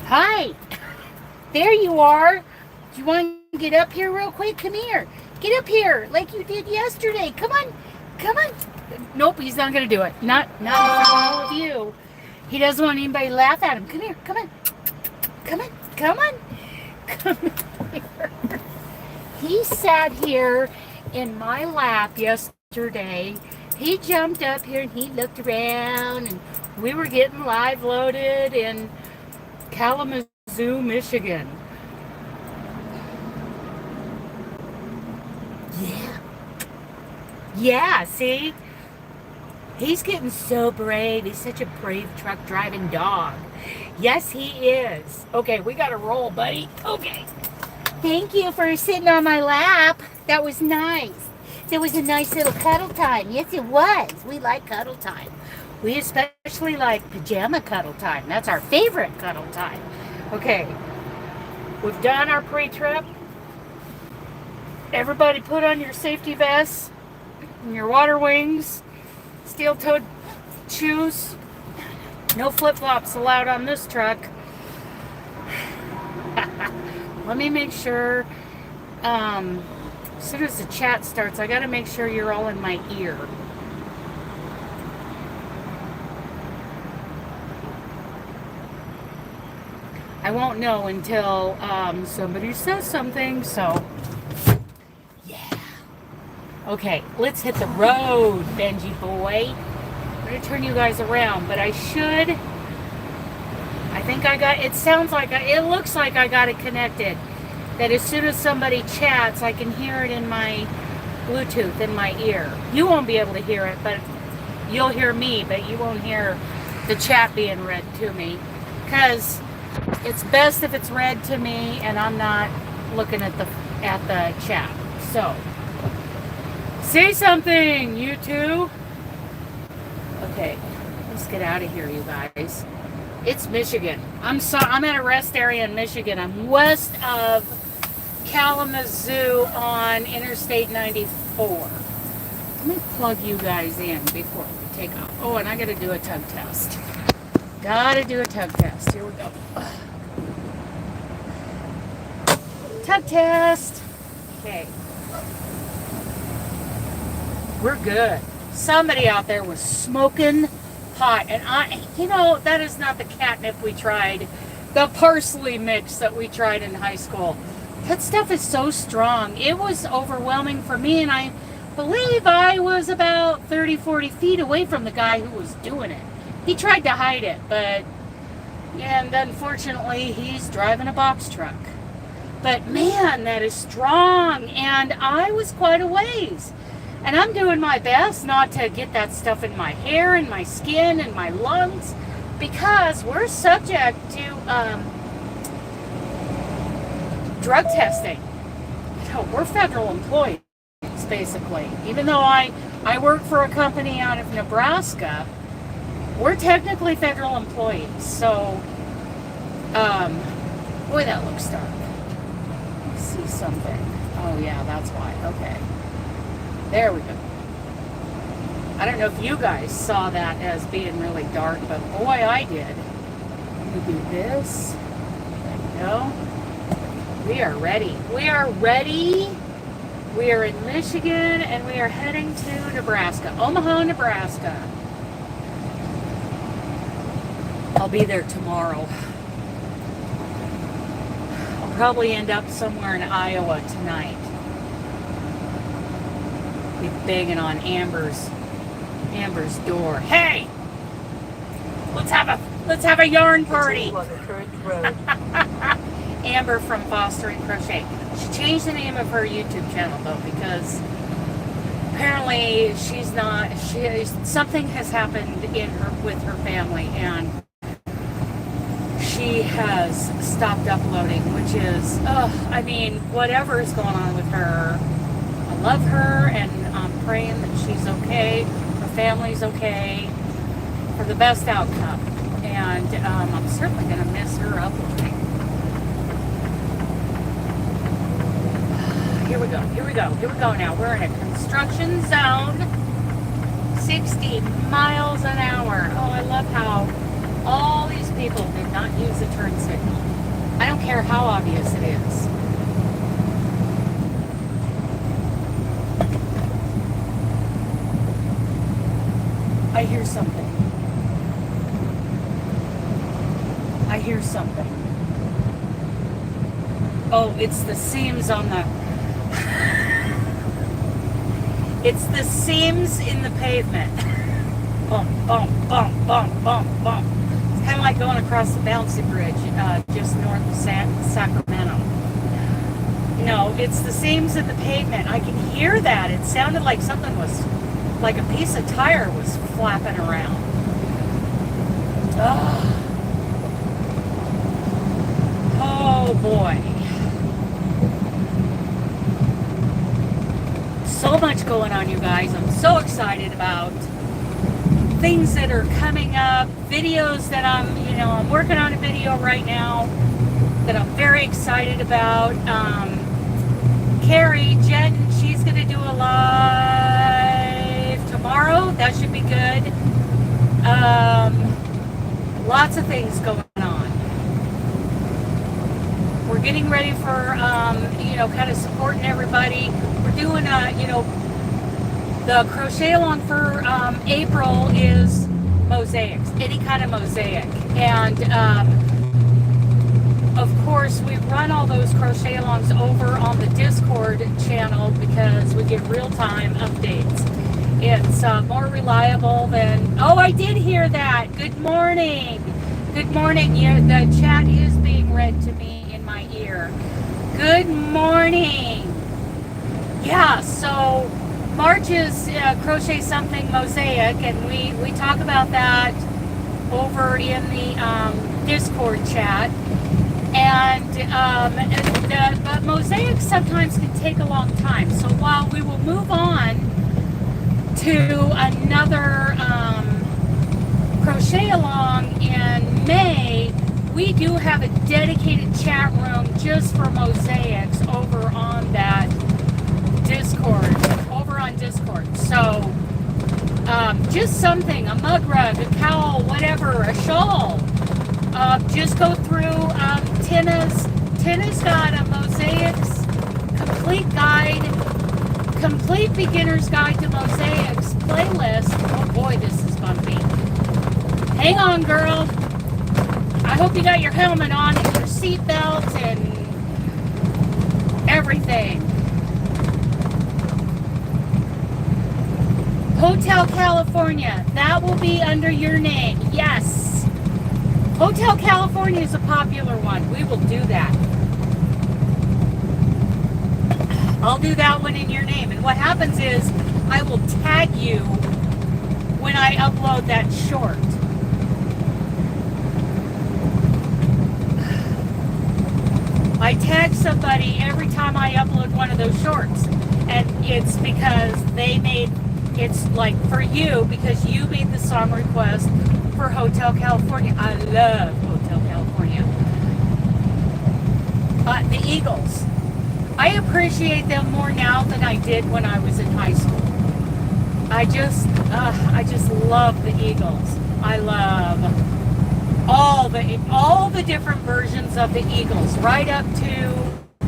Hi. There you are. Do you want to get up here real quick? Come here. Get up here like you did yesterday. Come on. Come on. Nope, he's not going to do it. Not in front of all of you. He doesn't want anybody to laugh at him. Come here. Come on. Come on. Come on. Come here. He sat here in my lap yesterday. He jumped up here and he looked around, and we were getting live loaded in Kalamazoo, Michigan. Yeah, see? He's getting so brave. He's such a brave truck driving dog. Yes, he is. Okay, we got to roll, buddy. Okay. Thank you for sitting on my lap. That was nice. It was a nice little cuddle time. Yes, it was. We like cuddle time. We especially like pajama cuddle time. That's our favorite cuddle time. Okay. We've done our pre-trip. Everybody put on your safety vests and your water wings, steel-toed shoes. No flip-flops allowed on this truck. Let me make sure, as soon as the chat starts, I got to make sure you're all in my ear. I won't know until somebody says something, so yeah. Okay, let's hit the road, Benji boy. I'm going to turn you guys around, but I think I got, it sounds like, it looks like I got it connected. That as soon as somebody chats, I can hear it in my Bluetooth in my ear. You won't be able to hear it, but you'll hear me, but you won't hear the chat being read to me. Because it's best if it's read to me and I'm not looking at the chat. So, say something, you two. Okay, let's get out of here, you guys. It's Michigan. I'm at a rest area in Michigan. I'm west of Kalamazoo on Interstate 94. Let me plug you guys in before we take off. Oh, and I got to do a tug test. Gotta do a tug test. Here we go. Tug test. Okay. We're good. Somebody out there was smoking pot, and that is not the catnip we tried, the parsley mix that we tried in high school. That stuff is so strong. It was overwhelming for me, and I believe I was about 30, 40 feet away from the guy who was doing it. He tried to hide it, and unfortunately, he's driving a box truck. But man, that is strong, and I was quite a ways. And I'm doing my best not to get that stuff in my hair and my skin and my lungs, because we're subject to drug testing. We're federal employees, basically. Even though I work for a company out of Nebraska, we're technically federal employees. So, boy, that looks dark. Let's see something. Oh, yeah, that's why. Okay. There we go. I don't know if you guys saw that as being really dark, but boy, I did. We do this. There we go. We are ready. We are ready. We are in Michigan, and we are heading to Nebraska. Omaha, Nebraska. I'll be there tomorrow. I'll probably end up somewhere in Iowa tonight. Be banging on Amber's door. Hey, let's have a yarn party. Amber from Fostering Crochet. She changed the name of her YouTube channel though, because apparently something has happened with her family, and she has stopped uploading, which is whatever is going on with her, I love her, and I'm praying that she's okay, her family's okay, for the best outcome. And I'm certainly going to miss her uploading. Here we go now. We're in a construction zone, 60 miles an hour. Oh, I love how All these people did not use a turn signal. I don't care how obvious it is. I hear something. I hear something. Oh, it's the seams on the... It's the seams in the pavement. Bump, bump, bump, bump, bump, bump. It's kind of like going across the bouncy bridge just north of Sacramento. No, it's the seams in the pavement. I can hear that. It sounded like something was, like a piece of tire was flapping around. Oh boy. So much going on, you guys. I'm so excited about things that are coming up, videos that I'm working on a video right now that I'm very excited about. Carrie, Jen, she's going to do a live tomorrow. That should be good. Lots of things going on. We're getting ready for, kind of supporting everybody. We're doing, the crochet along for April is mosaics, any kind of mosaic. And, of course, we run all those crochet alongs over on the Discord channel because we get real-time updates. It's more reliable than... Oh, I did hear that. Good morning. Good morning. Yeah, the chat is being read to me in my ear. Good morning. Yeah, so March is Crochet Something Mosaic, and we talk about that over in the Discord chat. And but mosaics sometimes can take a long time. So while we will move on to another crochet along in May, we do have a dedicated chat room just for mosaics over on that Discord, over on Discord. So just something, a mug rug, a cowl, whatever, a shawl. Just go through Tina's got a mosaics complete beginner's guide to mosaics playlist. Oh boy, this is bumpy. Hang on, girl. I hope you got your helmet on and your seatbelt and everything. Hotel California, that will be under your name. Yes. Hotel California is a popular one. We will do that. I'll do that one in your name. And what happens is I will tag you when I upload that short. I tag somebody every time I upload one of those shorts. And it's because it's like for you, because you made the song request for Hotel California. I love Hotel California. The Eagles. I appreciate them more now than I did when I was in high school. I just love the Eagles. I love all the different versions of the Eagles, right up to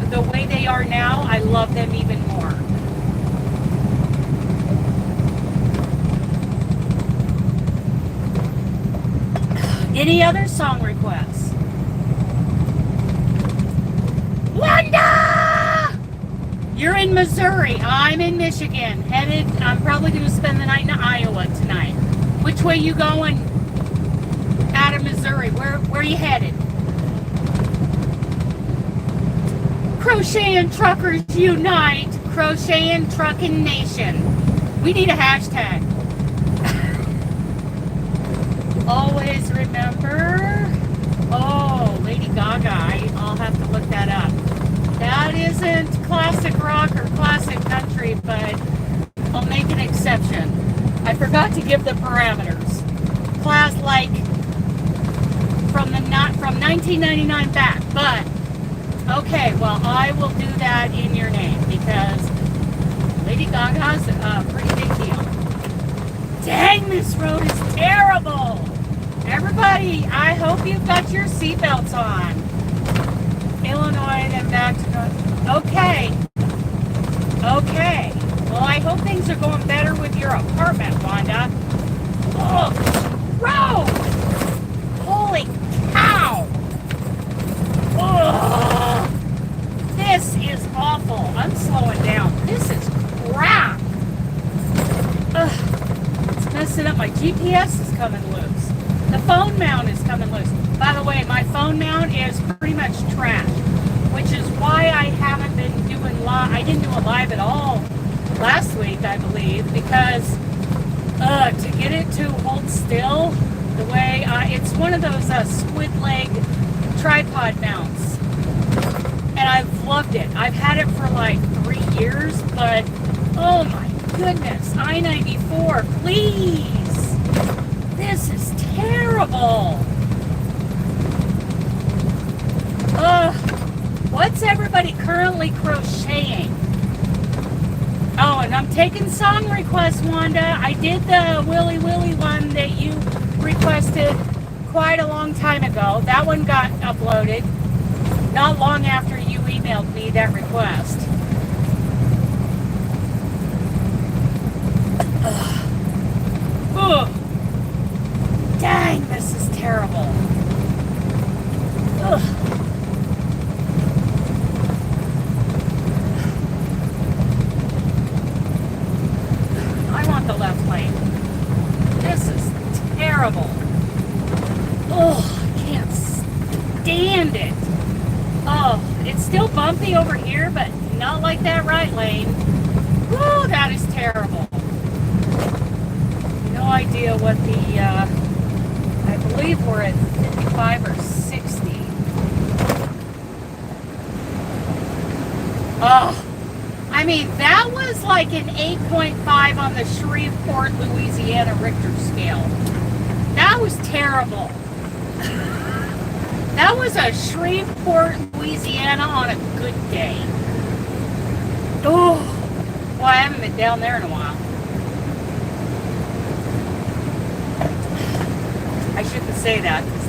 the way they are now. I love them even more. Any other song requests? Wanda! You're in Missouri. I'm in Michigan. I'm probably going to spend the night in Iowa tonight. Which way you going out of Missouri? Where are you headed? Crochet and Truckers Unite. Crochet and Truckin' Nation. We need a hashtag. Always remember. Oh, Lady Gaga. I'll have to look that up. That isn't classic rock or classic country, but I'll make an exception. I forgot to give the parameters. Class like from 1999 back, but okay, well, I will do that in your name because Lady Gaga's a pretty big deal. Dang, this road is terrible. Everybody, I hope you've got your seatbelts on. Illinois, then back to North. Okay. Okay. Well, I hope things are going better with your apartment, Wanda. Oh, road! Holy cow! Oh, this is awful. I'm slowing down. This is crap. It's messing up. My GPS is coming loose. The phone mount is coming loose. By the way, my phone mount is pretty much trash, which is why I haven't been doing live. I didn't do a live at all last week, I believe, because to get it to hold still the way it's one of those squid leg tripod mounts, and I've loved it. I've had it for like 3 years, but oh my goodness, I-94, please. This is terrible. What's everybody currently crocheting? Oh, and I'm taking song requests, Wanda. I did the Willy Willy one that you requested quite a long time ago. That one got uploaded not long after you emailed me that request. Ugh. Dang, this is terrible. Ugh. I want the left lane. This is terrible. Oh, I can't stand it. Oh, it's still bumpy over here, but not like that right lane. Woo, that is terrible. No idea what the, I believe we're at 55 or 60. Oh, I mean, that was like an 8.5 on the Shreveport, Louisiana Richter scale. That was terrible. That was a Shreveport, Louisiana on a good day. Oh, well, I haven't been down there in a while. I shouldn't say that, because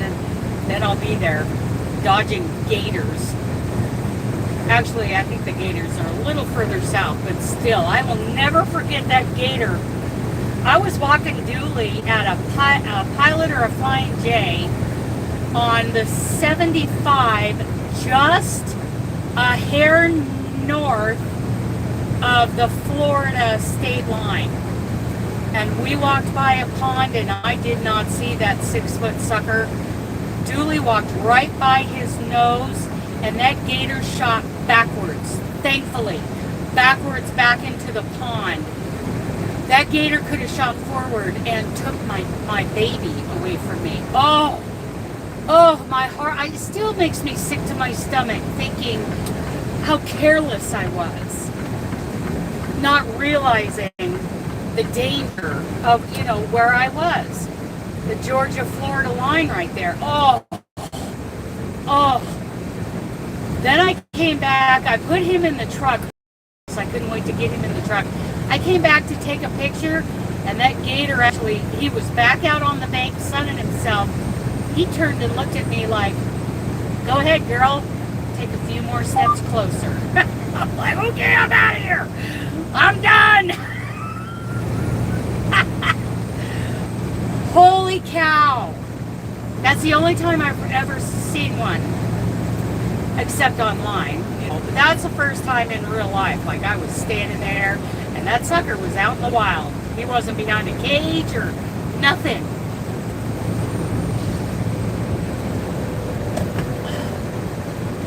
then I'll be there dodging gators. Actually, I think the gators are a little further south, but still, I will never forget that gator. I was walking dually at a Pilot or a Flying J on the 75, just a hair north of the Florida state line. And we walked by a pond, and I did not see that 6-foot sucker. Dooley walked right by his nose, and that gator shot backwards, thankfully, backwards back into the pond. That gator could have shot forward and took my baby away from me. Oh, my heart, it still makes me sick to my stomach thinking how careless I was, not realizing the danger of, where I was. The Georgia-Florida line right there. Oh. Then I came back. I put him in the truck. So I couldn't wait to get him in the truck. I came back to take a picture, and that gator actually, he was back out on the bank sunning himself. He turned and looked at me like, go ahead, girl. Take a few more steps closer. I'm like, okay, I'm out of here. I'm done. Holy cow. That's the only time I've ever seen one, except online. But that's the first time in real life. Like, I was standing there, and that sucker was out in the wild. He wasn't behind a cage or nothing.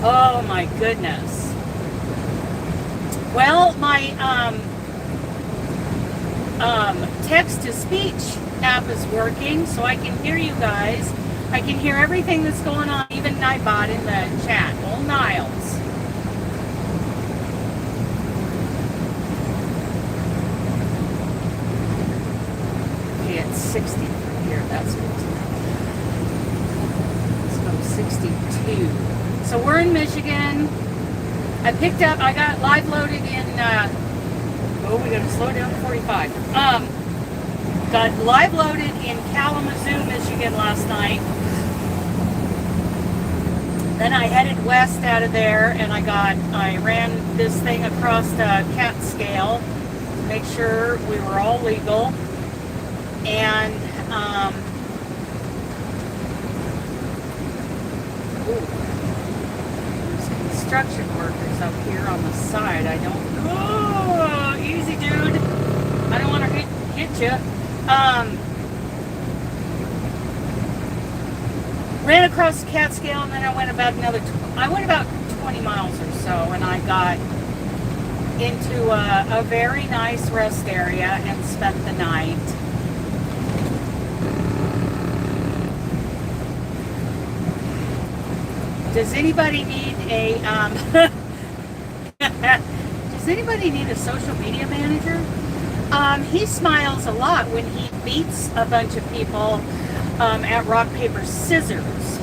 Oh my goodness. Well, my text-to-speech app is working, so I can hear you guys. I can hear everything that's going on, even Nightbot in the chat. Old Niles. Okay, it's 60 here. That's good. Let's go 62. So we're in Michigan. I got live loaded in, we gotta slow down to 45. got live loaded in Kalamazoo, Michigan last night. Then I headed west out of there, and I ran this thing across the cat scale to make sure we were all legal. And there's construction workers up here on the side. I don't. Oh, easy, dude. I don't want to hit you. Ran across the Catskill, and then I went about 20 miles or so, and I got into a very nice rest area and spent the night. Does anybody need a does anybody need a social media manager? He smiles a lot when he beats a bunch of people at rock, paper, scissors.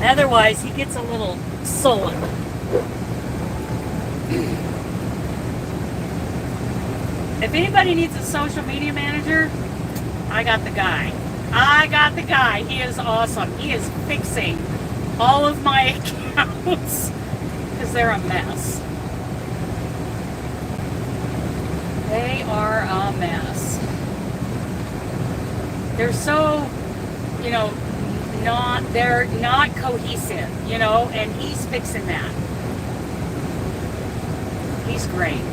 Otherwise, he gets a little sullen. If anybody needs a social media manager, I got the guy. He is awesome. He is fixing all of my accounts because they're a mess. They are a mess. They're so, they're not cohesive, and he's fixing that. He's great.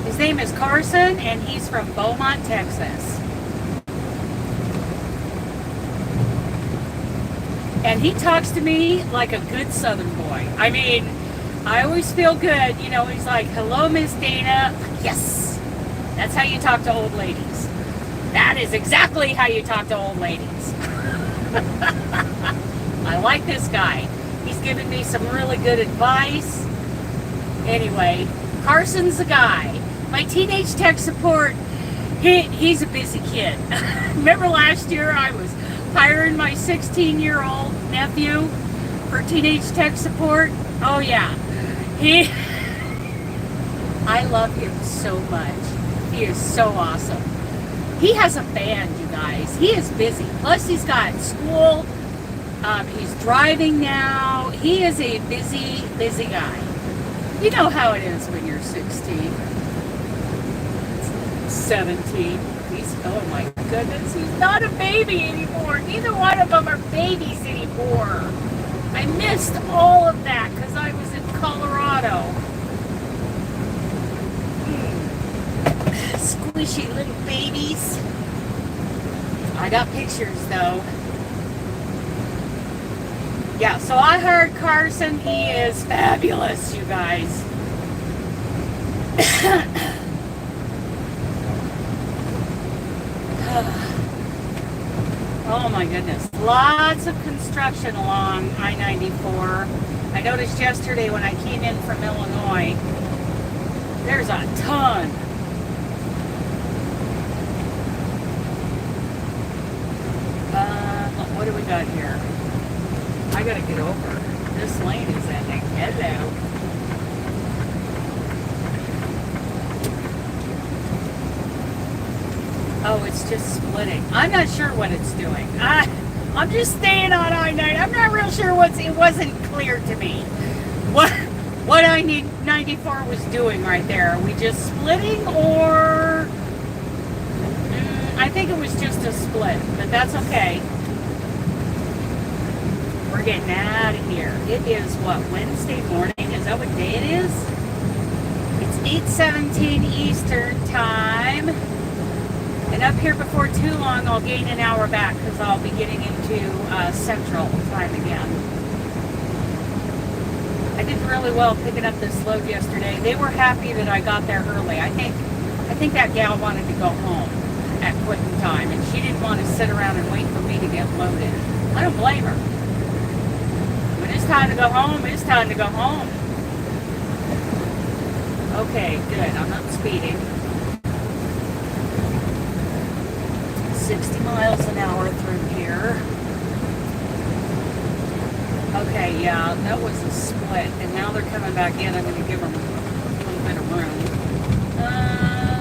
His name is Carson, and he's from Beaumont, Texas. And he talks to me like a good Southern boy. I mean, I always feel good. He's like, hello, Miss Dana. Yes. That's how you talk to old ladies. That is exactly how you talk to old ladies. I like this guy. He's given me some really good advice. Anyway, Carson's the guy. My teenage tech support, he's a busy kid. Remember last year I was hiring my 16-year-old nephew for teenage tech support? Oh yeah. I love him so much. He is so awesome. He has a band, you guys. He is busy. Plus he's got school. He's driving now. He is a busy, busy guy. You know how it is when you're 16. 17. Oh my goodness, he's not a baby anymore. Neither one of them are babies anymore. I missed all of that because I was in Colorado. Squishy little babies. I got pictures though. Yeah, so I heard Carson. He is fabulous, you guys. Oh my goodness. Lots of construction along I-94. I noticed yesterday when I came in from Illinois, there's a ton. What do we got here? I gotta get over. This lane is ending. Hello. Oh, it's just splitting. I'm not sure what it's doing. I'm just staying on I-9. I'm not real sure it wasn't clear to me what I-94 was doing right there. Are we just splitting or... I think it was just a split, but that's okay. We're getting out of here. It is, what, Wednesday morning? Is that what day it is? It's 8:17 Eastern Time. And up here before too long, I'll gain an hour back because I'll be getting into Central Time again. I did really well picking up this load yesterday. They were happy that I got there early. I think that gal wanted to go home at quitting time, and she didn't want to sit around and wait for me to get loaded. I don't blame her. When it's time to go home, it's time to go home. Okay, good. I'm not speeding. 60 miles an hour through here. Okay, yeah, that was a split, and now they're coming back in. I'm going to give them a little bit of room.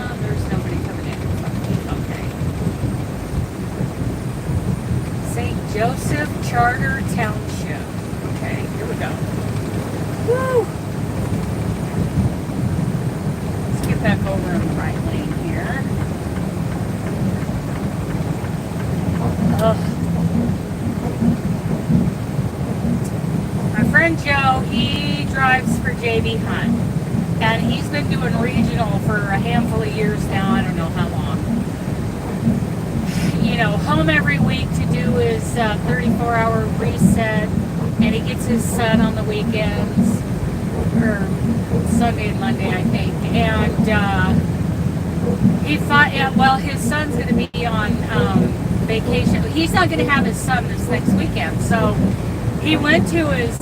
Joseph Charter Township. Okay, here we go. Woo! Let's get back over in the right lane here. Ugh. My friend Joe, he drives for JB Hunt. And he's been doing regional for a handful of years now. I don't know how long. You know, home every week to do his 34-hour reset. And he gets his son on the weekends. Or Sunday and Monday, I think. And he thought, yeah, well, his son's going to be on vacation. He's not going to have his son this next weekend. So he went to his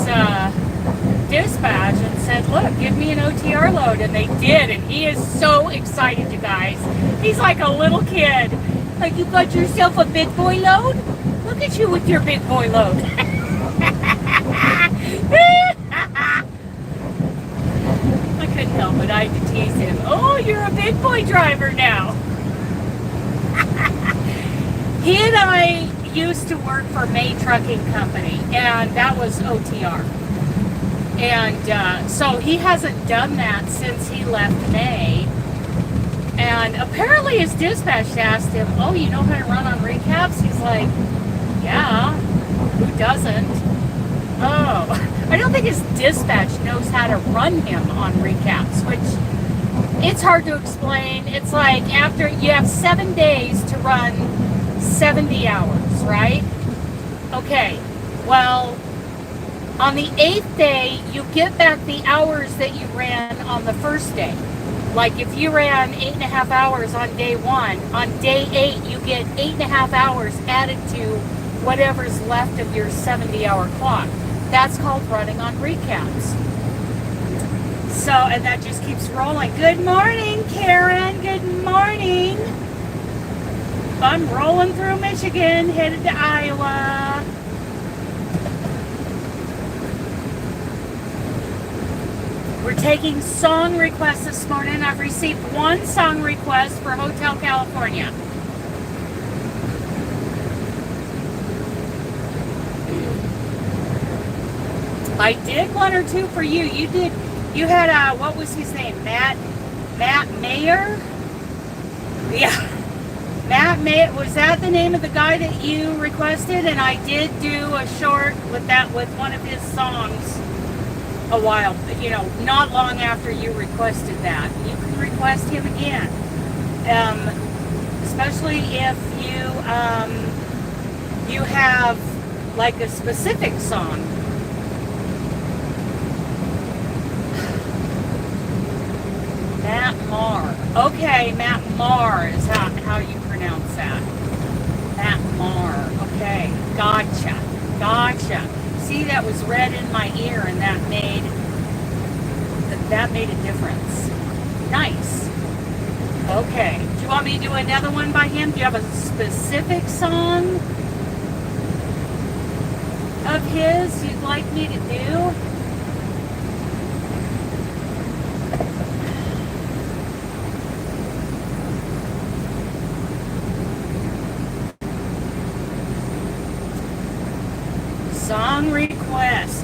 dispatch and said, look, give me an OTR load. And they did. And he is so excited, you guys. He's like a little kid. Like, you got yourself a big boy load? Look at you with your big boy load. I couldn't help it. I had to tease him. Oh, you're a big boy driver now. He and I used to work for May Trucking Company, and that was OTR. And so he hasn't done that since he left May. And apparently his dispatch asked him, oh, you know how to run on recaps? He's like, yeah, who doesn't? Oh, I don't think his dispatch knows how to run him on recaps, which it's hard to explain. It's like after you have 7 days to run 70 hours, right? Okay, well, on the 8th day, you get back the hours that you ran on the first day. Like if you ran 8.5 hours on day 1, on day 8, you get 8.5 hours added to whatever's left of your 70-hour clock. That's called running on recaps. So, and that just keeps rolling. Good morning, Karen. Good morning. I'm rolling through Michigan, headed to Iowa. We're taking song requests this morning. I've received one song request for Hotel California. I did one or two for you. You had, what was his name? Matt Mayer? Yeah. Matt Mayer, was that the name of the guy that you requested? And I did do a short with one of his songs a while, you know, not long after you requested that. You can request him again. Especially if you have like a specific song. Matt Marr. Okay, Matt Marr is how you pronounce that. Matt Marr. Okay, gotcha. See, that was red in my ear, and that made a difference. Nice. Okay. Do you want me to do another one by him? Do you have a specific song of his you'd like me to do? Song request.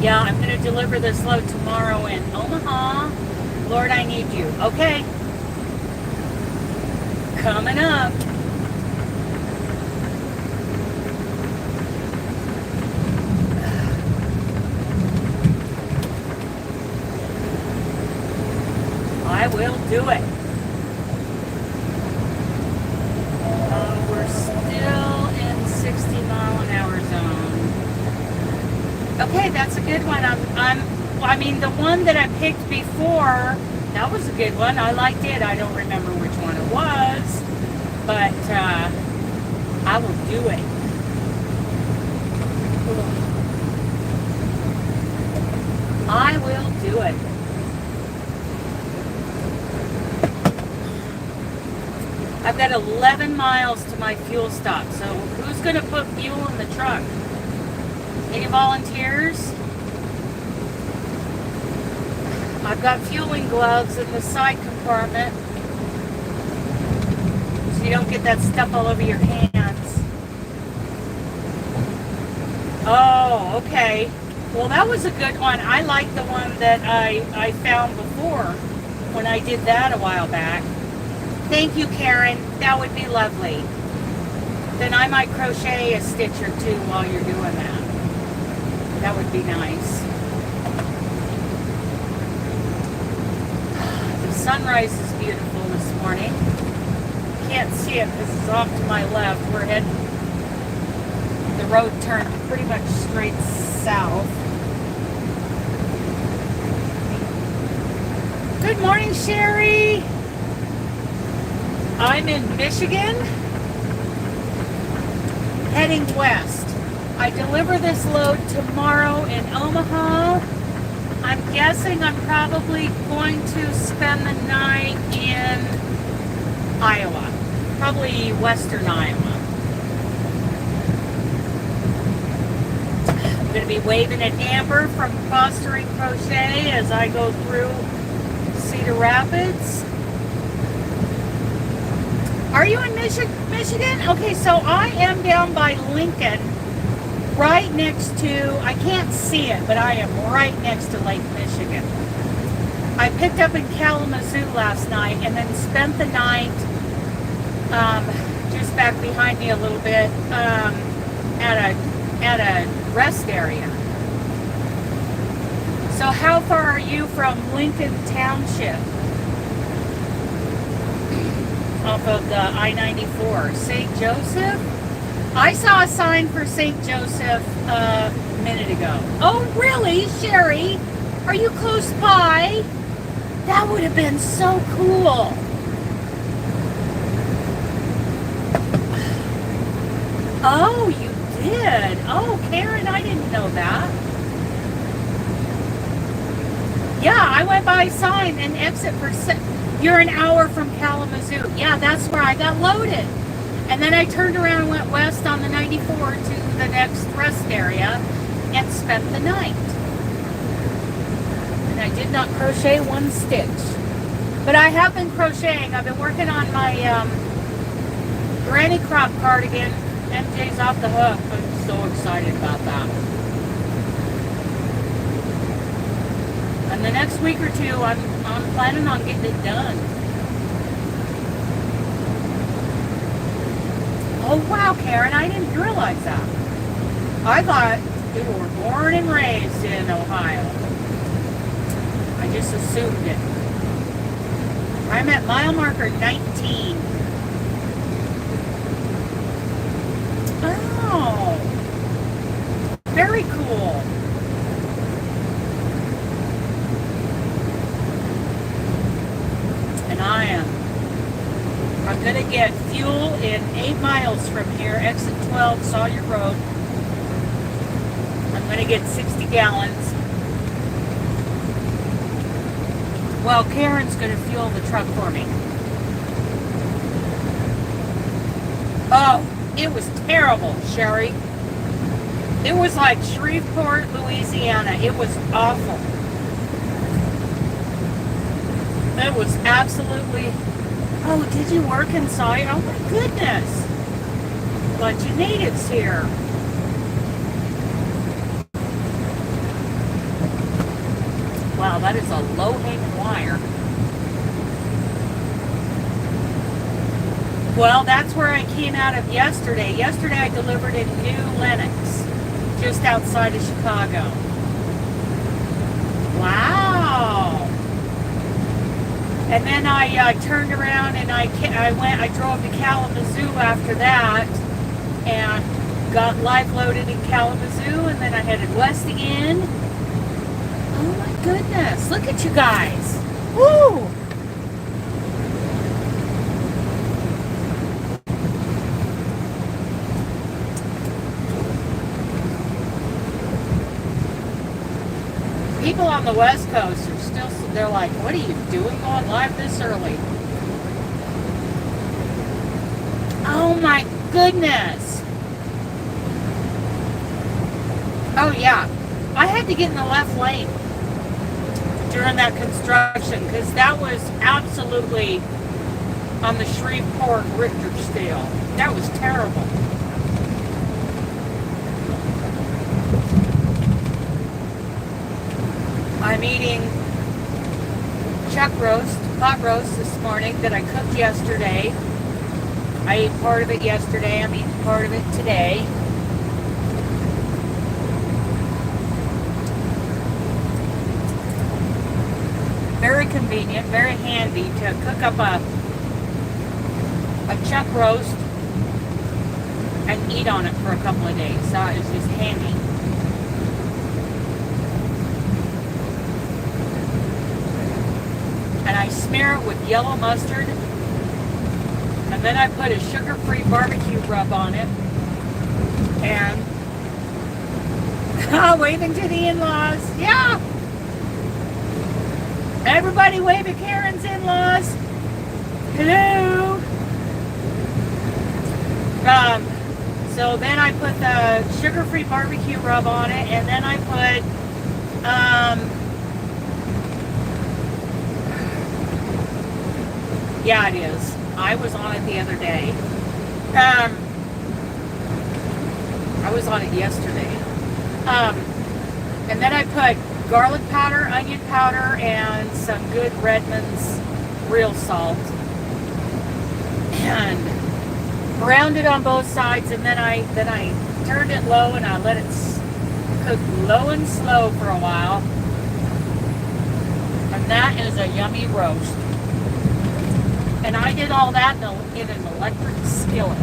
Yeah, I'm going to deliver this load tomorrow in Omaha. Lord, I need you. Okay. Coming up. I will do it. We're still in 60-mile-an-hour zone. Okay, that's a good one. I mean, the one that I picked before, that was a good one. I liked it. I don't remember which one it was, but I will do it. I will do it. I've got 11 miles to my fuel stop, so who's going to put fuel in the truck? Any volunteers? I've got fueling gloves in the side compartment. so you don't get that stuff all over your hands. Oh, okay. Well, that was a good one. I like the one that I found before when I did that a while back. Thank you, Karen. That would be lovely. Then I might crochet a stitch or two while you're doing that. That would be nice. The sunrise is beautiful this morning. Can't see it because it's off to my left. We're heading, the road turned pretty much straight south. Good morning, Sherry. I'm in Michigan, heading west. I deliver this load tomorrow in Omaha. I'm guessing I'm probably going to spend the night in Iowa, probably western Iowa. I'm going to be waving at Amber from Fostering Crochet as I go through Cedar Rapids. Are you in Michigan? Okay, so I am down by Lincoln, right next to, I can't see it, but I am right next to Lake Michigan. I picked up in Kalamazoo last night and then spent the night just back behind me a little bit at a rest area. So how far are you from Lincoln Township? Off of the I-94. St. Joseph? I saw a sign for St. Joseph a minute ago. Oh, really, Sherry? Are you close by? That would have been so cool. Oh, you did? Oh, Karen, I didn't know that. Yeah, I went by a sign and exit for... You're an hour from Kalamazoo. Yeah, that's where I got loaded. And then I turned around and went west on the 94 to the next rest area and spent the night. And I did not crochet one stitch. But I have been crocheting. I've been working on my granny crop cardigan. MJ's off the hook. I'm so excited about that. And the next week or two, I'm planning on getting it done. Oh, wow, Karen, I didn't realize that. I thought you were born and raised in Ohio. I just assumed it. I'm at mile marker 19. Oh, very cool. And I'm going to get fuel in 8 miles from here, exit 12, Sawyer Road. I'm going to get 60 gallons. Well, Karen's going to fuel the truck for me. Oh, it was terrible, Sherry. It was like Shreveport, Louisiana. It was awful. It was absolutely... Oh, did you work inside? Oh my goodness. Bunch of natives here. Wow, that is a low-hanging wire. Well, that's where I came out of yesterday. Yesterday I delivered in New Lenox, just outside of Chicago. Wow. And then I turned around and I drove to Kalamazoo after that and got live loaded in Kalamazoo, and then I headed west again. Oh my goodness, look at you guys. Woo! People on the West Coast are still, they're like, what are you doing going live this early? Oh my goodness. Oh yeah, I had to get in the left lane during that construction because that was absolutely on the Shreveport Richter scale. That was terrible. I'm eating chuck roast, pot roast this morning that I cooked yesterday. I ate part of it yesterday. I'm eating part of it today. Very convenient, very handy to cook up a chuck roast and eat on it for a couple of days. So it's just handy. And I smear it with yellow mustard. And then I put a sugar-free barbecue rub on it. And waving to the in-laws. Yeah! Everybody wave at Karen's in-laws. Hello! So then I put the sugar-free barbecue rub on it, and then I put yeah, it is. I was on it the other day. I was on it yesterday. And then I put garlic powder, onion powder, and some good Redmond's real salt. And browned it on both sides, and then I turned it low and I let it cook low and slow for a while. And that is a yummy roast. And I did all that in an electric skillet.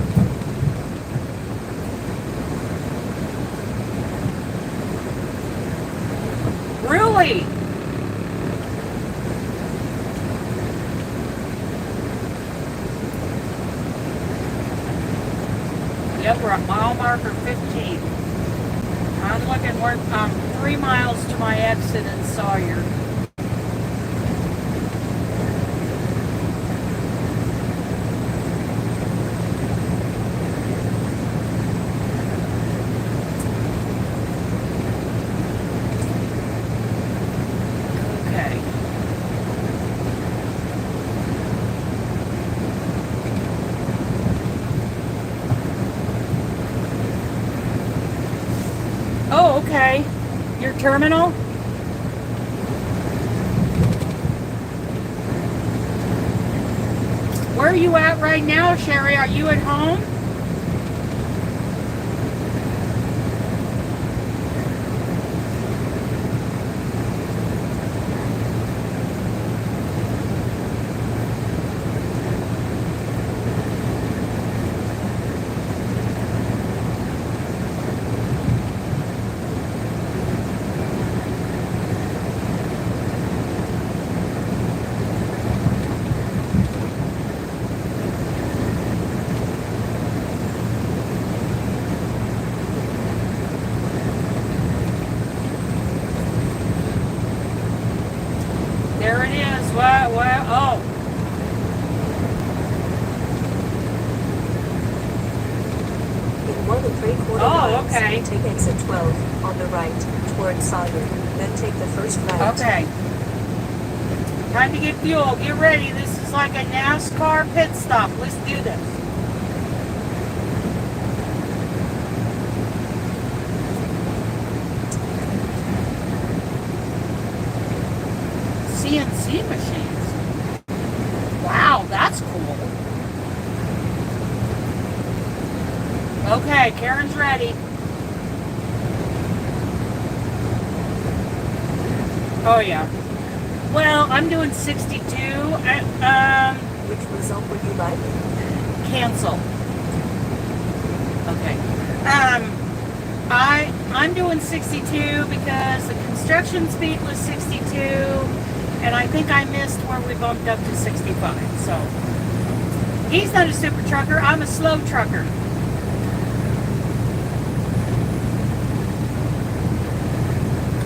Really? Yep, we're at mile marker 15. I'm looking, we're 3 miles to my exit in Sawyer. Okay, your terminal? Where are you at right now, Sherry? Are you at home? There it is. What? Oh. In 1 3/4 miles, okay. take exit 12 on the right towards Sawyer. Then take the first right. Okay. Time to get fuel. Get ready. This is like a NASCAR pit stop. Let's do this. CNC machines. Wow, that's cool. Okay, Karen's ready. Oh yeah. Well, I'm doing 62. Which result would you like? Cancel. Okay. I'm doing 62 because the construction speed was 62. And I think I missed where we bumped up to 65. So, he's not a super trucker. I'm a slow trucker.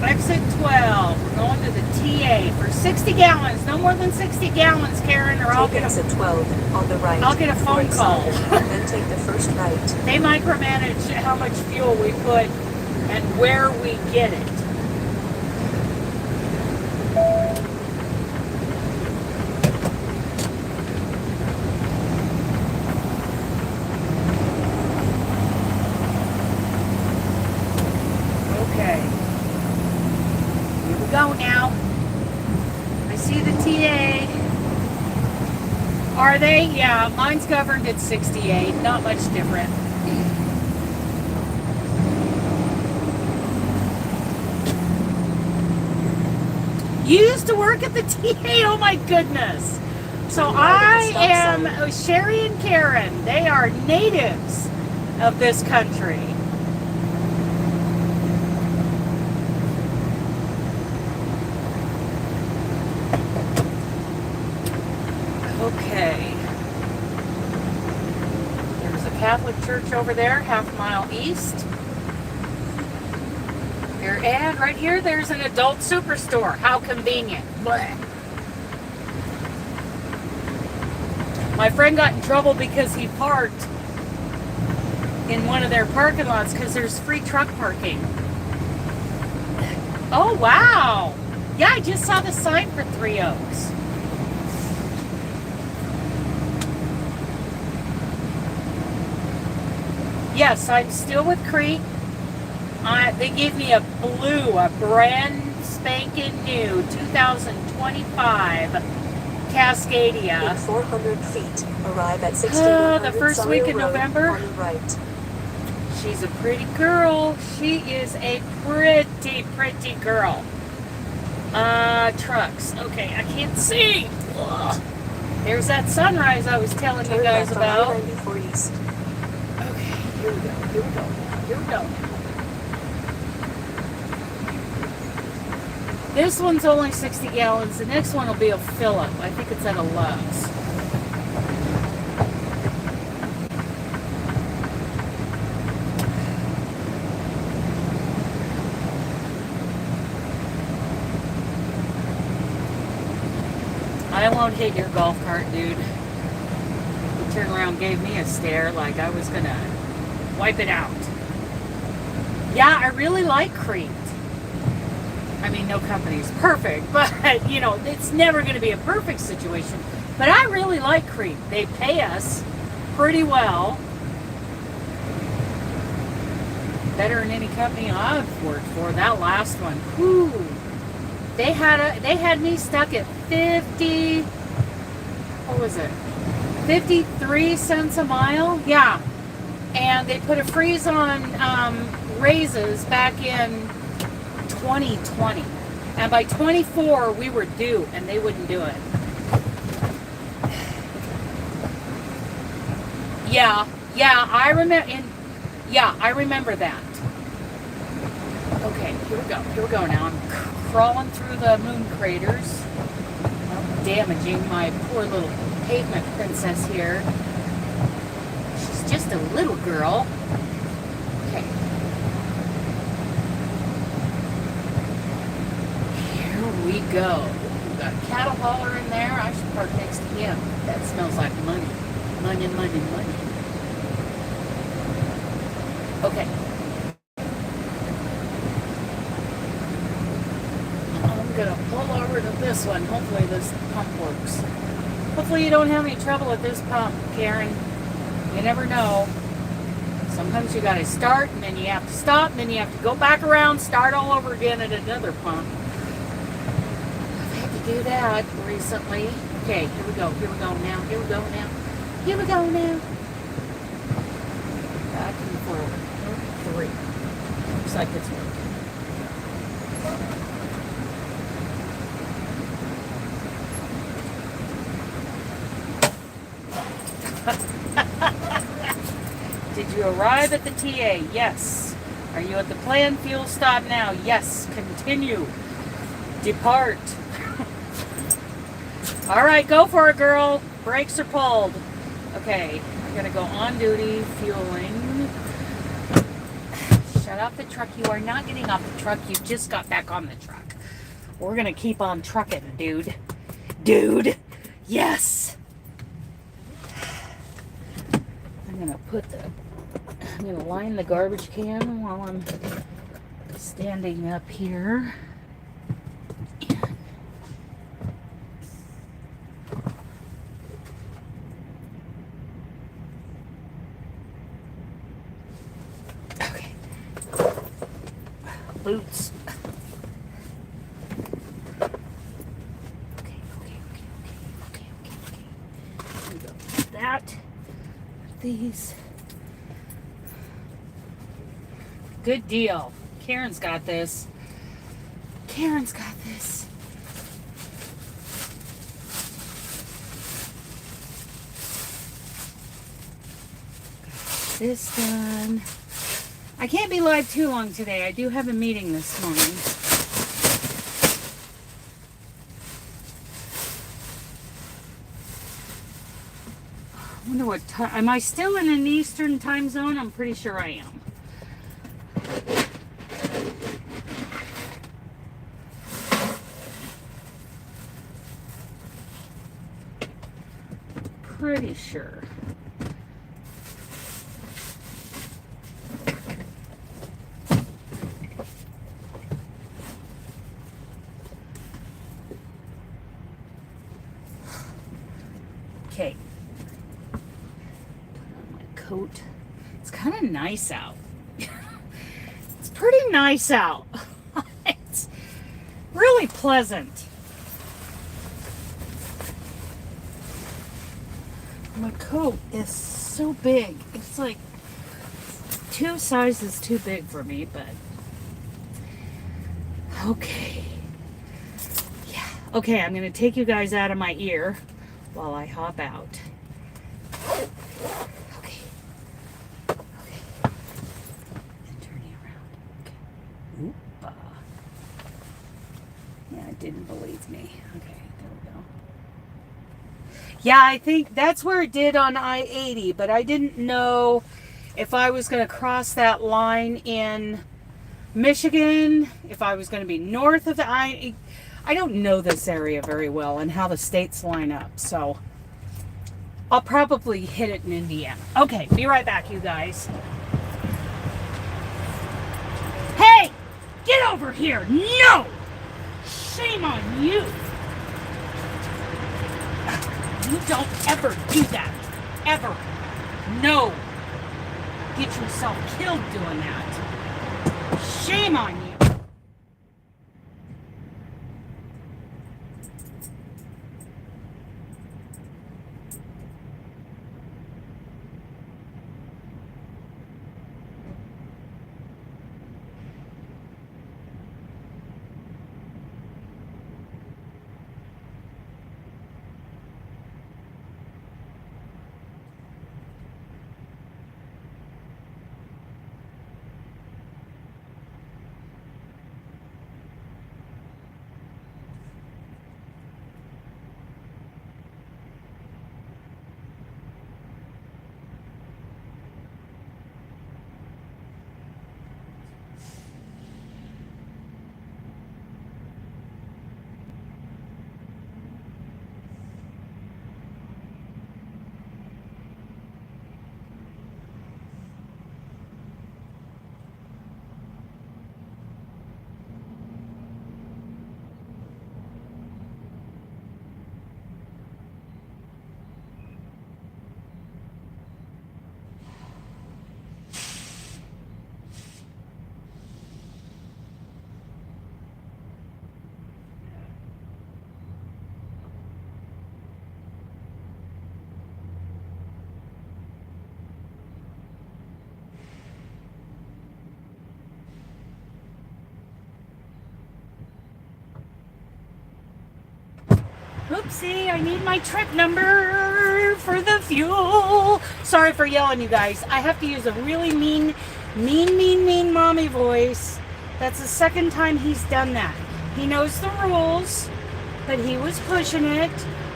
Exit 12. We're going to the TA for 60 gallons. No more than 60 gallons, Karen, or I'll Take get exit 12 on the right. I'll get a phone towards call. Sawyer. Then take the first right. They micromanage how much fuel we put and where we get it. Are they? Yeah, mine's governed at 68. Not much different. You used to work at the TA. Oh my goodness. So I am Sherry and Karen. They are natives of this country. Okay. There's a Catholic church over there, half a mile east. There, and right here, there's an adult superstore. How convenient. Blech. My friend got in trouble because he parked in one of their parking lots because there's free truck parking. Oh, wow. Yeah, I just saw the sign for Three Oaks. Yes, I'm still with Crete. They gave me a brand spanking new 2025 Cascadia. In 400 feet, arrive at 60. The first week in Road November. on the right. She's a pretty girl. She is a pretty girl. Trucks. Okay, I can't see. Ugh. There's that sunrise I was telling you guys about. Okay, here we go. This one's only 60 gallons. The next one will be a fill-up. I think it's at a L.O.C. I won't hit your golf cart, dude. He turned around and gave me a stare like I was gonna wipe it out. Yeah, I really like Crete. I mean, no company is perfect, but, you know, it's never going to be a perfect situation. But I really like Crete. They pay us pretty well. Better than any company I've worked for. That last one, whew. They had me stuck at 53 cents a mile? Yeah. And they put a freeze on raises back in 2020, and by 24 we were due and they wouldn't do it. I remember that. Okay, here we go now. I'm crawling through the moon craters, damaging my poor little pavement princess here. She's just a little girl. Okay. We go. We've got a cattle hauler in there. I should park next to him. That smells like money. Money. Okay. I'm going to pull over to this one. Hopefully this pump works. Hopefully you don't have any trouble with this pump, Karen. You never know. Sometimes you got to start, and then you have to stop, and then you have to go back around, start all over again at another pump. Do that recently. Okay, here we go now. Back and forward. 3. Looks like it's working. Did you arrive at the TA? Yes. Are you at the planned fuel stop now? Yes. Continue. Depart. All right, go for it, girl. Brakes are pulled. Okay, I'm gonna go on duty, fueling. Shut off the truck. You are not getting off the truck. You just got back on the truck. We're gonna keep on trucking, dude. Dude, yes. I'm gonna line the garbage can while I'm standing up here. Boots. Okay. Here we go. at these. Good deal. Karen's got this. Karen's got this. Got this done. I can't be live too long today. I do have a meeting this morning. I wonder what time. Am I still in an Eastern time zone? I'm pretty sure I am. Pretty sure. Okay. Put on my coat. It's kind of nice out. It's pretty nice out. It's really pleasant. My coat is so big. It's like 2 sizes too big for me, but okay. Yeah. Okay, I'm going to take you guys out of my ear while I hop out. Okay. Okay. And turn you around. Okay. Oop. Yeah, it didn't believe me. Okay, there we go. Yeah, I think that's where it did on I-80, but I didn't know if I was going to cross that line in Michigan, if I was going to be north of the I don't know this area very well and how the states line up, so I'll probably hit it in Indiana. Okay, be right back, you guys. Hey, get over here. No! Shame on you. You don't ever do that. Ever. No. Get yourself killed doing that. Shame on you. Oopsie, I need my trip number for the fuel. Sorry for yelling, you guys. I have to use a really mean mommy voice. That's the second time he's done that. He knows the rules, but he was pushing it.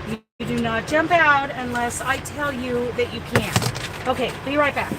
You do not jump out unless I tell you that you can't. Okay, be right back.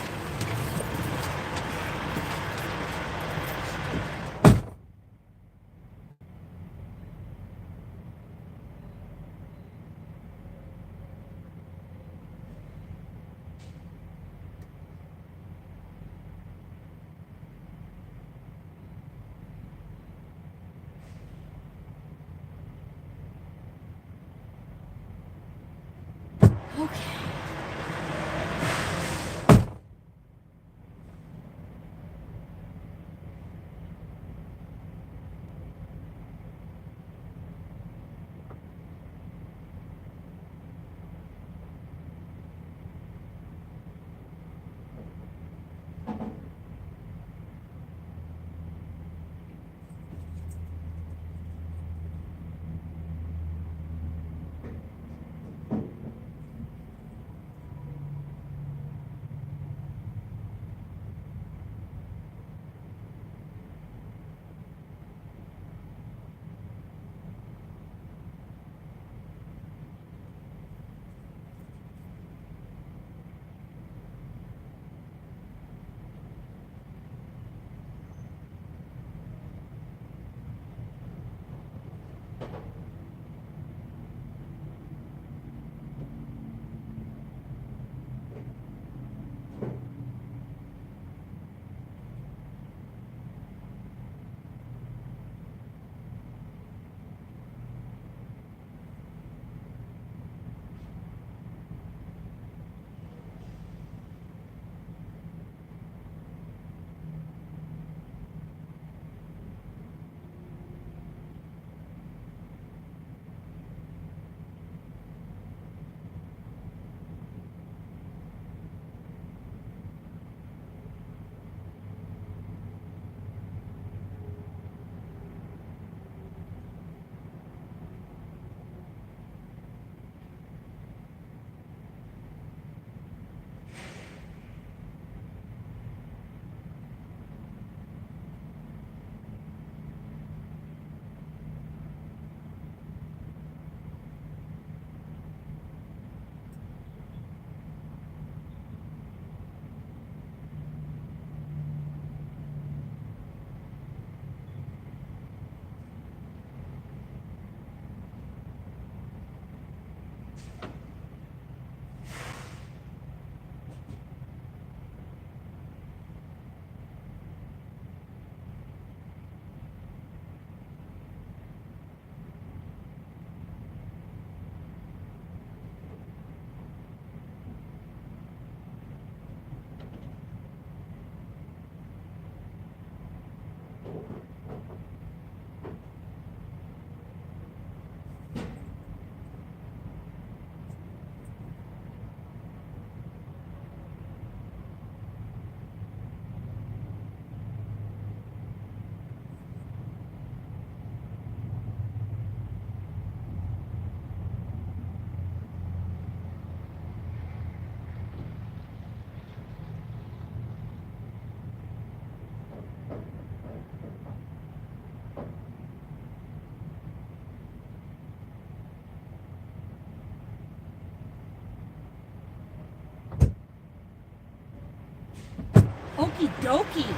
Okie dokie.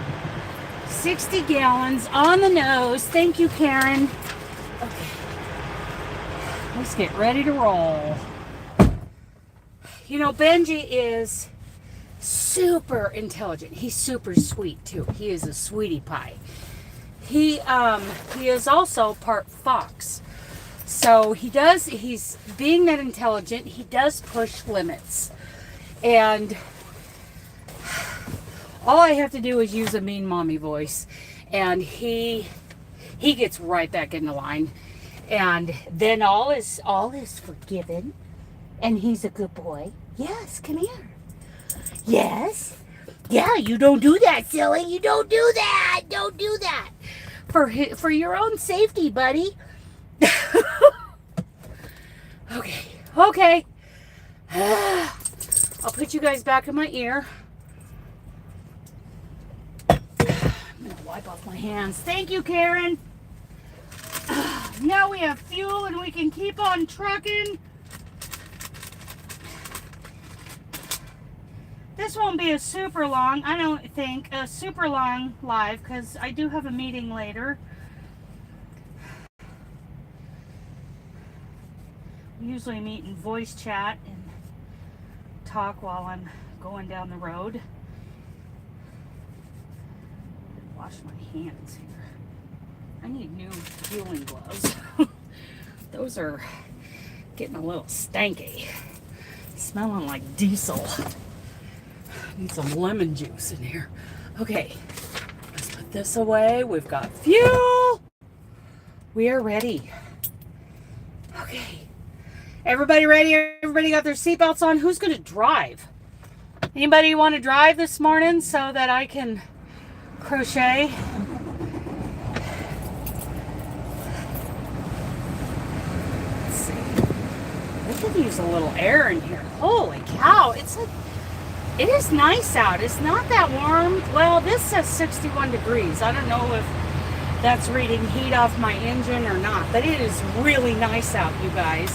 60 gallons on the nose. Thank you, Karen. Okay. Let's get ready to roll. You know, Benji is super intelligent. He's super sweet too. He is a sweetie pie. He is also part fox. So he's being that intelligent, he does push limits. And all I have to do is use a mean mommy voice, and he gets right back in the line. And then all is forgiven, and he's a good boy. Yes, come here. Yes. Yeah, you don't do that, silly. You don't do that. Don't do that. For your own safety, buddy. Okay. I'll put you guys back in my ear. I'm going to wipe off my hands. Thank you, Karen. Now we have fuel and we can keep on trucking. This won't be a super long, I don't think, a super long live, because I do have a meeting later. We usually meet in voice chat and talk while I'm going down the road. Wash my hands here. I need new fueling gloves. Those are getting a little stanky. Smelling like diesel. Need some lemon juice in here. Okay, let's put this away. We've got fuel. We are ready. Okay. Everybody ready? Everybody got their seatbelts on? Who's going to drive? Anybody want to drive this morning so that I can crochet? Let's see. We could use a little air in here. Holy cow. It's like, it is nice out. It's not that warm. Well, this says 61 degrees. I don't know if that's reading heat off my engine or not, but it is really nice out, you guys.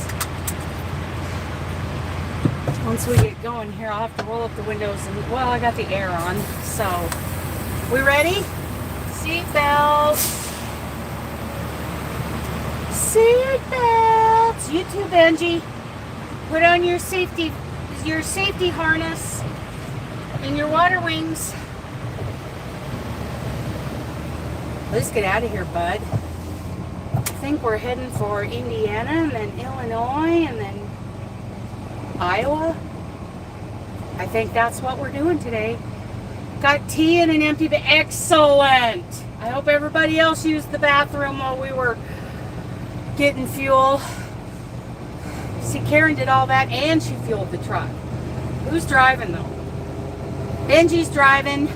Once we get going here, I'll have to roll up the windows and, well, I got the air on. So, we ready? Seatbelts. Seatbelts. You too, Benji. Put on your safety harness and your water wings. Let's get out of here, bud. I think we're heading for Indiana and then Illinois and then Iowa. I think that's what we're doing today. Got tea in an empty bag. Excellent. I hope everybody else used the bathroom while we were getting fuel. See, Karen did all that and she fueled the truck. Who's driving though? Benji's driving.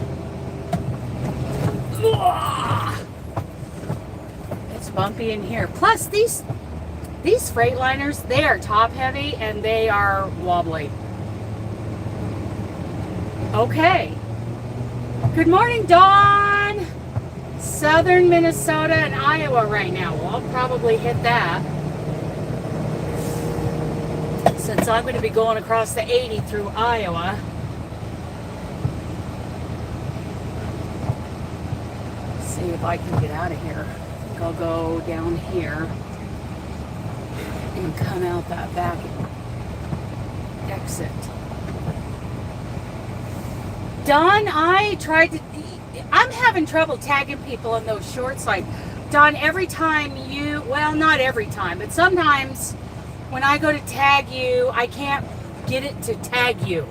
It's bumpy in here. Plus these Freightliners, they are top heavy and they are wobbly. Okay. Good morning, Dawn. Southern Minnesota and Iowa right now. Well, I'll probably hit that. Since I'm going to be going across the 80 through Iowa. Let's see if I can get out of here. I think I'll go down here and come out that back exit. Don, I'm having trouble tagging people in those shorts. Like, Don, every time you, well, not every time, but sometimes when I go to tag you, I can't get it to tag you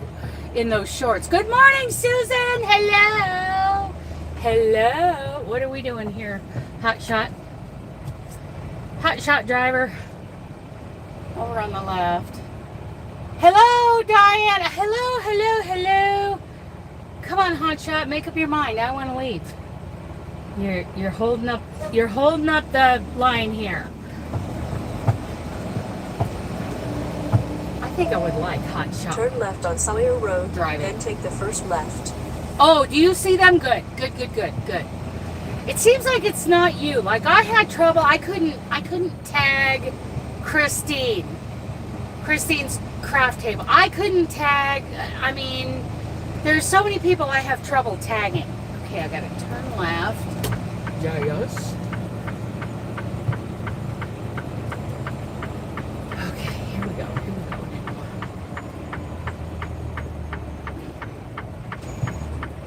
in those shorts. Good morning, Susan. Hello. Hello. What are we doing here? Hot shot. Hot shot driver. Over on the left. Hello, Diana. Hello. Come on, hotshot, make up your mind. I want to leave. You're holding up the line here. I think I would like hotshot. Turn left on Sawyer Road, driving. then take the first left. Oh, do you see them? Good. It seems like it's not you. Like I had trouble. I couldn't tag Christine's craft table. I couldn't tag. I mean, There's so many people I have trouble tagging. Okay, I gotta turn left. Yes. Okay, here we go.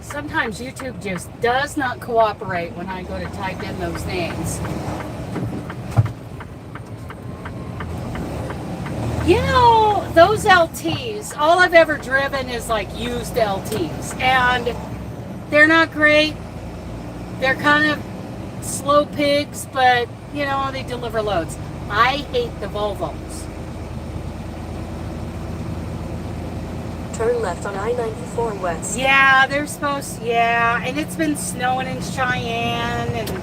Sometimes YouTube just does not cooperate when I go to type in those names. You know, those LTs, all I've ever driven is like used LTs, and they're not great. They're kind of slow pigs, but you know, they deliver loads. I hate the Volvos. Turn left on I-94 West. Yeah, they're supposed to, yeah, and it's been snowing in Cheyenne, and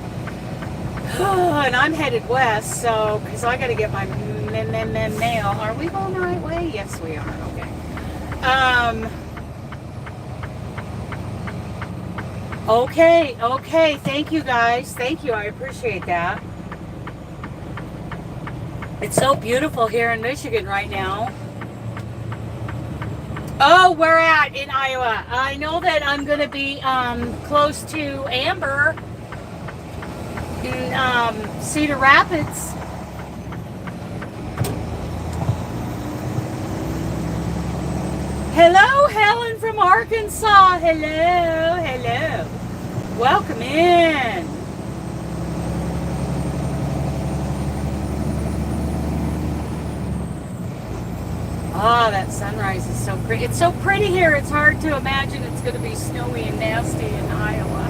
I'm headed west, so, because I got to get my mail. Are we going the right way? Yes, we are. Okay. Okay, thank you guys. Thank you, I appreciate that. It's so beautiful here in Michigan right now. Oh, where at in Iowa? I know that I'm going to be close to Amber in Cedar Rapids. Hello, Helen from Arkansas. Hello. Welcome in. Oh, that sunrise is so pretty. It's so pretty here. It's hard to imagine it's going to be snowy and nasty in Iowa.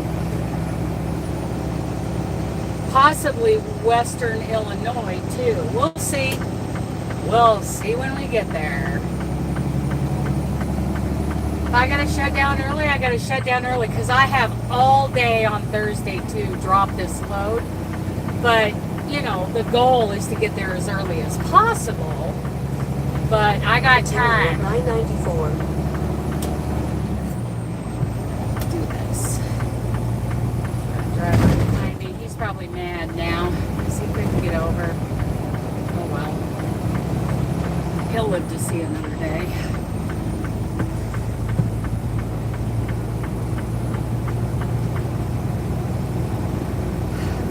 Possibly western Illinois, too. We'll see. We'll see when we get there. If I got to shut down early, I got to shut down early because I have all day on Thursday to drop this load. But, you know, the goal is to get there as early as possible. But I got time. 994. Do this. Driver behind me. He's probably mad now because he couldn't get over. Oh well. He'll live to see another day.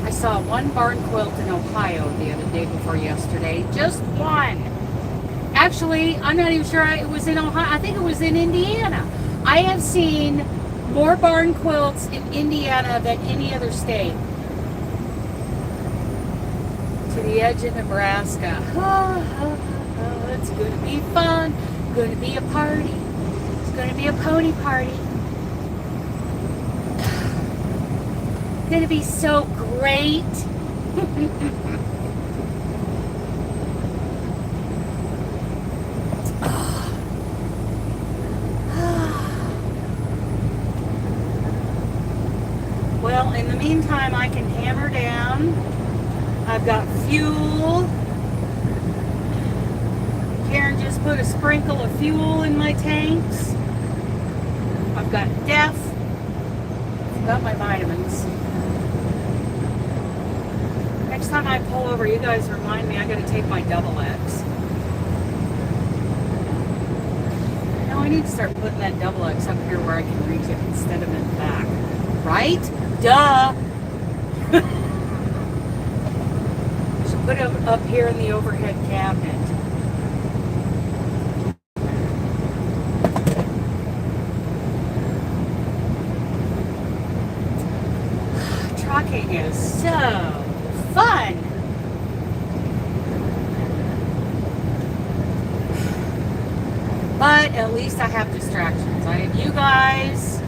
I saw one barn quilt in Ohio the other day before yesterday. Just one. Actually, I'm not even sure it was in Ohio. I think it was in Indiana. I have seen more barn quilts in Indiana than any other state. To the edge of Nebraska. It's going to be fun. Going to be a party. It's going to be a pony party. It's going to be so great. Well, in the meantime, I can hammer down. I've got fuel. Karen just put a sprinkle of fuel in my tanks. I've got DEF. I've got my vitamins. Next time I pull over, you guys remind me I got to take my XX. Now I need to start putting that XX up here where I can reach it instead of in the back. Right? Duh! Should put it up here in the overhead cabinet. Trucking is so fun! But at least I have distractions. I have you guys.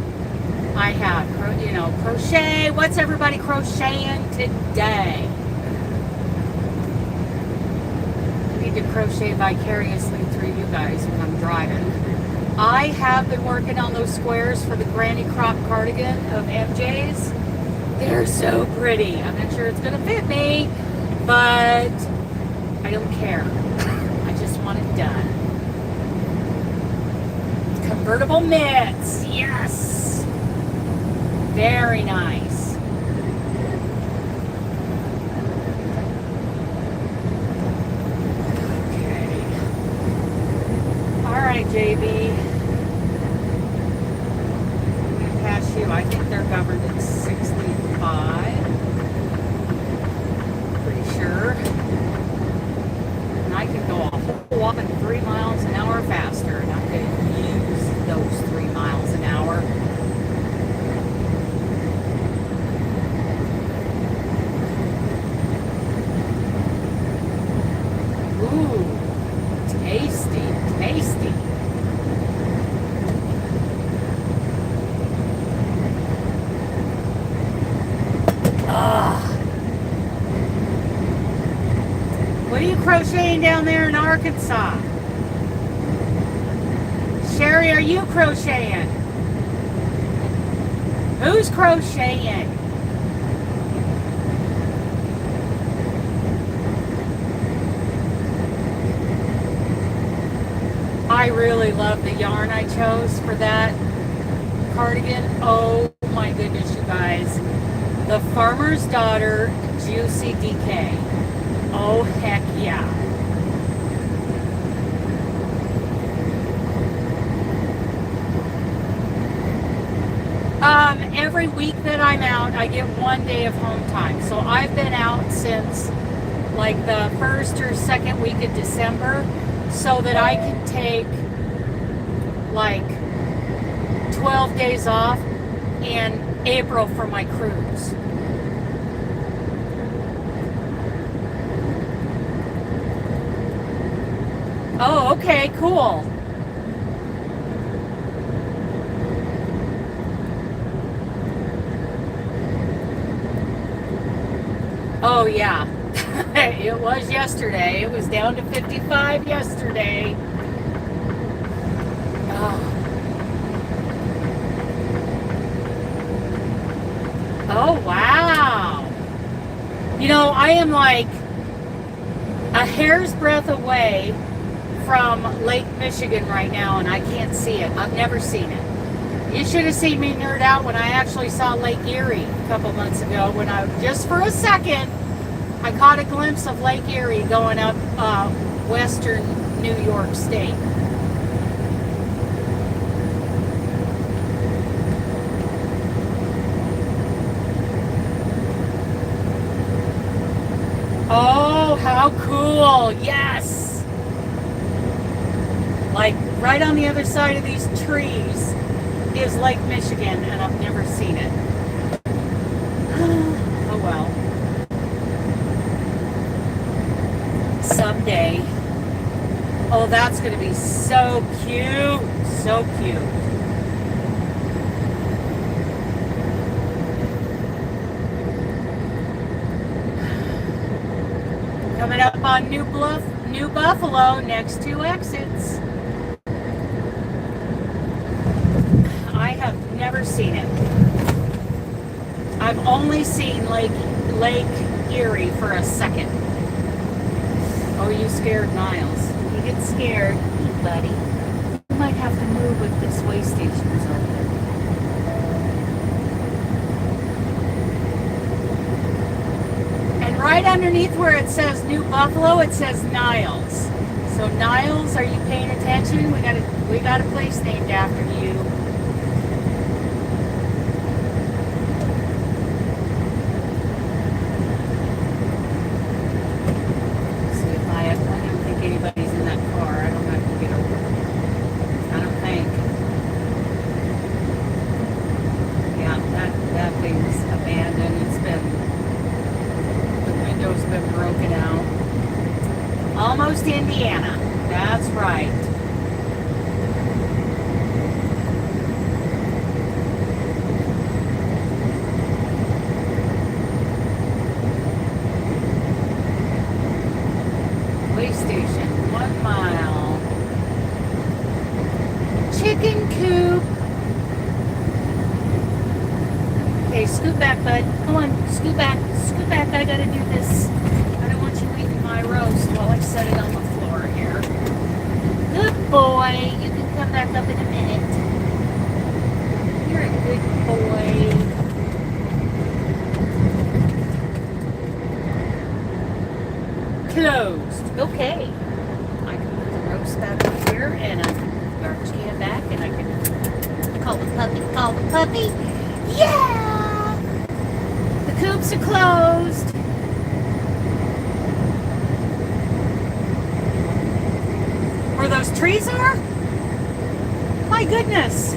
I have, you know, crochet. What's everybody crocheting today? I need to crochet vicariously through you guys when I'm driving. I have been working on those squares for the granny crop cardigan of MJ's. They're so pretty. I'm not sure it's going to fit me, but I don't care. I just want it done. Convertible mitts. Yes. Very nice. Okay. All right, JB. covered at 65. Pretty sure. And I can go a whole whopping 3 miles an hour faster, and I could use those 3 miles an hour. Ooh, tasty, tasty. What are you crocheting down there in Arkansas? Sherry, are you crocheting? Who's crocheting? I really love the yarn I chose for that cardigan. Oh my goodness, you guys. The Farmer's Daughter Juicy DK. Oh, heck yeah. Every week that I'm out, I get 1 day of home time. So I've been out since like the first or second week of December, so that I can take like 12 days off in April for my cruise. Oh, okay, cool. Oh, yeah. It was yesterday. It was down to 55 yesterday. Oh. Oh, wow. You know, I am like a hair's breadth away from Lake Michigan right now, and I can't see it. I've never seen it. You should have seen me nerd out when I actually saw Lake Erie a couple months ago, when I, just for a second, I caught a glimpse of Lake Erie going up western New York State. Oh, how cool. Yes. Like right on the other side of these trees is Lake Michigan, and I've never seen it. Oh well. Someday. Oh, that's going to be so cute. So cute. Coming up on New Buffalo, next 2 exits. I have never seen it. I've only seen Lake Erie for a second. Oh, you scared Niles. You get scared, buddy. You might have to move if this way station's open. And right underneath where it says New Buffalo, it says Niles. So Niles, are you paying attention? We got a place named after you. Anybody's in that car. I don't know if I can get over. I don't think. Yeah, that thing's abandoned. The window's been broken out. Almost Indiana. That's right. Station, 1 mile. Chicken coop. Okay, scoot back, bud. Come on, scoot back. Scoot back. I gotta do this. I don't want you eating my roast while I set it on the floor here. Good boy. You can come back up in a minute. You're a good boy. Closed. Okay. I can put the roast back up here, and I can put the garbage can back, and I can call the puppy. Yeah! coops are closed. Where those trees are? My goodness.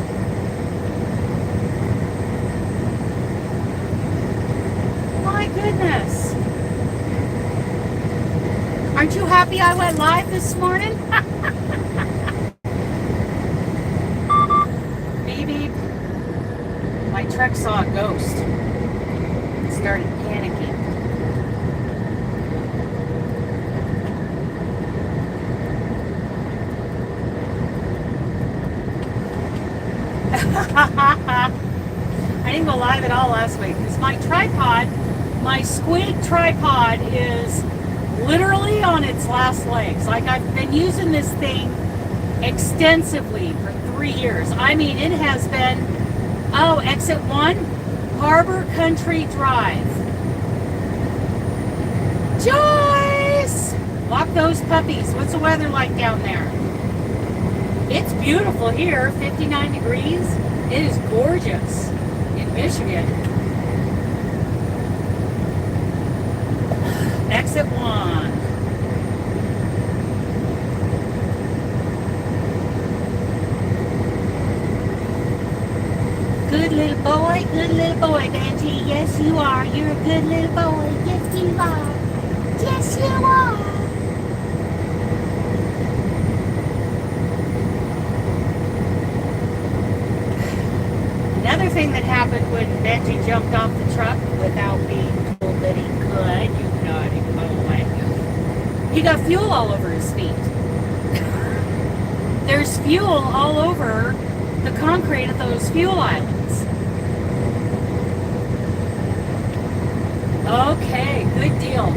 My goodness. Aren't you happy I went live this morning? Beep beep. My truck saw a ghost. It started panicking. I didn't go live at all last week because my tripod, my squid tripod, is literally on its last legs. Like, I've been using this thing extensively for 3 years. I mean, it has been, oh, exit 1, Harbor Country Drive. Joyce! Walk those puppies. What's the weather like down there? It's beautiful here, 59 degrees. It is gorgeous in Michigan. Exit 1. Good little boy, Benji. Yes, you are. You're a good little boy. Yes, you are. Yes, you are. Another thing that happened when Benji jumped off the truck without being told that he could, you naughty boy, he got fuel all over his feet. There's fuel all over the concrete of those fuel islands. Okay, good deal.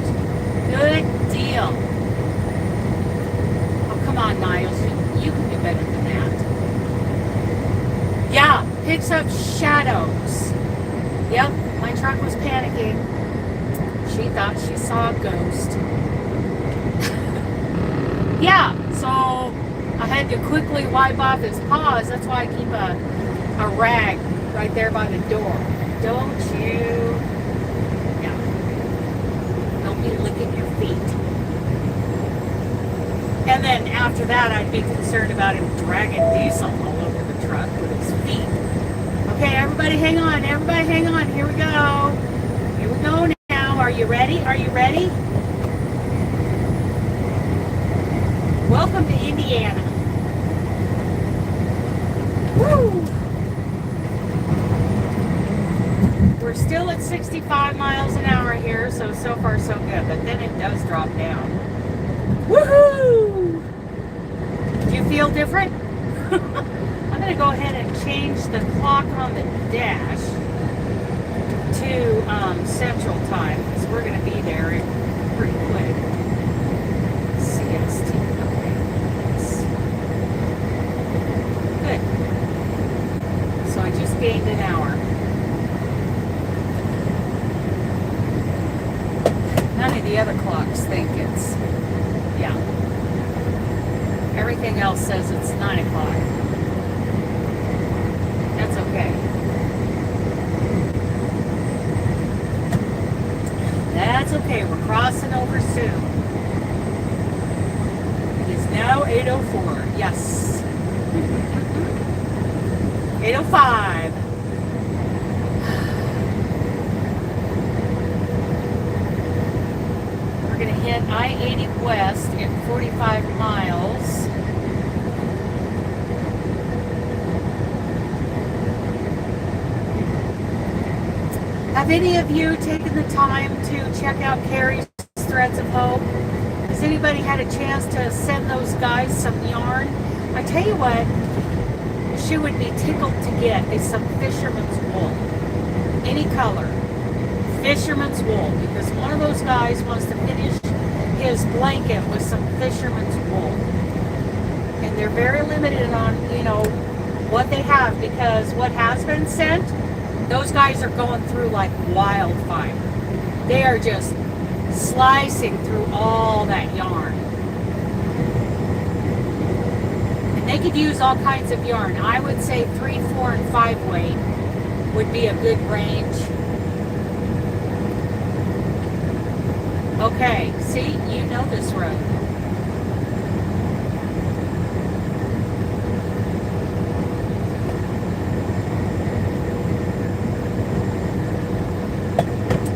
Good deal. Oh, come on, Niles. You can do better than that. Yeah, picks up shadows. Yep, my truck was panicking. She thought she saw a ghost. Yeah, so I had to quickly wipe off his paws. That's why I keep a rag right there by the door. Don't you? Yeah. Don't be licking your feet. And then after that, I'd be concerned about him dragging diesel all over the truck with his feet. Okay, everybody hang on. Everybody hang on. Here we go. Here we go now. Are you ready? Are you ready? Welcome to Indiana. Woo! We're still at 65 miles an hour here, so far so good. But then it does drop down. Woohoo! Do you feel different? I'm going to go ahead and change the clock on the dash to Central Time, because we're going to be there pretty quick. CST. Okay. Good. So I just gained an hour. None of the other clocks think it's, yeah. Everything else says it's 9 o'clock. That's okay. That's okay. We're crossing over soon. It is now 8:04. Yes. 8:05. We're going to hit I-80 West in 45 miles. Have any of you taken the time to check out Carrie's Threads of Hope? Has anybody had a chance to send those guys some yarn? I tell you what, she would be tickled to get is some fisherman's wool. Any color. Fisherman's wool. Because one of those guys wants to finish his blanket with some fisherman's wool. And they're very limited on, what they have, because what has been sent, those guys are going through like wildfire. They are just slicing through all that yarn. And they could use all kinds of yarn. I would say 3, 4, and 5 weight would be a good range. Okay, see, you know this road.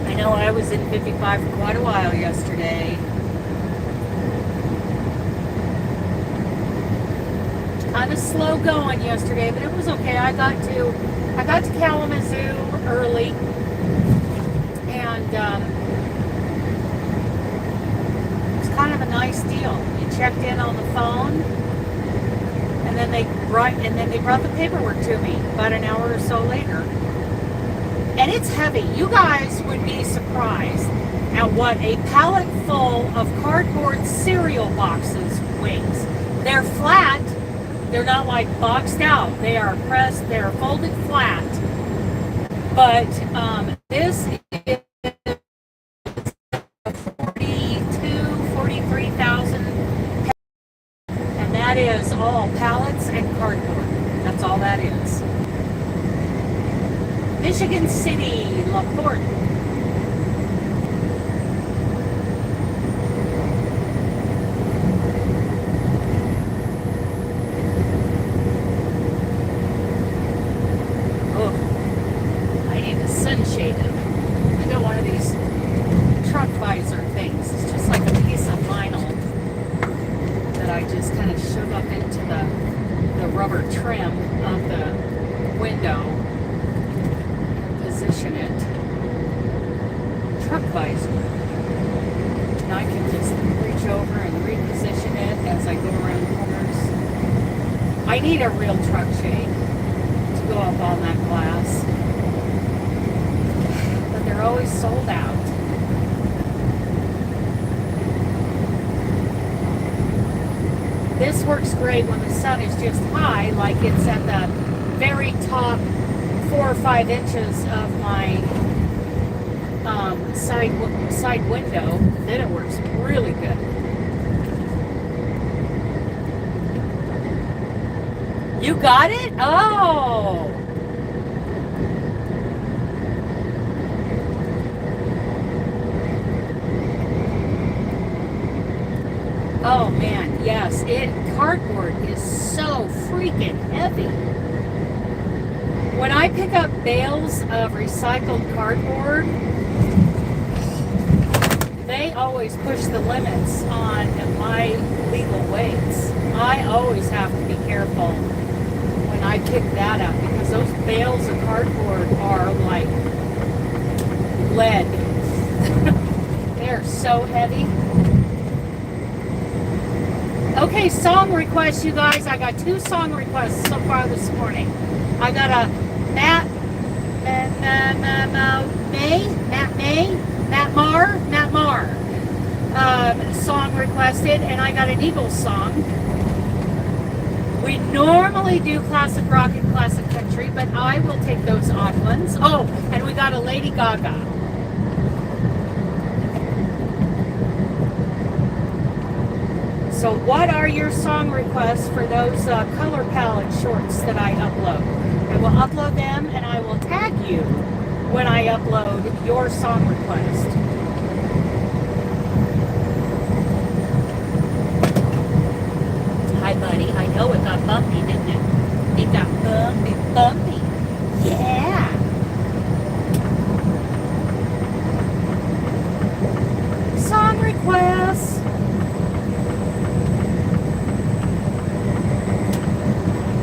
I know I was in 55 for quite a while yesterday. Kind of slow going yesterday, but it was okay. I got to Kalamazoo early, and it's kind of a nice deal. You checked in on the phone, and then they brought the paperwork to me about an hour or so later. And it's heavy. You guys would be surprised at what a pallet full of cardboard cereal boxes weighs. They're flat. They're not like boxed out. They are pressed. They're folded flat. But this is 43,000, and that is all pallets and cardboard. That's all that is. Michigan City, LaPorte. I need a real truck shade to go up on that glass, but they're always sold out. This works great when the sun is just high, like it's at the very top 4 or 5 inches of my side window. Then it works really good. You got it? Oh! Oh man, yes. Cardboard is so freaking heavy. When I pick up bales of recycled cardboard, they always push the limits on my legal weights. I always have to be careful when I pick that up, because those bales of cardboard are like lead. They're so heavy. Okay, song requests, you guys. I got 2 song requests so far this morning. I got a Matt Marr song requested, and I got an Eagles song. We normally do classic rock and classic country, but I will take those odd ones. Oh, and we got a Lady Gaga. So what are your song requests for those color palette shorts that I upload? I will upload them, and I will tag you when I upload your song request. Hi, buddy. I know it got bumpy, didn't it? It got bumpy. Yeah. Song requests.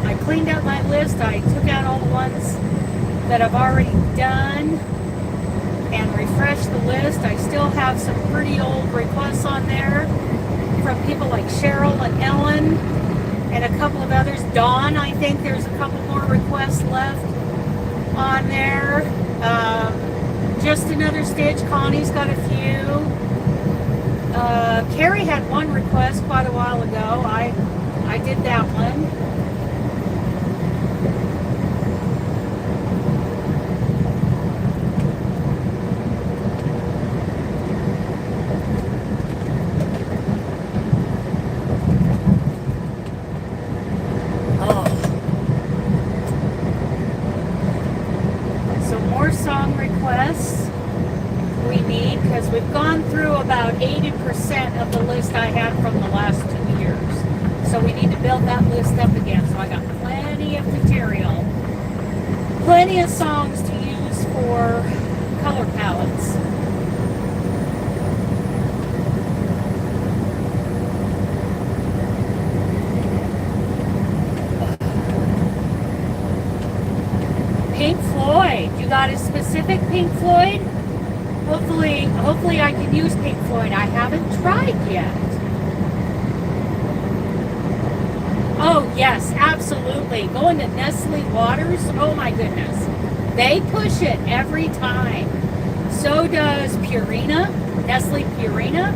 I cleaned out my list. I took out all the ones that I've already done and refreshed the list. I still have some pretty old requests on there from people like Cheryl and Ellen and a couple of others. Dawn, I think there's a couple more requests left on there. Just Another Stitch, Connie's got a few. Carrie had one request quite a while ago. I did that one. we need, because we've gone through about 80% of the list I had from the last 2 years. So we need to build that list up again. So I got plenty of material, plenty of songs to use for color palettes. Pink Floyd. You got a specific Pink Floyd? Hopefully I can use Pink Floyd. I haven't tried yet. Oh yes, absolutely. Going to Nestle Waters. Oh my goodness. They push it every time. So does Purina, Nestle Purina.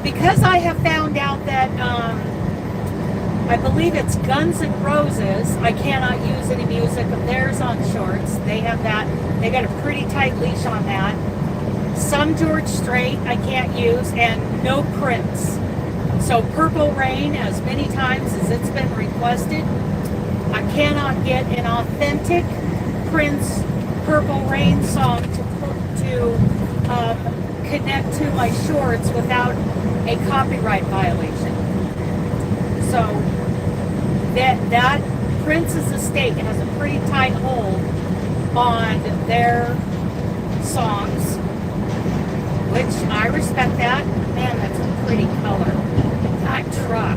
Because I have found out that I believe it's Guns N' Roses. I cannot use any music of theirs on shorts. They have that. They got a pretty tight leash on that. Some George Strait I can't use, and no Prince. So Purple Rain, as many times as it's been requested, I cannot get an authentic Prince Purple Rain song to connect to my shorts without a copyright violation. So that Prince's estate has a pretty tight hold on their songs, which I respect that. Man, that's a pretty color. That truck.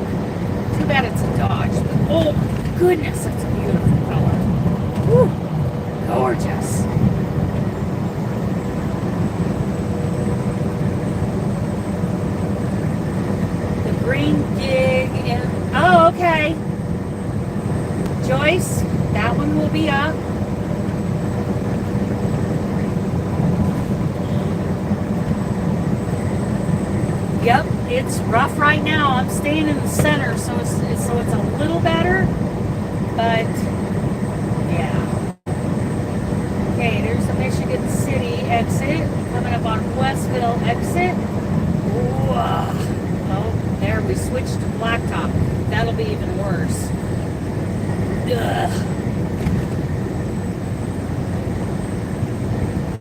Too bad it's a Dodge. But oh my goodness, that's a beautiful color. Whew, gorgeous. The green gig in. Oh, okay. Joyce, that one will be up. Yep, it's rough right now. I'm staying in the center, so it's a little better, but yeah. Okay, there's the Michigan City exit coming up on Westville exit. Whoa. Oh, there we switched to blacktop. That'll be even worse. Ugh.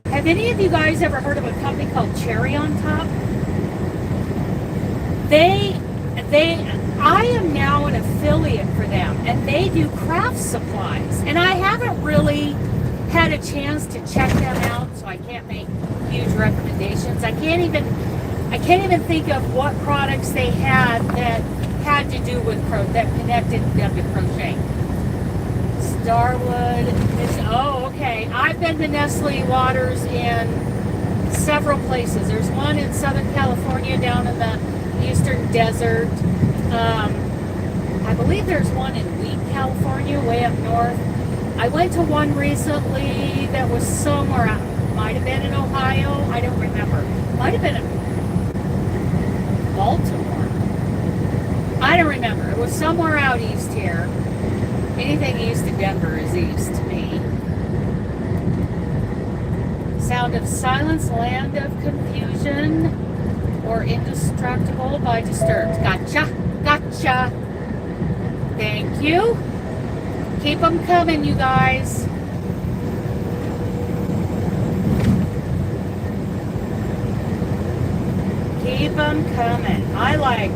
Have any of you guys ever heard of a company called Cherry on Top? I am now an affiliate for them, and they do craft supplies. And I haven't really had a chance to check them out, so I can't make huge recommendations. I can't even think of what products they had that had to do with that connected them to crochet. Starwood is, oh, okay. I've been to Nestle Waters in several places. There's one in Southern California down in the Eastern Desert. I believe there's one in Wheat, California, way up north. I went to one recently that was somewhere out, might have been in Ohio, I don't remember. Might have been in Baltimore. I don't remember. It was somewhere out east here. Anything east of Denver is east to me. Sound of Silence, Land of Confusion, or Indestructible by Disturbed. Gotcha. Gotcha. Thank you. Keep them coming, you guys. Keep them coming. I like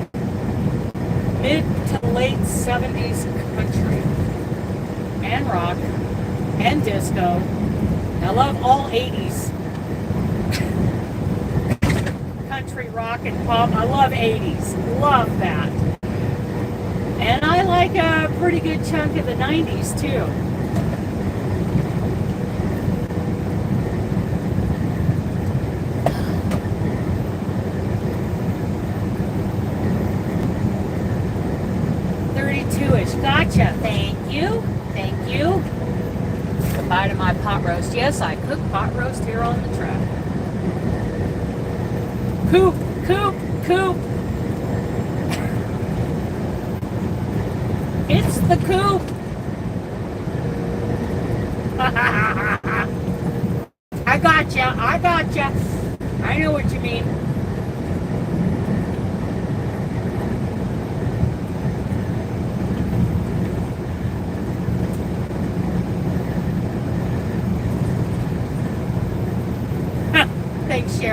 mid to late 70s country and rock and disco. I love all 80s. Country, rock, and pop. I love 80s. Love that. And I like a pretty good chunk of the 90s too. Gotcha. Thank you. Thank you. Goodbye to my pot roast. Yes, I cook pot roast here on the truck. Coop, coop, coop. It's the coop. I gotcha. I gotcha. I know what you mean.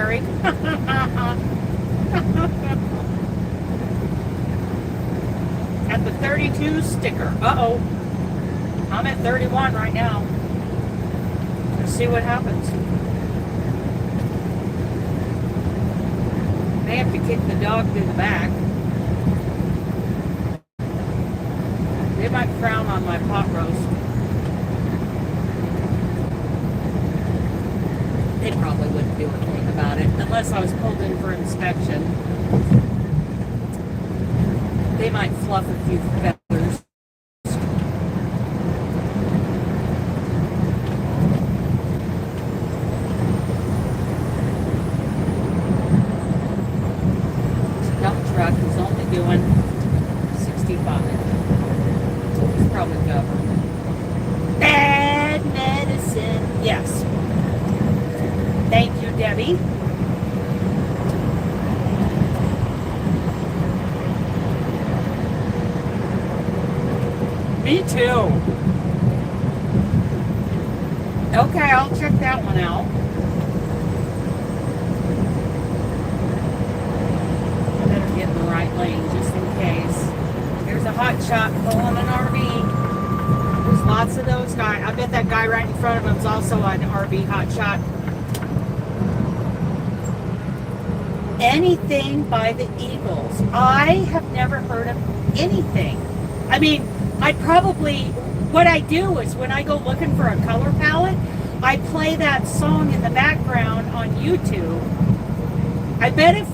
married. At the 32 sticker. Uh-oh. I'm at 31 right now. Let's see what happens. May have to kick the dog through the back. They might frown on my pot roast. They probably wouldn't do anything about it unless I was pulled in for inspection. They might fluff a few feathers. This dump truck is only doing 65. He's probably governed. Bad medicine. Yes. Thank you, Debbie. Me too. Okay, I'll check that one out. I better get in the right lane just in case. There's a hot shot pulling an RV. There's lots of those guys. I bet that guy right in front of him is also an RV hot shot. Anything by the Eagles. I have never heard of anything. I mean, what I do is when I go looking for a color palette, I play that song in the background on YouTube. I bet if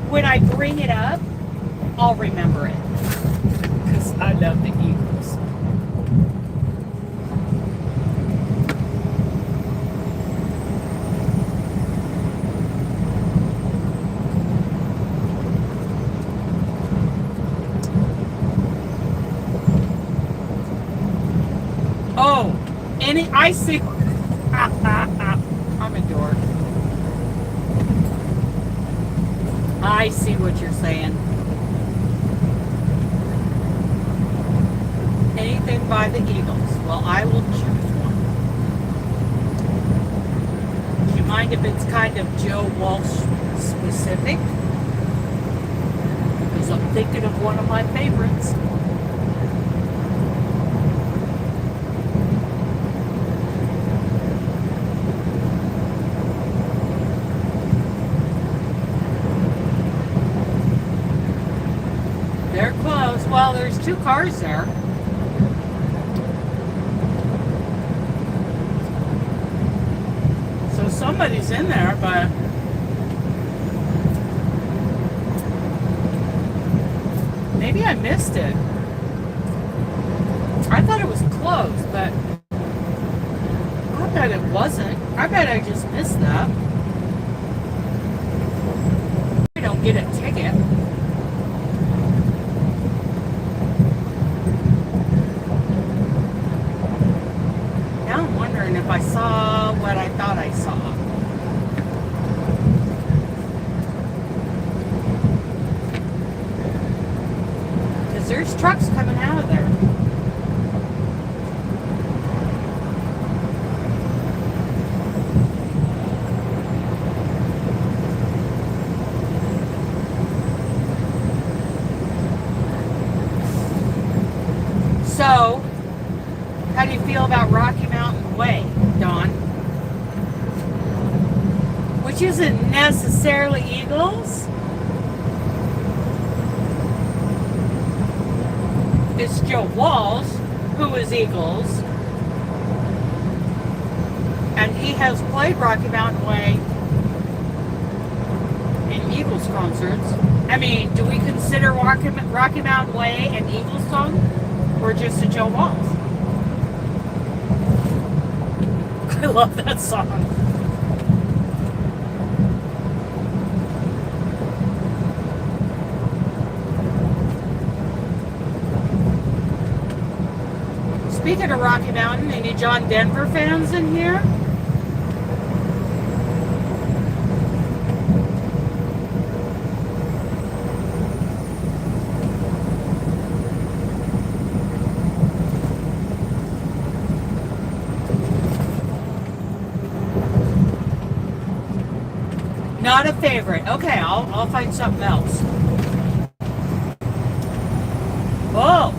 when I bring it up, I'll remember it. Because I love the Eagles. Oh, and I see. I'm a dork. I see what you're saying. Anything by the Eagles. Well, I will choose one. Do you mind if it's kind of Joe Walsh specific? Because I'm thinking of one of my favorites. They're close. Well, there's two cars there. So somebody's in there, but maybe I missed it. I thought it was closed, but I bet it wasn't. I bet I just missed that. I don't get a ticket. If I saw what I thought I saw. Because there's trucks coming out of there. So, how do you feel about Rocky Mountain Way, Dawn? Which isn't necessarily Eagles. It's Joe Walsh, who is Eagles. And he has played Rocky Mountain Way in Eagles concerts. I mean, do we consider Rocky Mountain Way an Eagles song? Or just a Joe Walsh? I love that song. Speaking of Rocky Mountain, any John Denver fans in here? No, Not a favorite. Okay, I'll find something else. Oh.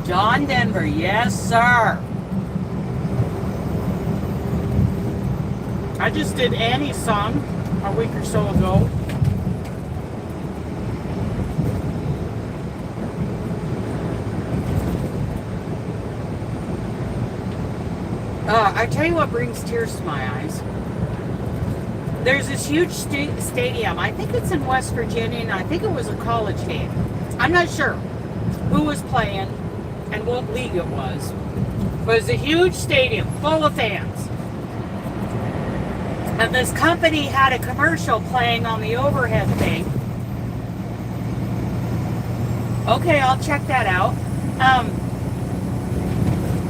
John Denver, yes, sir. I just did Annie's song a week or so ago. I tell you what brings tears to my eyes. There's this huge stadium. I think it's in West Virginia, and I think it was a college game. I'm not sure who was playing and what league it was. But it was a huge stadium full of fans. And this company had a commercial playing on the overhead thing. Okay, I'll check that out.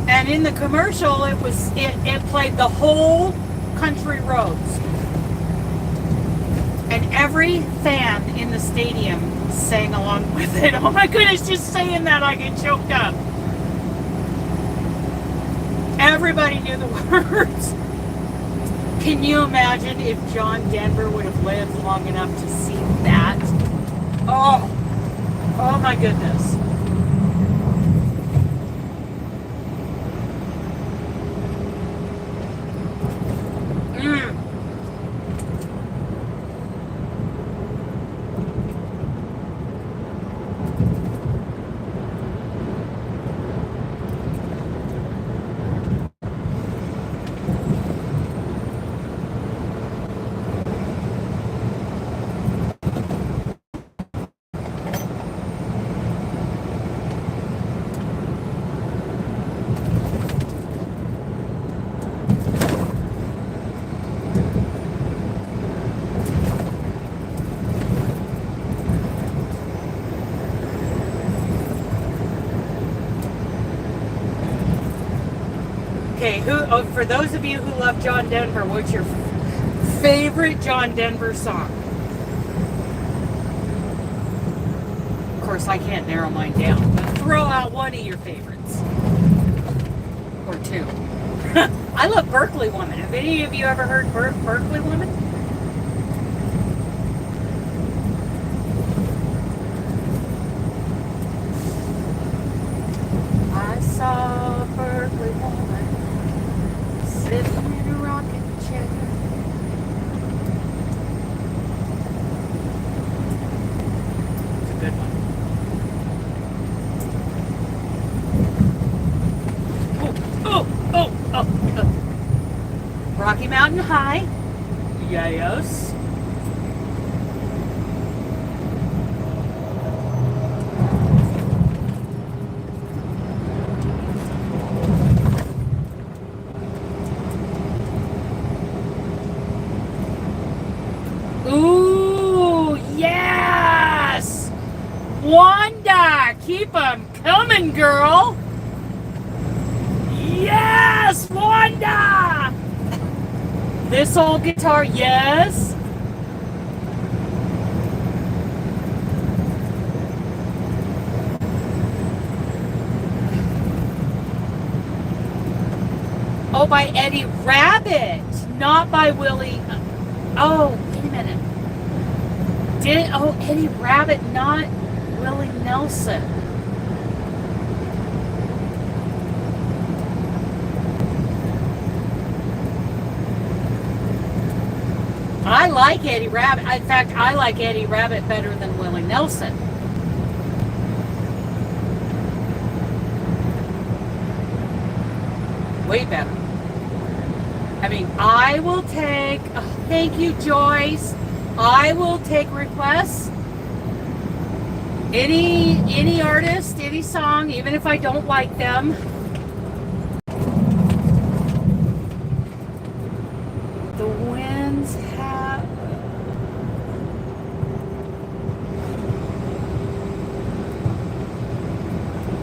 And in the commercial, it played the whole country roads. And every fan in the stadium sang along with it. Oh my goodness, just saying that I get choked up. Everybody knew the words. Can you imagine if John Denver would have lived long enough to see that? Oh my goodness. Okay, for those of you who love John Denver, what's your favorite John Denver song? Of course, I can't narrow mine down, but throw out one of your favorites. Or two. I love Berkeley Woman. Have any of you ever heard Berkeley Woman? I saw a Berkeley woman sitting in a rocking chair. It's a good one. Oh. Rocky Mountain High. Yes. Ooh, yes! Wanda, keep 'em coming, girl! Yes, Wanda! This old guitar, yes! Oh, by Eddie Rabbit, not by Willie. Oh, wait a minute. Eddie Rabbit, not Willie Nelson. I like Eddie Rabbit. In fact, I like Eddie Rabbit better than Willie Nelson. Way better. I mean, I will take, thank you, Joyce. I will take requests. Any artist, any song, even if I don't like them. The winds have...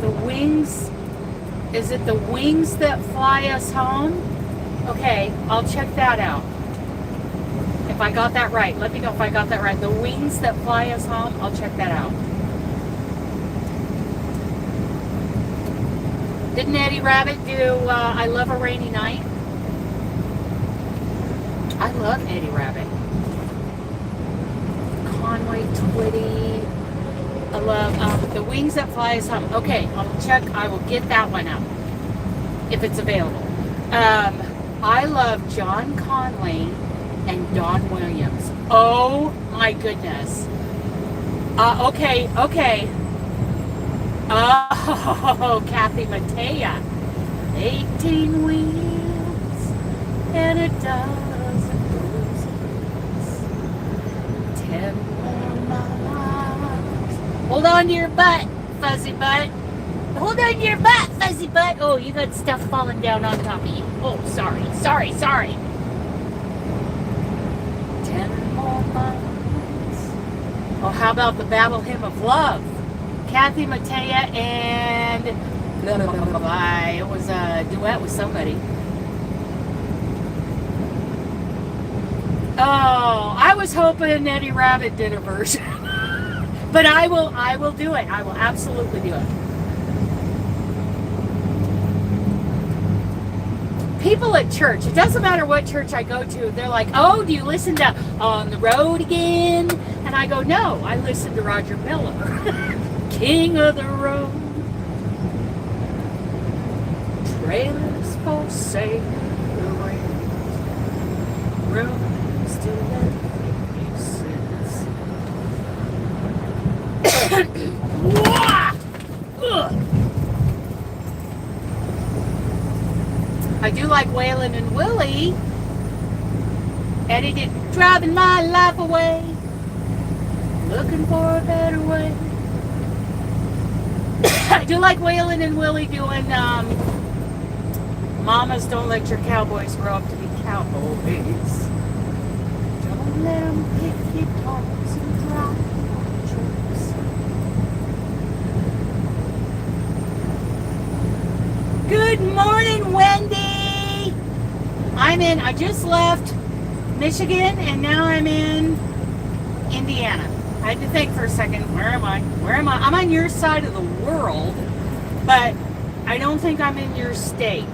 The wings... Is it the wings that fly us home? Okay, I'll check that out. If I got that right. Let me know if I got that right. The wings that fly us home, I'll check that out. Didn't Eddie Rabbit do I Love a Rainy Night? I love Eddie Rabbit. Conway Twitty. I love The Wings That Fly Us Home. Okay, I'll check. I will get that one up if it's available. I love John Conley and Don Williams. Oh my goodness. Okay. Oh, Kathy Mattea. 18 wheels and a dozen roses. 10 more miles. Hold on to your butt, fuzzy butt. Hold on to your butt, fuzzy butt. Oh, you got stuff falling down on top of you. Oh, sorry. 10 more miles. Oh, how about the Battle Hymn of Love? Kathy Mattea and it was a duet with somebody. Oh, I was hoping Eddie Rabbit did a version. But I will do it. I will absolutely do it. People at church, it doesn't matter what church I go to, they're like, oh, do you listen to On the Road Again? And I go, no, I listen to Roger Miller. King of the Road. Trailers for sale. Rooms to let pieces. I do like Waylon and Willie. Eddie did Driving My Life Away. Looking for a better way. I do like Waylon and Willie doing Mamas Don't Let Your Cowboys Grow Up to Be Cowboys. Don't let them pick guitars and drive trucks. Good morning, Wendy. I just left Michigan and now I'm in Indiana. I had to think for a second, where am I? I'm on your side of the world, but I don't think I'm in your state.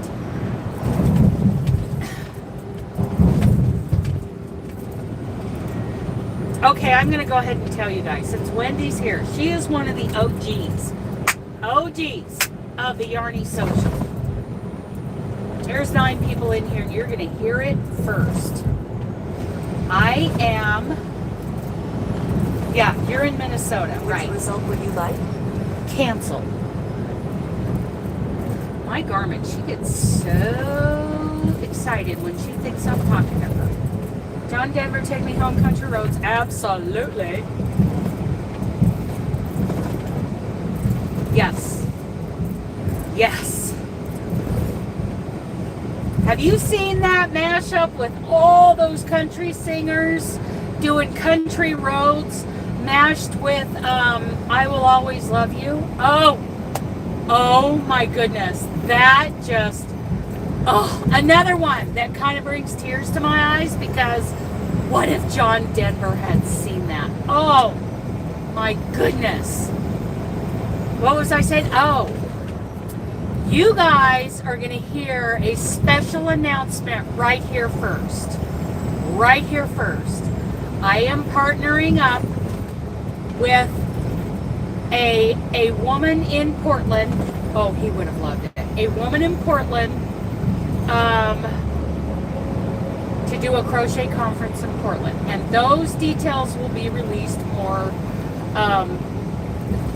Okay, I'm going to go ahead and tell you guys, since Wendy's here, she is one of the OGs of the Yarny Social. There's 9 people in here, and you're going to hear it first. I am... Yeah, you're in Minnesota, right? Which result would you like? Cancel. My garment, she gets so excited when she thinks I'm talking to her. John Denver, take me home, country roads. Absolutely. Yes. Have you seen that mashup with all those country singers doing country roads mashed with I Will Always Love You? Oh my goodness. That just, another one that kind of brings tears to my eyes, because what if John Denver had seen that? Oh my goodness. What was I saying? Oh, you guys are going to hear a special announcement right here first. I am partnering up with a woman in Portland. Oh, he would have loved it. A woman in Portland to do a crochet conference in Portland. And those details will be released more.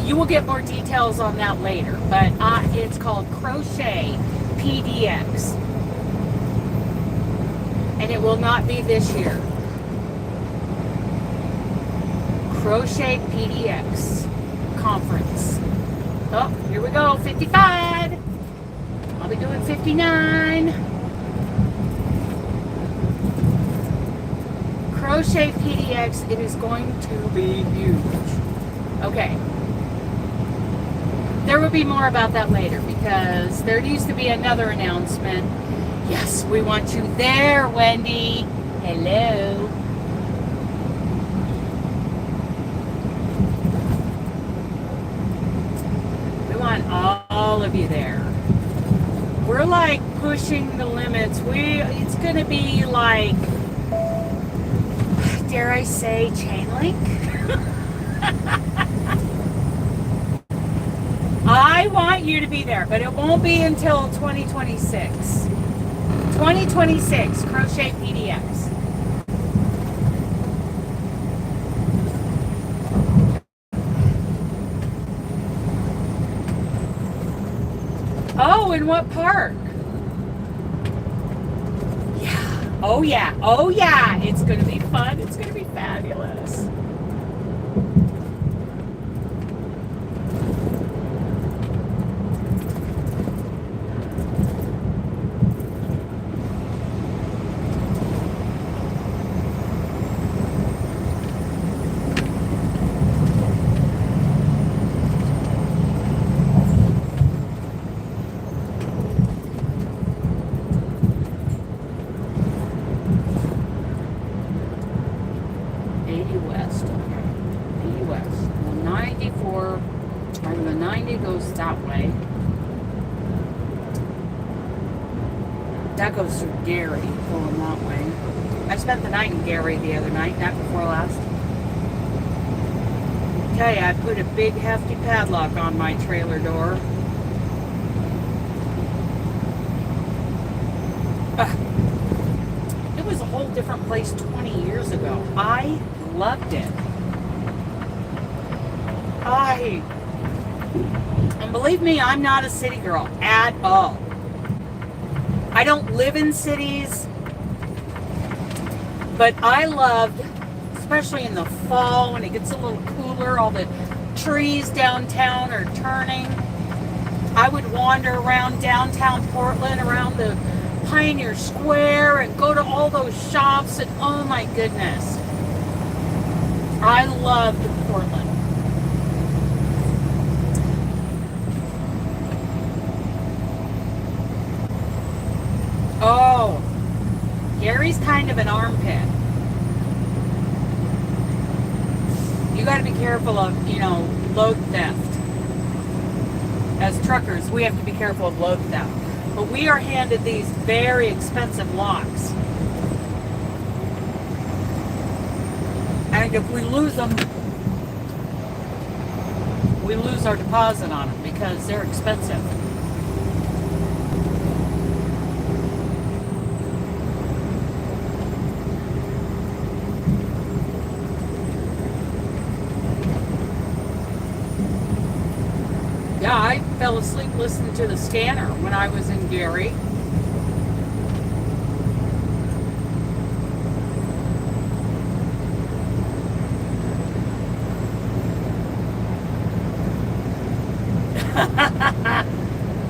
You will get more details on that later. But it's called Crochet PDX. And it will not be this year. Crochet PDX conference. Oh, here we go, 55. I'll be doing 59. Crochet PDX, it is going to be huge. Okay. There will be more about that later, because there needs to be another announcement. Yes, we want you there, Wendy. Hello. All of you there. We're like pushing the limits. It's going to be like dare I say, chain link. I want you to be there, but it won't be until 2026. 2026 Crochet PDX. Oh, in what park? Yeah. Oh, yeah. Oh, yeah. It's going to be fun. It's going to be fabulous. That goes through Gary, going that way. I spent the night in Gary the other night, night before last. Tell you, I put a big hefty padlock on my trailer door. It was a whole different place 20 years ago. I loved it. And believe me, I'm not a city girl at all. I don't live in cities, but I loved, especially in the fall when it gets a little cooler, all the trees downtown are turning. I would wander around downtown Portland, around the Pioneer Square, and go to all those shops, and oh my goodness. I loved Portland. Oh, Gary's kind of an armpit. You got to be careful of, load theft. As truckers, we have to be careful of load theft. But we are handed these very expensive locks. And if we lose them, we lose our deposit on them because they're expensive. Yeah, I fell asleep listening to the scanner when I was in Gary.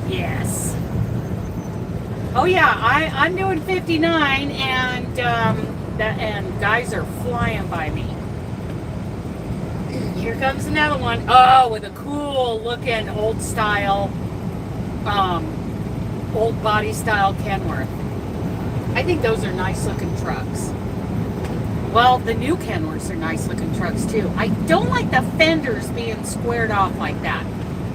Yes. Oh yeah, I'm doing 59 and guys are flying by me. Here comes another one. Oh, with a cool looking old style, old body style Kenworth. I think those are nice looking trucks. Well, the new Kenworths are nice looking trucks too. I don't like the fenders being squared off like that.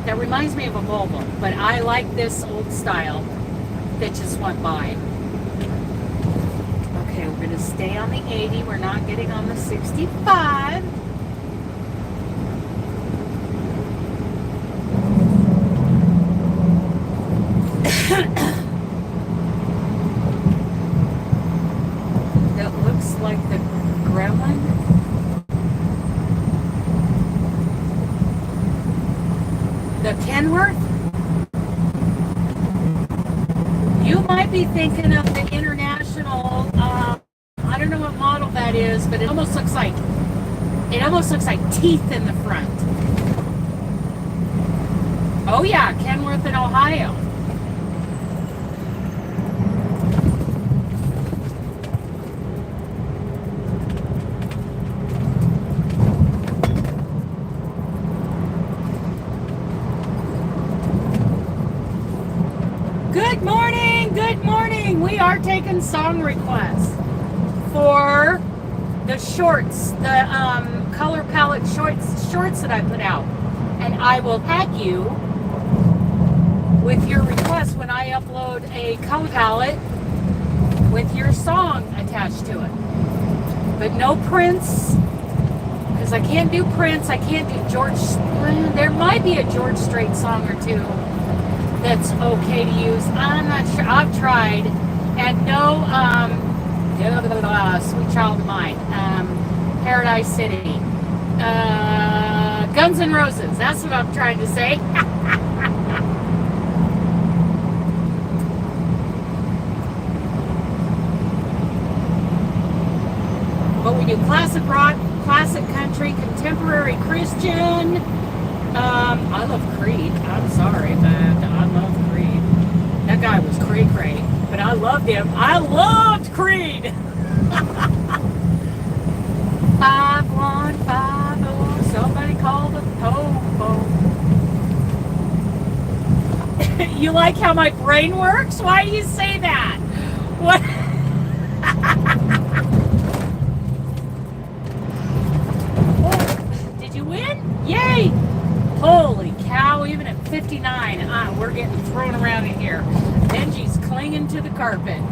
That reminds me of a Volvo, but I like this old style that just went by. Okay, we're gonna stay on the 80. We're not getting on the 65. That looks like the Gremlin. The Kenworth? You might be thinking of the International, I don't know what model that is, but it almost looks like teeth in the front. Oh yeah, Kenworth in Ohio. Good morning. We are taking song requests for the shorts, the color palette shorts that I put out. And I will tag you with your request when I upload a color palette with your song attached to it. But no Prince, because I can't do Prince. I can't do George. There might be a George Strait song or two that's okay to use. I'm not sure. I've tried. And no, Sweet Child of Mine, Paradise City, Guns N' Roses. That's what I'm trying to say. But we do classic rock, classic country, contemporary Christian. I love Creed. I'm sorry, but I love Creed. That guy was cray-cray, but I loved him. I loved Creed. 5150, somebody call the po-po. You like how my brain works? Why do you say that? What? Did you win? Yay! Holy cow, even at 59, we're getting thrown around in here. Benji's clinging to the carpet.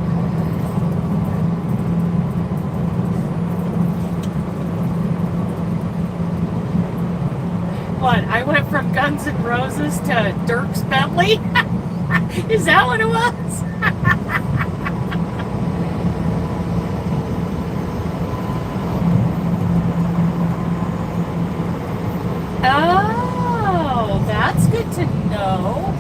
What, I went from Guns N' Roses to Dierks Bentley? Is that what it was? Oh, that's good to know.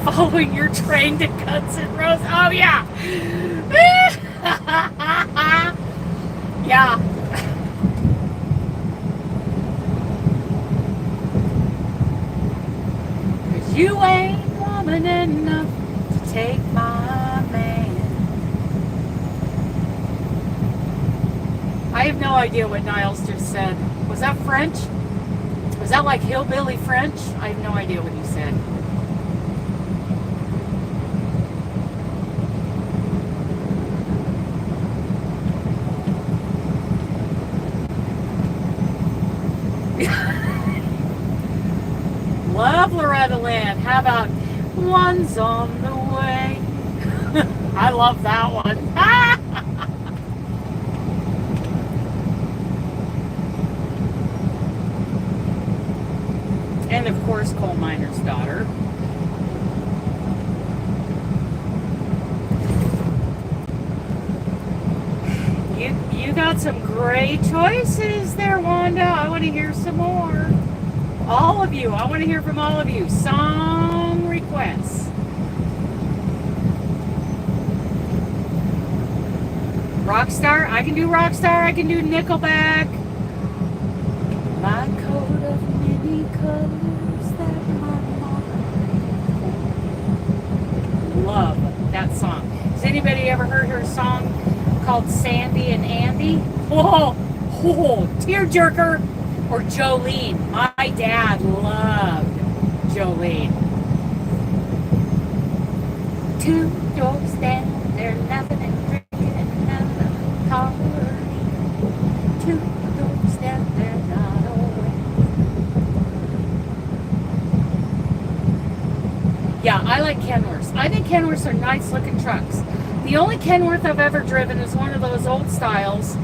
Following your train to Guns N' Roses. Oh, yeah. Yeah. You ain't woman enough to take my man. I have no idea what Niles just said. Was that French? Was that like hillbilly French? I have no idea what he said. Love Loretta Lynn. How about One's on the Way? I love that one. And of course, Coal Miner's Daughter. You got some great choices there, Wanda. I want to hear some more. All of you. I want to hear from all of you. Song requests. Rockstar. I can do Rockstar. I can do Nickelback. My coat of many colors that my mama. Love that song. Has anybody ever heard her song called Sandy and Andy? Oh, tearjerker. Or Jolene. My dad loved Jolene. Two doors down, they're laughing and drinking and another party. Two doors down, they're not away. Yeah, I like Kenworths. I think Kenworths are nice looking trucks. The only Kenworth I've ever driven is one of those old styles.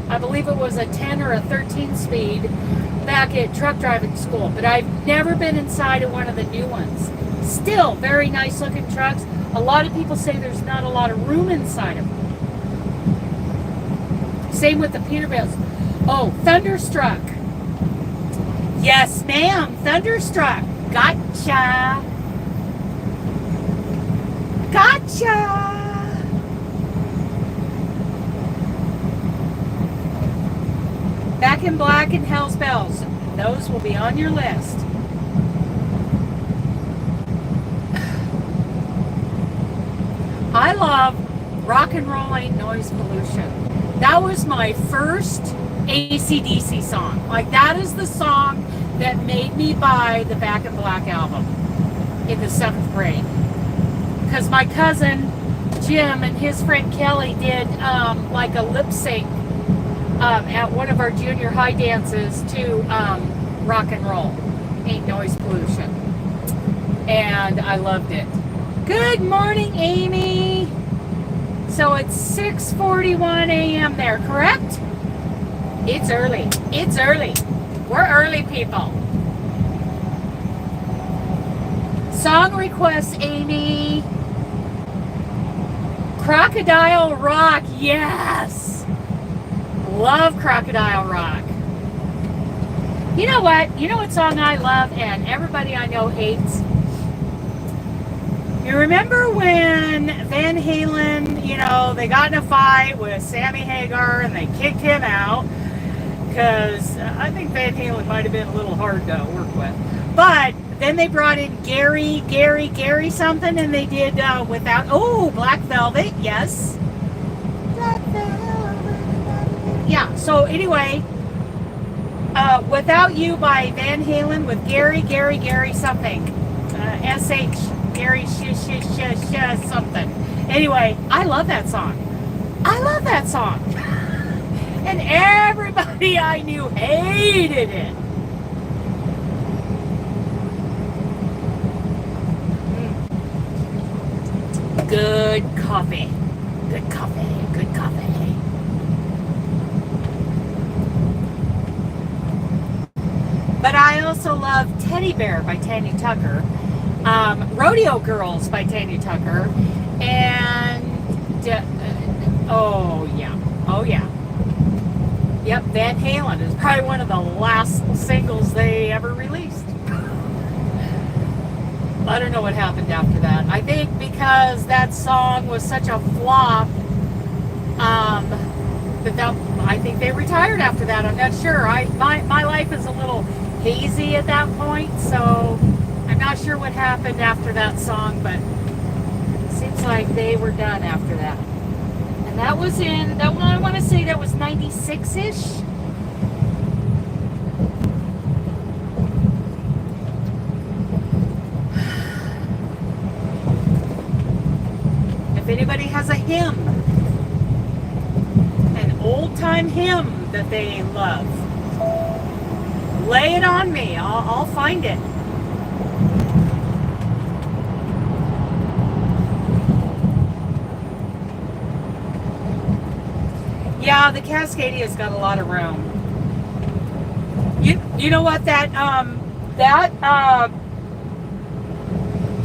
I believe it was a 10 or a 13 speed back at truck driving school, but I've never been inside of one of the new ones. Still very nice looking trucks. A lot of people say there's not a lot of room inside of them. Same with the Peterbilts. Oh, Thunderstruck. Yes, ma'am, Thunderstruck. Gotcha. Gotcha. Back in Black and Hell's Bells. Those will be on your list. I love Rock and Roll Ain't Noise Pollution. That was my first AC/DC song. Like, that is the song that made me buy the Back in Black album in the 7th grade. Because my cousin Jim and his friend Kelly did like a lip sync at one of our junior high dances to Rock and Roll Ain't Noise Pollution, and I loved it. Good morning, Amy. So it's 6:41 a.m. there, correct? It's early. It's early. We're early people. Song requests, Amy. Crocodile Rock. Yes. Love Crocodile Rock. You know what? You know what song I love and everybody I know hates? You remember when Van Halen, you know, they got in a fight with Sammy Hagar and they kicked him out because I think Van Halen might have been a little hard to work with. But then they brought in Gary something and they did without, Black Velvet, yes. Black Velvet. Yeah, so anyway, Without You by Van Halen with Gary something. S-H. Gary something. Anyway, I love that song. I love that song. And everybody I knew hated it. Good coffee. Good coffee. Good coffee. But I also love Teddy Bear by Tanya Tucker. Rodeo Girls by Tanya Tucker, and yep, Van Halen is probably one of the last singles they ever released. I don't know what happened after that. I think because that song was such a flop, I think they retired after that. I'm not sure. My life is a little hazy at that point, so I'm not sure what happened after that song, but it seems like they were done after that. And that was I want to say that was 96-ish. If anybody has a hymn, an old-time hymn that they love, lay it on me. I'll find it. Yeah, the Cascadia's got a lot of room. You know what, that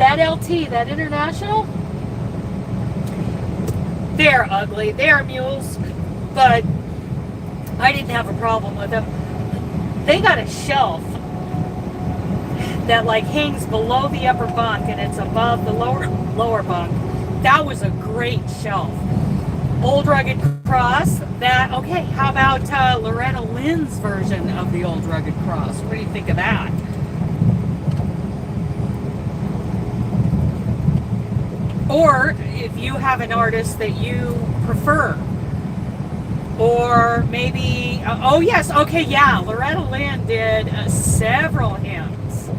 LT, that International, they're ugly. They're mules, but I didn't have a problem with them. They got a shelf that like hangs below the upper bunk and it's above the lower bunk. That was a great shelf. Old Rugged Cross, okay, how about Loretta Lynn's version of the Old Rugged Cross? What do you think of that? Or if you have an artist that you prefer, or maybe, Loretta Lynn did several hymns.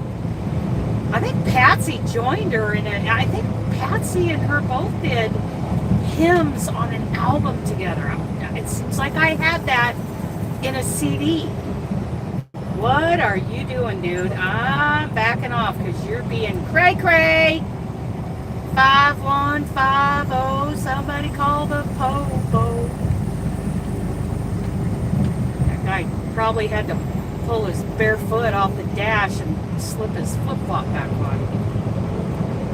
I think Patsy joined her in it. I think Patsy and her both did hymns on an album together. It seems like I had that in a CD. What are you doing, dude? I'm backing off because you're being cray-cray. 5150, somebody call the po-po. That guy probably had to pull his bare foot off the dash and slip his flip-flop back on.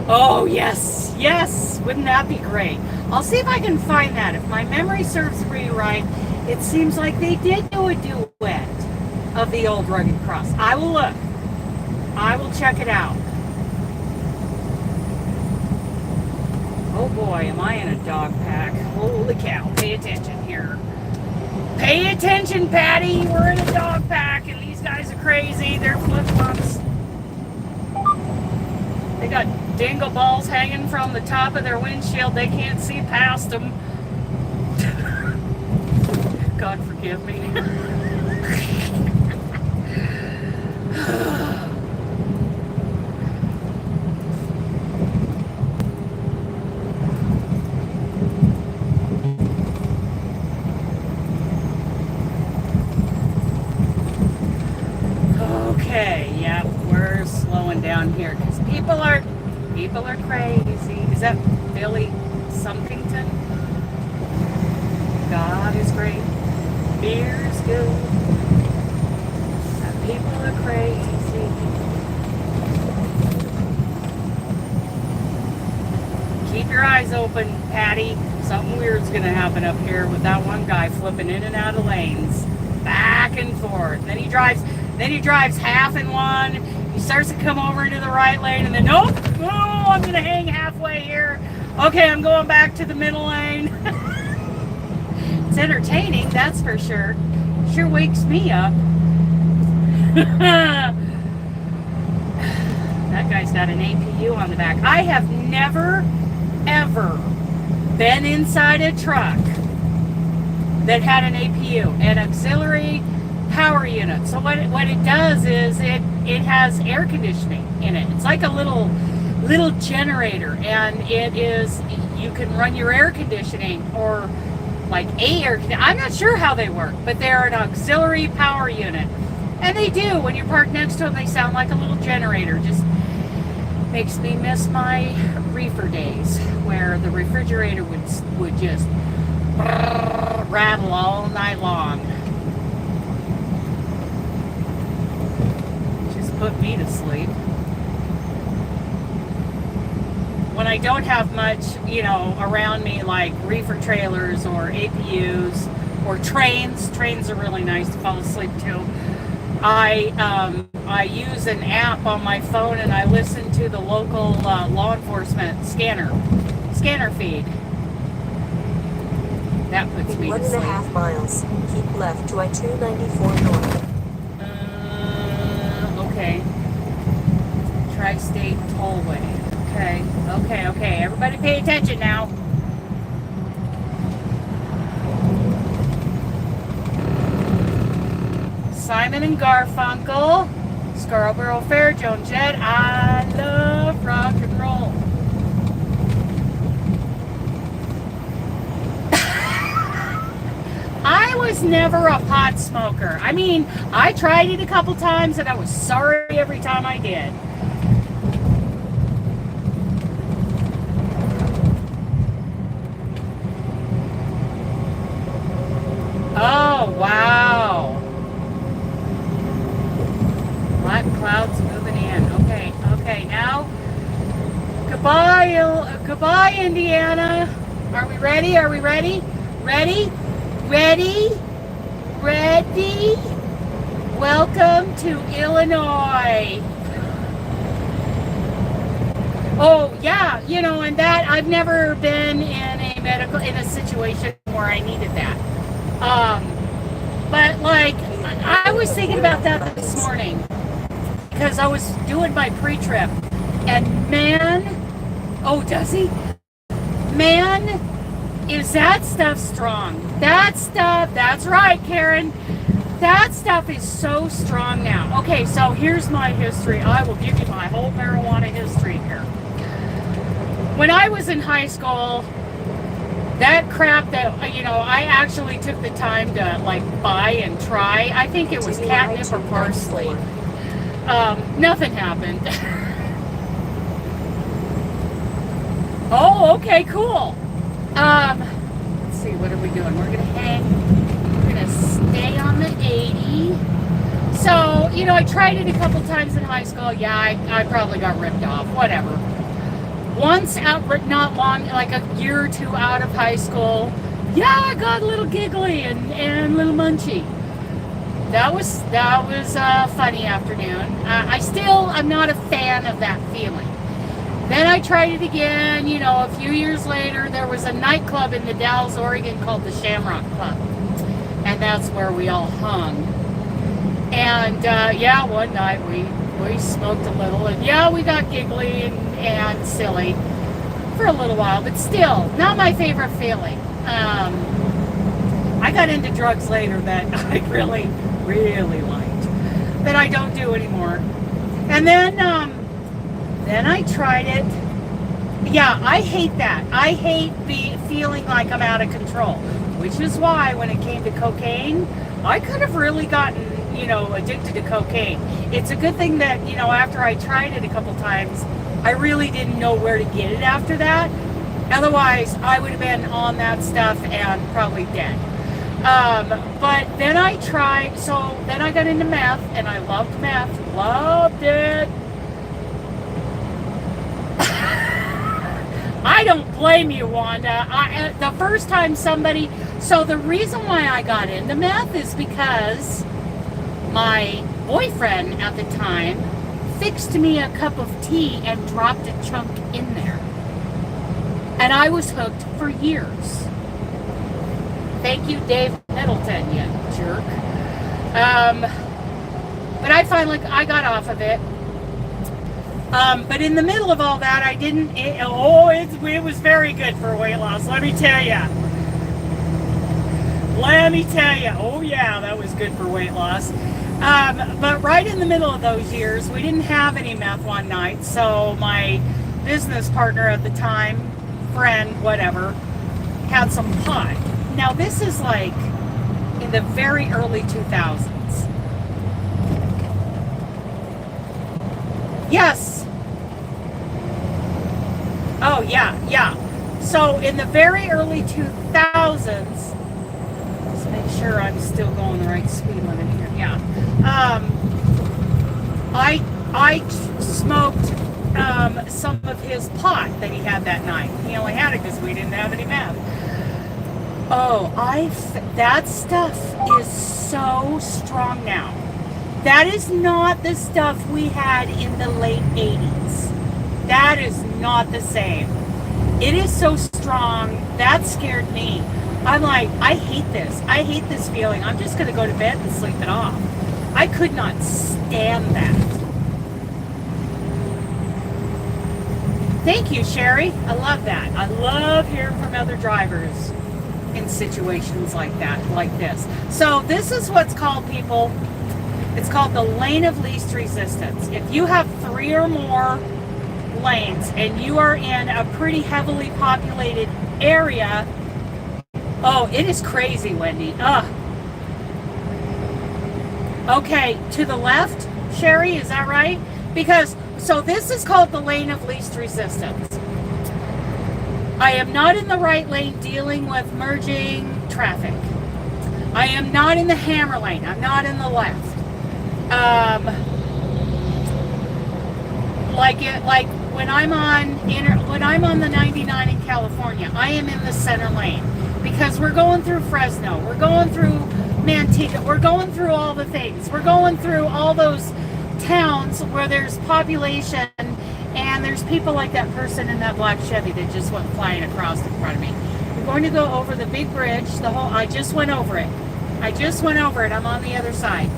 Oh, yes, yes. Wouldn't that be great? I'll see if I can find that. If my memory serves me right, it seems like they did do a duet of the Old Rugged Cross. I will look. I will check it out. Oh boy, am I in a dog pack. Holy cow. Pay attention here. Pay attention, Patty. We're in a dog pack and these guys are crazy. They're flip-flops. They got dingle balls hanging from the top of their windshield. They can't see past them. God forgive me. Okay, yeah, we're slowing down here because people are crazy. Is that Billy Somethington? God is great. Beer is good. And people are crazy. Keep your eyes open, Patty. Something weird's gonna happen up here with that one guy flipping in and out of lanes, back and forth. Then he drives half in one. He starts to come over into the right lane, and then nope, oh, I'm gonna hang halfway here. Okay, I'm going back to the middle lane. It's entertaining, that's for sure. Sure wakes me up. That guy's got an APU on the back. I have never, ever been inside a truck that had an APU, an auxiliary power unit. So what it does is it has air conditioning in it. It's like a little generator, and you can run your air conditioning or like I'm not sure how they work, but they're an auxiliary power unit. And they do. When you're parked next to them, they sound like a little generator. Just makes me miss my reefer days where the refrigerator would just rattle all night long. Just put me to sleep. When I don't have much, around me, like reefer trailers or APUs or trains are really nice to fall asleep to. I use an app on my phone, and I listen to the local law enforcement scanner feed. That puts me to sleep. 1.5 miles. Keep left to I-294 north. Okay. Tri-State Tollway. Okay. Everybody pay attention now. Simon and Garfunkel, Scarborough Fair, Joan Jett. I love rock and roll. I was never a pot smoker. I mean, I tried it a couple times and I was sorry every time I did. Oh, wow. Black clouds moving in. Okay, now. Goodbye, Indiana. Are we ready? Ready? Welcome to Illinois. Oh, yeah, and that, I've never been in a situation where I needed that. But like, I was thinking about that this morning because I was doing my pre-trip, and man, oh, does he? Man, is that stuff strong? That stuff, that's right, Karen. That stuff is so strong now. Okay, so here's my history. I will give you my whole marijuana history here. When I was in high school, that crap that, I actually took the time to, like, buy and try. I think it was catnip or parsley. Nothing happened. Oh, okay, cool. Let's see, what are we doing? We're going to stay on the 80. So, I tried it a couple times in high school. Yeah, I probably got ripped off. Whatever. Once out, not long, like a year or two out of high school, yeah, I got a little giggly and a little munchy. That was a funny afternoon. I'm not a fan of that feeling. Then I tried it again, a few years later. There was a nightclub in the Dalles, Oregon called the Shamrock Club. And that's where we all hung. And, one night we smoked a little, and we got giggly and silly for a little while, but still, not my favorite feeling. I got into drugs later that I really, really liked, that I don't do anymore. And then I tried it. Yeah, I hate that. I hate feeling like I'm out of control, which is why when it came to cocaine, I could have really gotten, addicted to cocaine. It's a good thing that, after I tried it a couple times, I really didn't know where to get it after that. Otherwise, I would have been on that stuff and probably dead. But then I tried, so then I got into math, and I loved math, loved it. I don't blame you, Wanda. The first time somebody, so the reason why I got into math is because my boyfriend at the time fixed me a cup of tea and dropped a chunk in there. And I was hooked for years. Thank you, Dave Middleton, you jerk. But I got off of it. But in the middle of all that, I didn't, it was very good for weight loss, let me tell you. Oh yeah, that was good for weight loss. But right in the middle of those years, we didn't have any meth one night, so my business partner at the time, friend, whatever, had some pot. Now this is like in the very early 2000s. Yes. Oh yeah. So in the very early 2000s, let's make sure I'm still going the right speed limit here. Yeah. I smoked some of his pot that he had that night. He only had it because we didn't have any meth. Oh, that stuff is so strong now. That is not the stuff we had in the late 80s. That is not the same. It is so strong. That scared me. I'm like, I hate this. I hate this feeling. I'm just going to go to bed and sleep it off. I could not stand that. Thank you, Sherry. I love that. I love hearing from other drivers in situations like that, like this. So this is what's called, people, it's called the lane of least resistance. If you have 3 or more lanes and you are in a pretty heavily populated area, oh, it is crazy, Wendy. Okay, to the left, Sherry, is that right? Because, so this is called the lane of least resistance. I am not in the right lane dealing with merging traffic. I am not in the hammer lane. I'm not in the left. Like when I'm on the 99 in California, I am in the center lane because we're going through Fresno, we're going through Manteca, we're going through all the things. We're going through all those towns where there's population and there's people like that person in that black Chevy that just went flying across in front of me. We're going to go over the big bridge, I just went over it. I'm on the other side.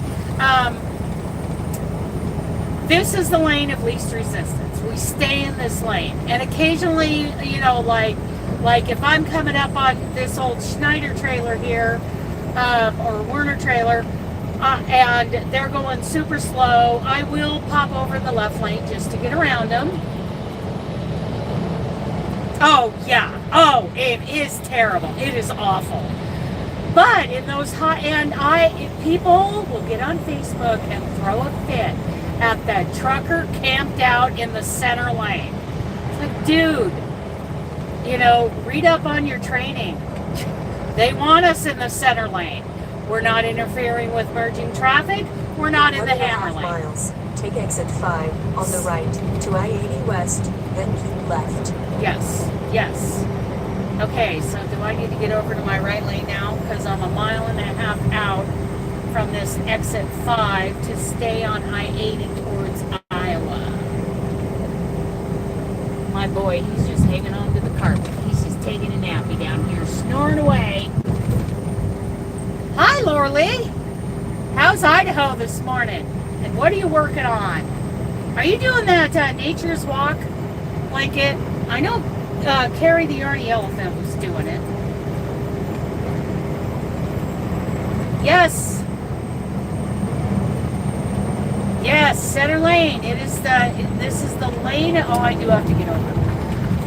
This is the lane of least resistance. We stay in this lane. And occasionally, you know, like if I'm coming up on this old Schneider trailer here, or Werner trailer, and they're going super slow, I will pop over the left lane just to get around them. Oh, yeah. Oh, it is terrible. It is awful. But in those people will get on Facebook and throw a fit at that trucker camped out in the center lane. It's like, dude, you know, read up on your training. They want us in the center lane. We're not interfering with merging traffic. We're not in the hammer lane. Miles. Take exit 5 on the right to I-80 West, then keep left. Yes. Okay, so do I need to get over to my right lane now? Because I'm 1.5 miles out from this exit 5 to stay on I-80 towards Iowa. My boy, he's just hanging on to the carpet. He's just taking a nappy down here, snoring away. Hi, Lorley. How's Idaho this morning? And what are you working on? Are you doing that nature's walk blanket? I know Carrie the Ernie Elephant was doing it. Yes, center lane. This is the lane. Oh, I do have to get over.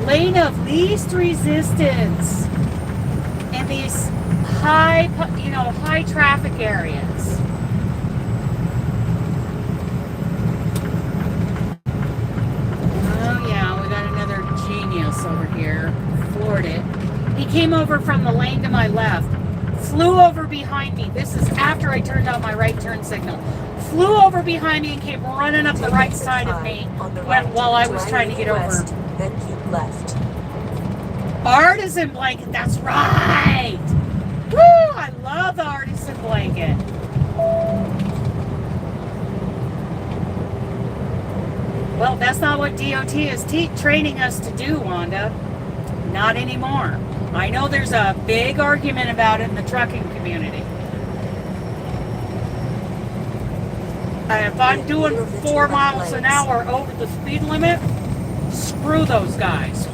Lane of least resistance in these high traffic areas. Oh yeah, we got another genius over here. come over from the lane to my left, flew over behind me. This is after I turned on my right turn signal. Flew over behind me and came running up the right side of me while I was trying to get over. Then keep left. Artisan blanket, that's right! Woo! I love the artisan blanket. Well, that's not what DOT is training us to do, Wanda. Not anymore. I know there's a big argument about it in the trucking community. If I'm doing 4 miles an hour over the speed limit, screw those guys.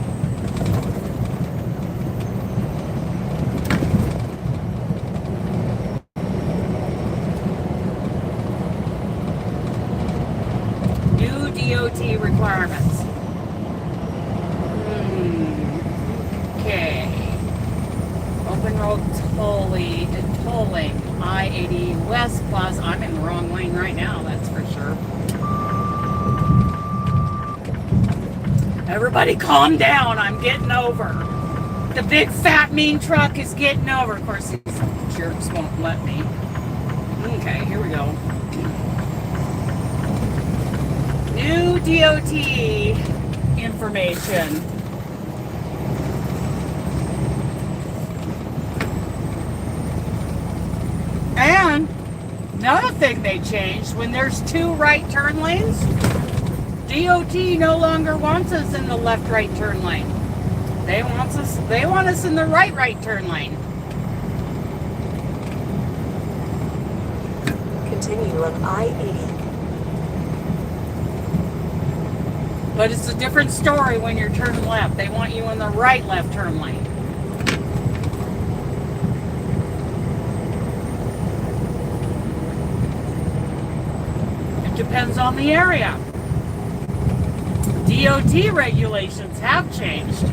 New DOT requirements. Okay. Open road tolling. I-80 West Plaza. I'm in the wrong lane right now, that's for sure. Everybody calm down. I'm getting over. The big fat mean truck is getting over. Of course, these jerks won't let me. Okay, here we go. New DOT information. And another thing they changed, when there's 2 right turn lanes, DOT no longer wants us in the left-right turn lane. They want us in the right turn lane. Continue on I-80. But it's a different story when you're turning left. They want you in the right left turn lane. It depends on the area. DOT regulations have changed.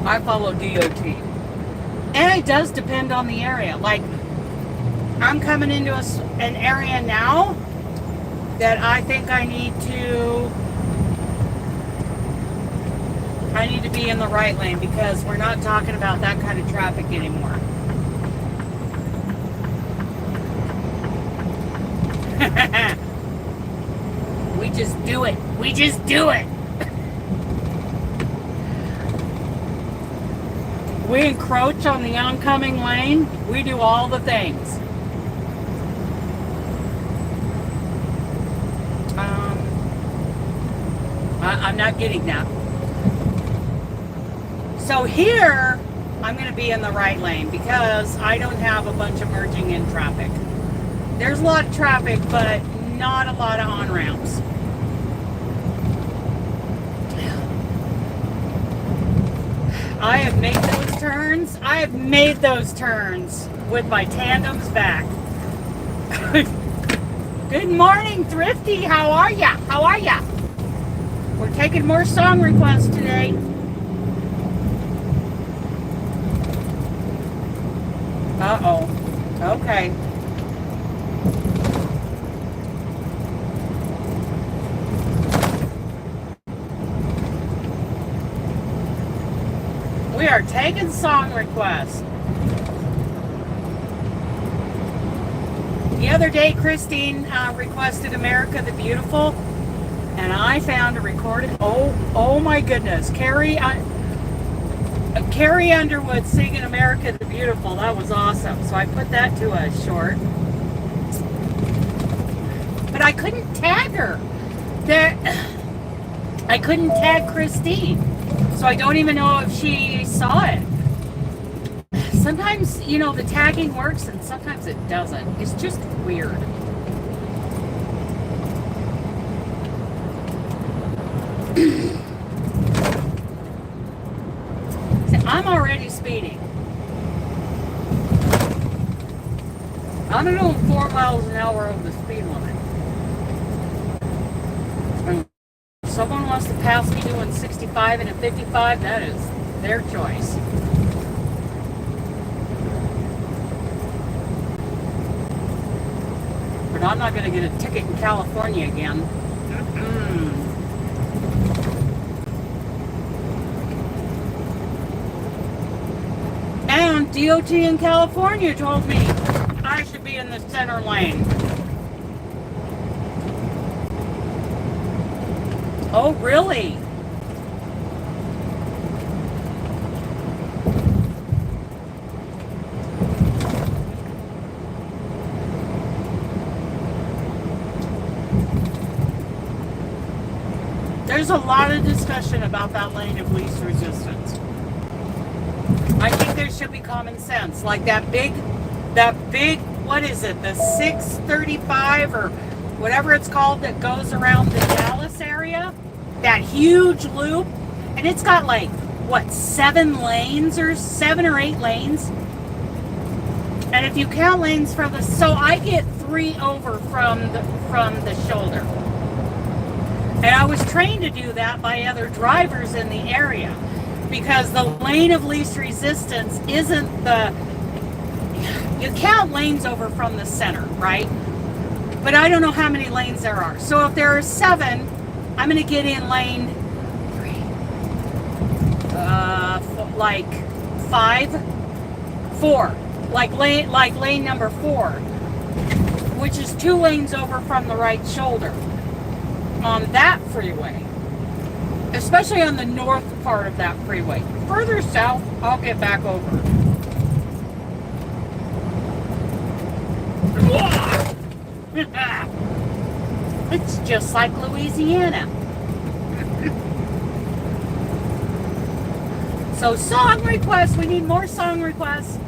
I follow DOT. And it does depend on the area. Like, I'm coming into an area now that I think I need to be in the right lane, because we're not talking about that kind of traffic anymore. We just do it. We just do it. We encroach on the oncoming lane. We do all the things. I'm not getting that. So here, I'm going to be in the right lane because I don't have a bunch of merging in traffic. There's a lot of traffic, but not a lot of on-ramps. I have made those turns. I have made those turns with my tandems back. Good morning, Thrifty. How are ya? How are ya? We're taking more song requests today. Uh-oh. Okay. We are taking song requests. The other day, Christine requested America the Beautiful, and I found a recorded. Oh my goodness, Carrie Underwood singing America the Beautiful. That was awesome. So I put that to a short, but I couldn't tag her. I couldn't tag Christine. So I don't even know if she saw it. Sometimes, you know, the tagging works and sometimes it doesn't. It's just weird. See, I'm already speeding. I'm doing 4 miles an hour over the speed limit. Someone wants to pass me doing 65 and a 55, that is their choice. but I'm not going to get a ticket in California again. And DOT in California told me I should be in the center lane. Oh, really? There's a lot of discussion about that lane of least resistance. I think there should be common sense. Like that big, what is it? The 635 or whatever it's called that goes around the Dallas area. That huge loop. And it's got like, what, 7 lanes or 7 or 8 lanes? And if you count lanes from so I get 3 over from the shoulder. And I was trained to do that by other drivers in the area, because the lane of least resistance isn't you count lanes over from the center, right? But I don't know how many lanes there are. So if there are 7, I'm going to get in lane 4, like lane number 4, which is 2 lanes over from the right shoulder. On that freeway, especially on the north part of that freeway. Further south, I'll get back over. It's just like Louisiana. So song requests, we need more song requests.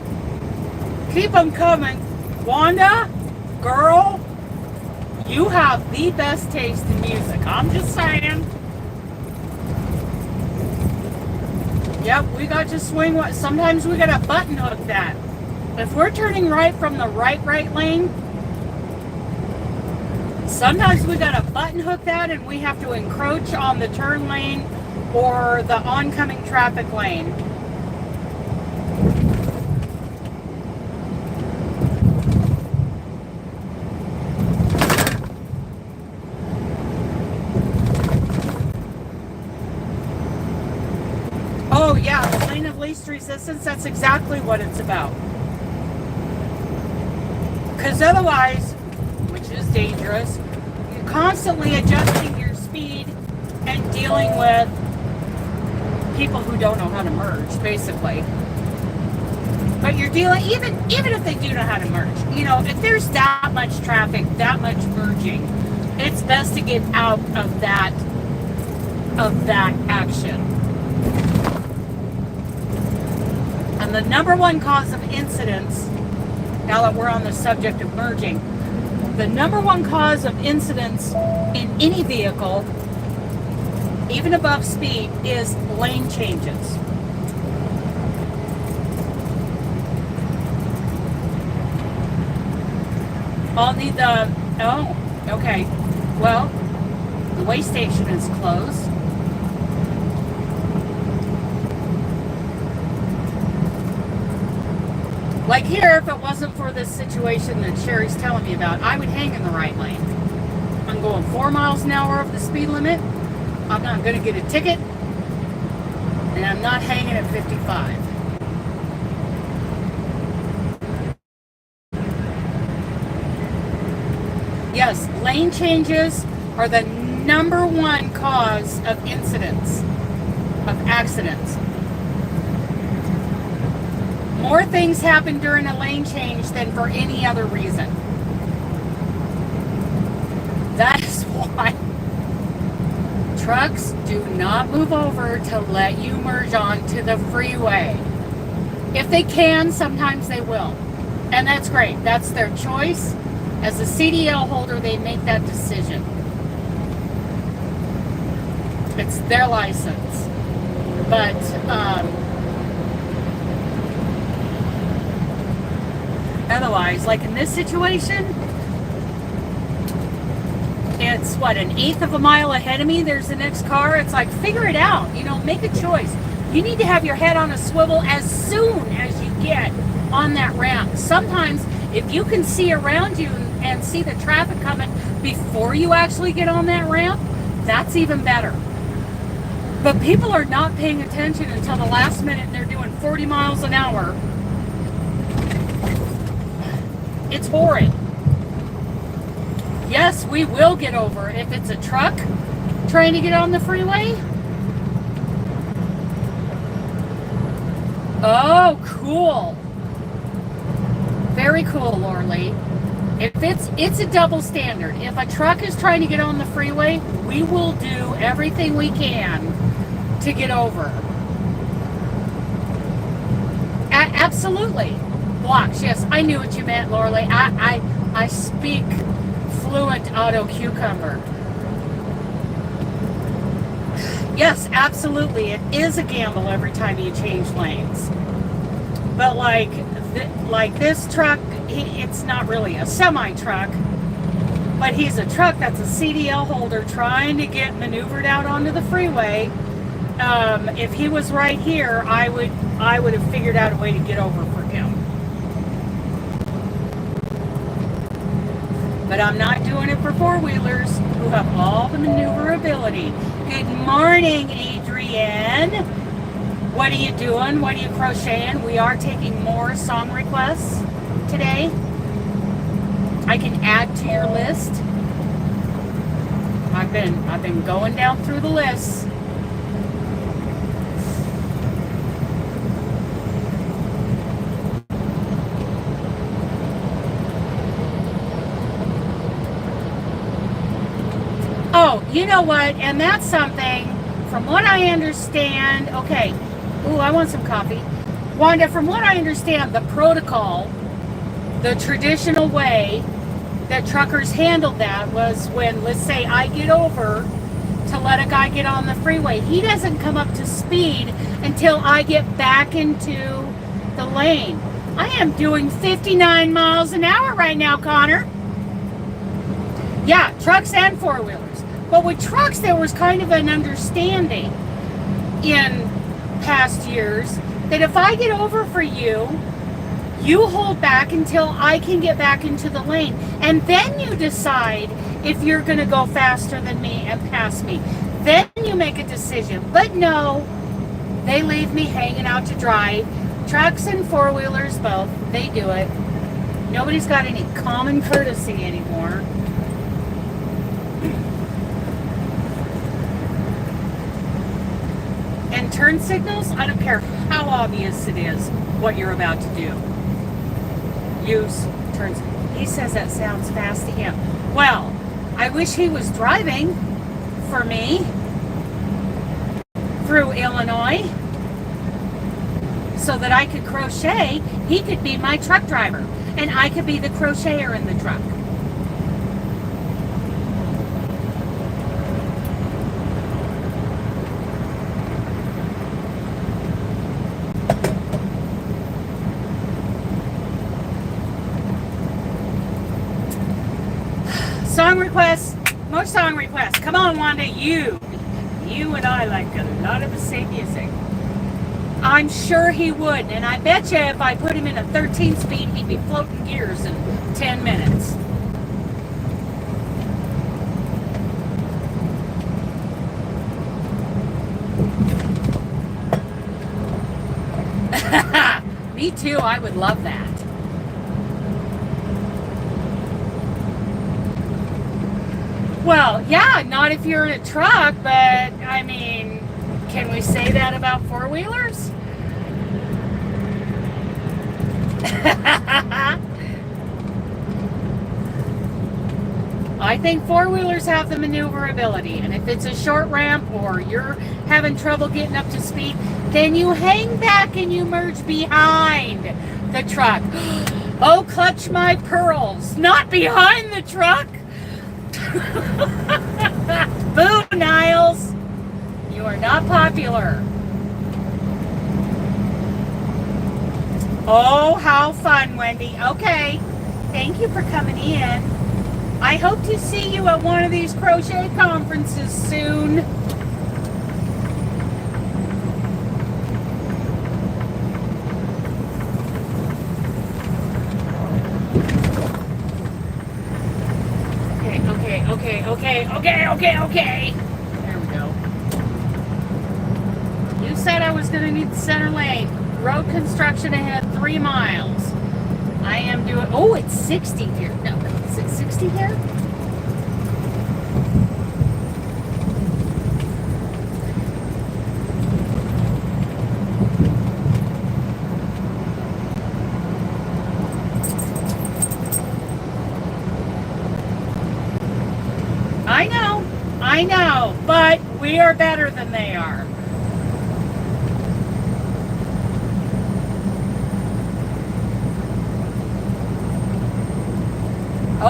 Keep them coming. Wanda, girl, you have the best taste in music. I'm just saying. Yep, we got to swing. Sometimes we got to button hook that. If we're turning right from the right lane, sometimes we got to button hook that and we have to encroach on the turn lane or the oncoming traffic lane. Oh yeah, the lane of least resistance, that's exactly what it's about. Because otherwise, which is dangerous, you're constantly adjusting your speed and dealing with people who don't know how to merge, basically. But you're dealing, even if they do know how to merge, you know, if there's that much traffic, that much merging, it's best to get out of that action. And the number one cause of incidents, now that we're on the subject of merging, the number one cause of incidents in any vehicle, even above speed, is lane changes. I'll need okay. Well, the way station is closed. Like here, if it wasn't for this situation that Sherry's telling me about, I would hang in the right lane. I'm going 4 miles an hour over the speed limit. I'm not going to get a ticket. And I'm not hanging at 55. Yes, lane changes are the number one cause of incidents, of accidents. More things happen during a lane change than for any other reason. That is why trucks do not move over to let you merge onto the freeway. If they can, sometimes they will. And that's great. That's their choice. As a CDL holder, they make that decision. It's their license. But, otherwise, like in this situation, it's what, 1/8 of a mile ahead of me, there's the next car. It's like, figure it out, you know, make a choice. You need to have your head on a swivel as soon as you get on that ramp. Sometimes if you can see around you and see the traffic coming before you actually get on that ramp, that's even better. But people are not paying attention until the last minute and they're doing 40 miles an hour. It's horrid. Yes, we will get over if it's a truck trying to get on the freeway. Oh, cool. Very cool, Lorley. If it's a double standard. If a truck is trying to get on the freeway, we will do everything we can to get over. Absolutely. Blocks, yes, I knew what you meant, Lorley. I speak fluent auto cucumber. Yes, absolutely. It is a gamble every time you change lanes. But like this truck, it's not really a semi-truck, but he's a truck that's a CDL holder trying to get maneuvered out onto the freeway. If he was right here, I would have figured out a way to get over for him. But I'm not doing it for four-wheelers who have all the maneuverability. Good morning, Adrienne. What are you doing? What are you crocheting? We are taking more song requests today. I can add to your list. I've been going down through the list. Oh, you know what? And that's something, from what I understand, okay. Ooh, I want some coffee. Wanda, from what I understand, the protocol, the traditional way that truckers handled that was when, let's say, I get over to let a guy get on the freeway. He doesn't come up to speed until I get back into the lane. I am doing 59 miles an hour right now, Connor. Yeah, trucks and four-wheelers. But with trucks, there was kind of an understanding in past years that if I get over for you, you hold back until I can get back into the lane. And then you decide if you're going to go faster than me and pass me. Then you make a decision. But no, they leave me hanging out to dry. Trucks and four-wheelers both, they do it. Nobody's got any common courtesy anymore. And turn signals, I don't care how obvious it is what you're about to do. Use turns. He says that sounds fast to him. Well, I wish he was driving for me through Illinois so that I could crochet. He could be my truck driver and I could be the crocheter in the truck. Song requests, more song requests. Come on, Wanda, you and I like a lot of the same music. I'm sure he would, and I bet you if I put him in a 13 speed, he'd be floating gears in 10 minutes. Me too, I would love that. Well, yeah, not if you're in a truck, but I mean, can we say that about four-wheelers? I think four-wheelers have the maneuverability, and if it's a short ramp or you're having trouble getting up to speed, then you hang back and you merge behind the truck. Oh, clutch my pearls, not behind the truck. Boo, Niles. You are not popular. Oh, how fun, Wendy. Okay. Thank you for coming in. I hope to see you at one of these crochet conferences soon. Okay. There we go. You said I was going to need the center lane. Road construction ahead 3 miles. I am doing, oh, it's 60 here. No, is it 60 here? I know, but we are better than they are.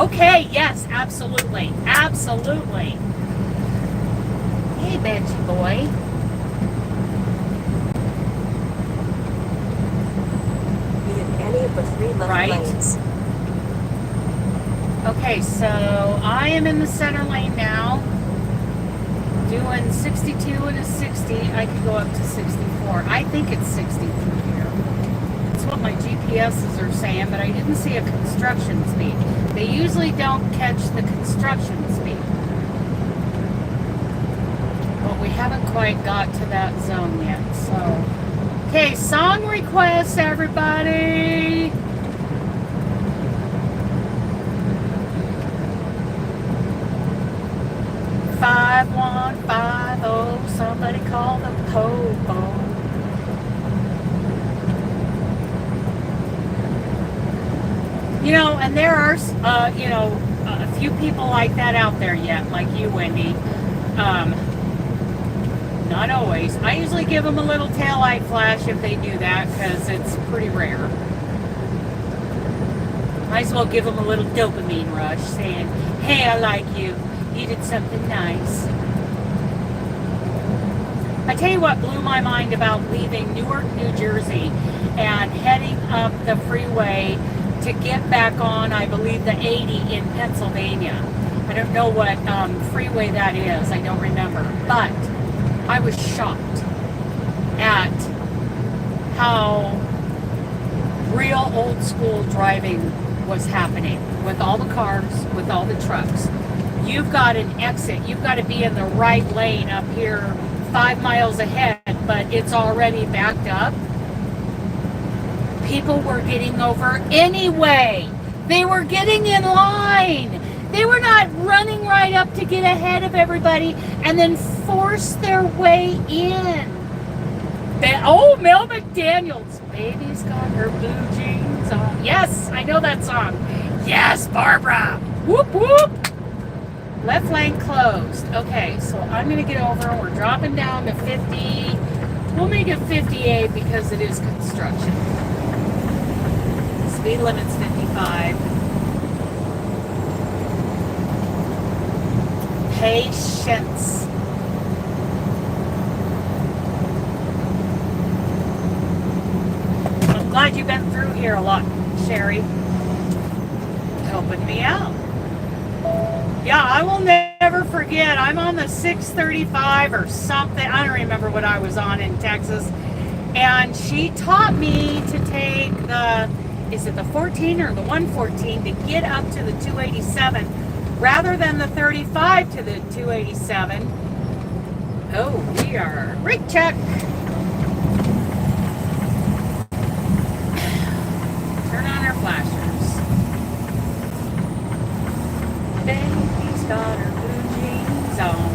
Okay, yes, absolutely. Absolutely. Hey, Benji boy. Be in any of the 3 left lanes. Okay, so I am in the center lane now. Doing 62 and a 60. I could go up to 64. I think it's 60 through here. That's what my GPSs are saying, but I didn't see a construction speed. They usually don't catch the construction speed. But we haven't quite got to that zone yet, so. Okay, song requests, everybody. Five, 1, 5, 0, somebody call the po-po. You know, and there are, you know, a few people like that out there yet, like you, Wendy. Not always. I usually give them a little taillight flash if they do that, because it's pretty rare. Might as well give them a little dopamine rush, saying, hey, I like you. You did something nice. I tell you what blew my mind about leaving Newark, New Jersey and heading up the freeway to get back on, I believe, the 80 in Pennsylvania. I don't know what freeway that is. I don't remember. But I was shocked at how real old school driving was happening with all the cars, with all the trucks. You've got an exit. You've got to be in the right lane up here 5 miles ahead, but it's already backed up. People were getting over anyway. They were getting in line. They were not running right up to get ahead of everybody and then force their way in. Oh, Mel McDaniel's baby's got her blue jeans on. Yes, I know that song. Yes, Barbara. Whoop, whoop. Left lane closed. Okay, so I'm going to get over. We're dropping down to 50. We'll make it 58 because it is construction. Speed limit's 55. Patience. I'm glad you've been through here a lot, Sherry. Helping me out. Yeah, I will never forget. I'm on the 635 or something. I don't remember what I was on in Texas. And she taught me to take the, is it the 14 or the 114 to get up to the 287 rather than the 35 to the 287. Oh, we are brake check. Turn on our flashers. Baby's got her blue jeans on.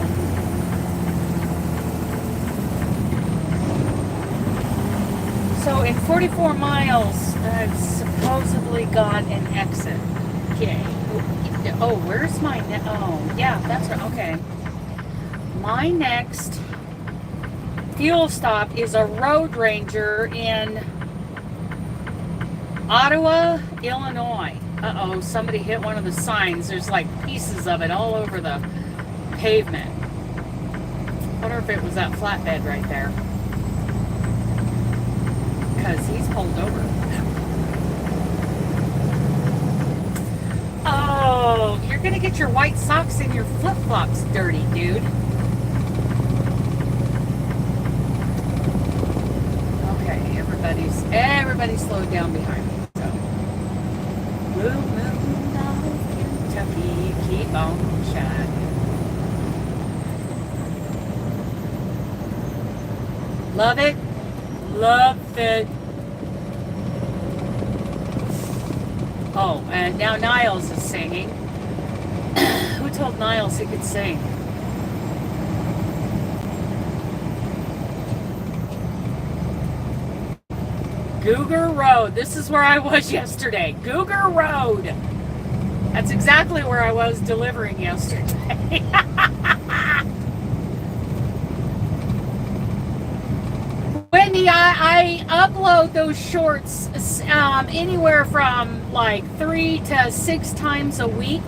So in 44 miles, I've supposedly got an exit. Okay. Oh, where's my oh, yeah, that's right. Okay. My next fuel stop is a road ranger in Ottawa, Illinois. Uh-oh, somebody hit one of the signs. There's like pieces of it all over the pavement. I wonder if it was that flatbed right there. Because he's pulled over. Oh, you're going to get your white socks and your flip-flops dirty, dude. Okay, everybody's slowed down behind me. So, blue moon of Kentucky, keep on shining. Love it. Love it. Oh, and now Niles is singing. Who told Niles he could sing? Cougar Road. This is where I was yesterday. Cougar Road. That's exactly where I was delivering yesterday. Wendy, I upload those shorts anywhere from like 3 to 6 times a week,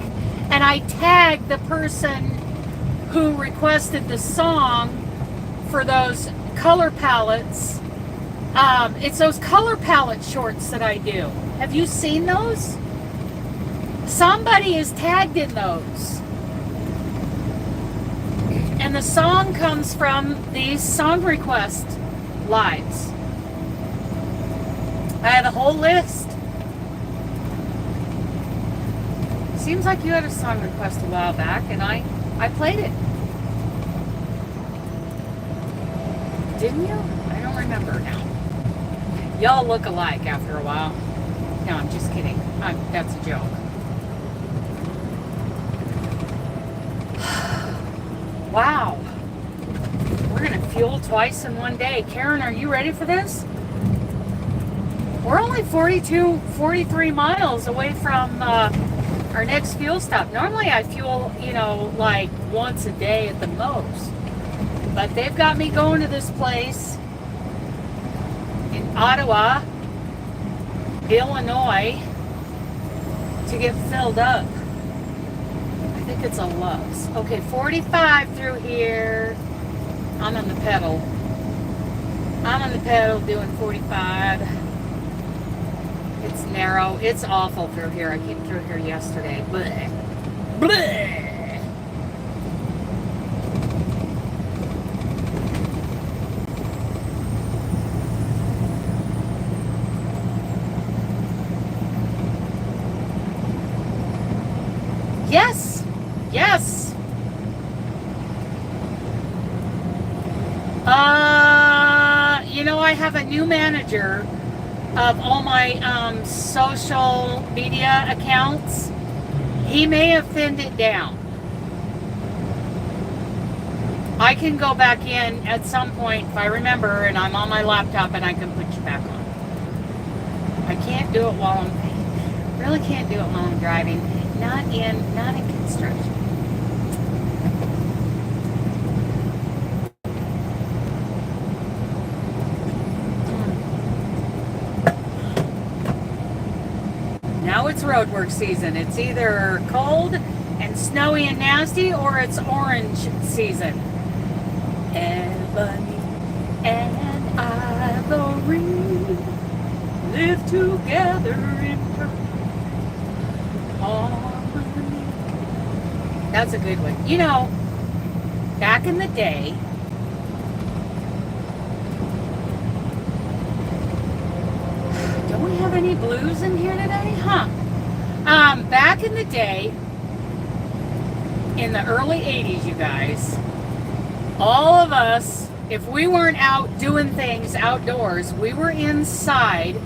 and I tag the person who requested the song for those color palettes. It's those color palette shorts that I do. Have you seen those? Somebody is tagged in those. And the song comes from these song request lives. I have a whole list. Seems like you had a song request a while back, and I played it. Didn't you? I don't remember now. Y'all look alike after a while. No, I'm just kidding. That's a joke. Wow. We're going to fuel twice in one day. Karen, are you ready for this? We're only 43 miles away from our next fuel stop. Normally I fuel, like once a day at the most. But they've got me going to this place in Ottawa, Illinois, to get filled up. I think it's a L.O.C. Okay, 45 through here. I'm on the pedal. Doing 45. It's narrow. It's awful through here. I came through here yesterday. Blech. Blech. Yes. Yes. I have a new manager of all my social media accounts. He may have thinned it down. I can go back in at some point if I remember, and I'm on my laptop, and I can put you back on. I can't do it while I'm really can't do it while I'm driving. Not in construction. Now it's roadwork season. It's either cold and snowy and nasty, or it's orange season. Ebony and ivory live together in harmony. That's a good one. Back in the day, don't we have any blues in here today? Huh. Back in the day, in the early 80s, you guys, all of us, if we weren't out doing things outdoors, we were inside.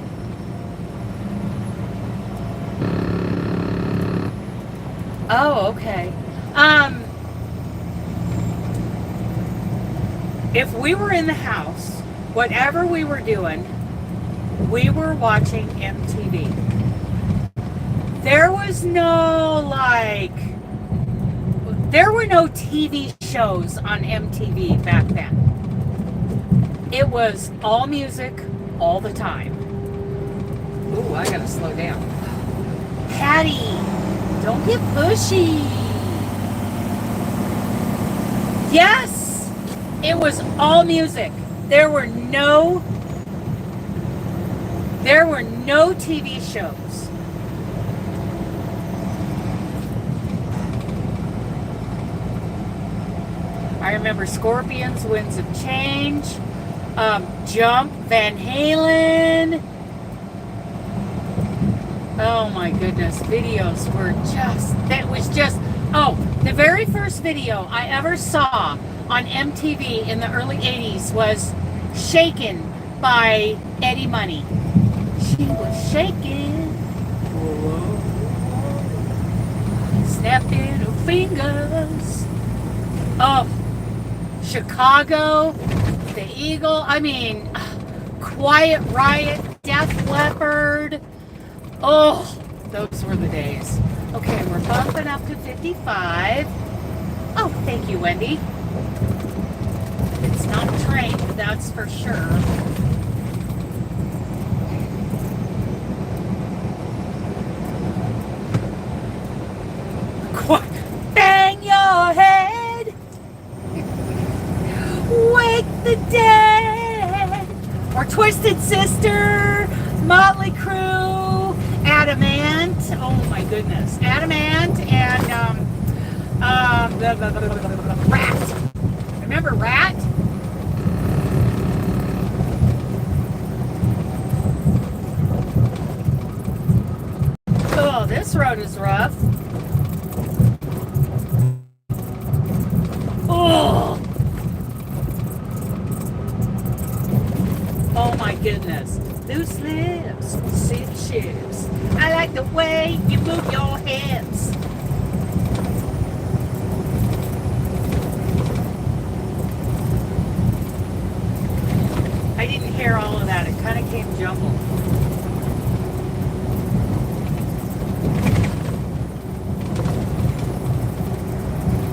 Oh, okay. If we were in the house, whatever we were doing, we were watching MTV. There was there were no TV shows on MTV back then. It was all music all the time. Ooh, I gotta slow down. Patty, don't get pushy. Yes, it was all music. There were no TV shows. I remember Scorpions, Winds of Change, Jump, Van Halen. Oh my goodness, videos were the very first video I ever saw on MTV in the early 80s was Shaken by Eddie Money. She was shaking. Whoa. Snapping her fingers. Oh, Chicago, the Eagle. I mean, Quiet Riot, Def Leppard. Oh, those were the days. Okay, we're bumping up to 55. Oh, thank you, Wendy. It's not trained, that's for sure. Bang your head, wake the dead, or Twisted Sister, Motley Crue, Adamant. Oh my goodness, Adamant and Rat. Remember Rat? Oh, this road is rough. Oh! Oh my goodness. Loose lips, sit shoes. I like the way you move your hips. I didn't hear all of that. It kind of came jumbled.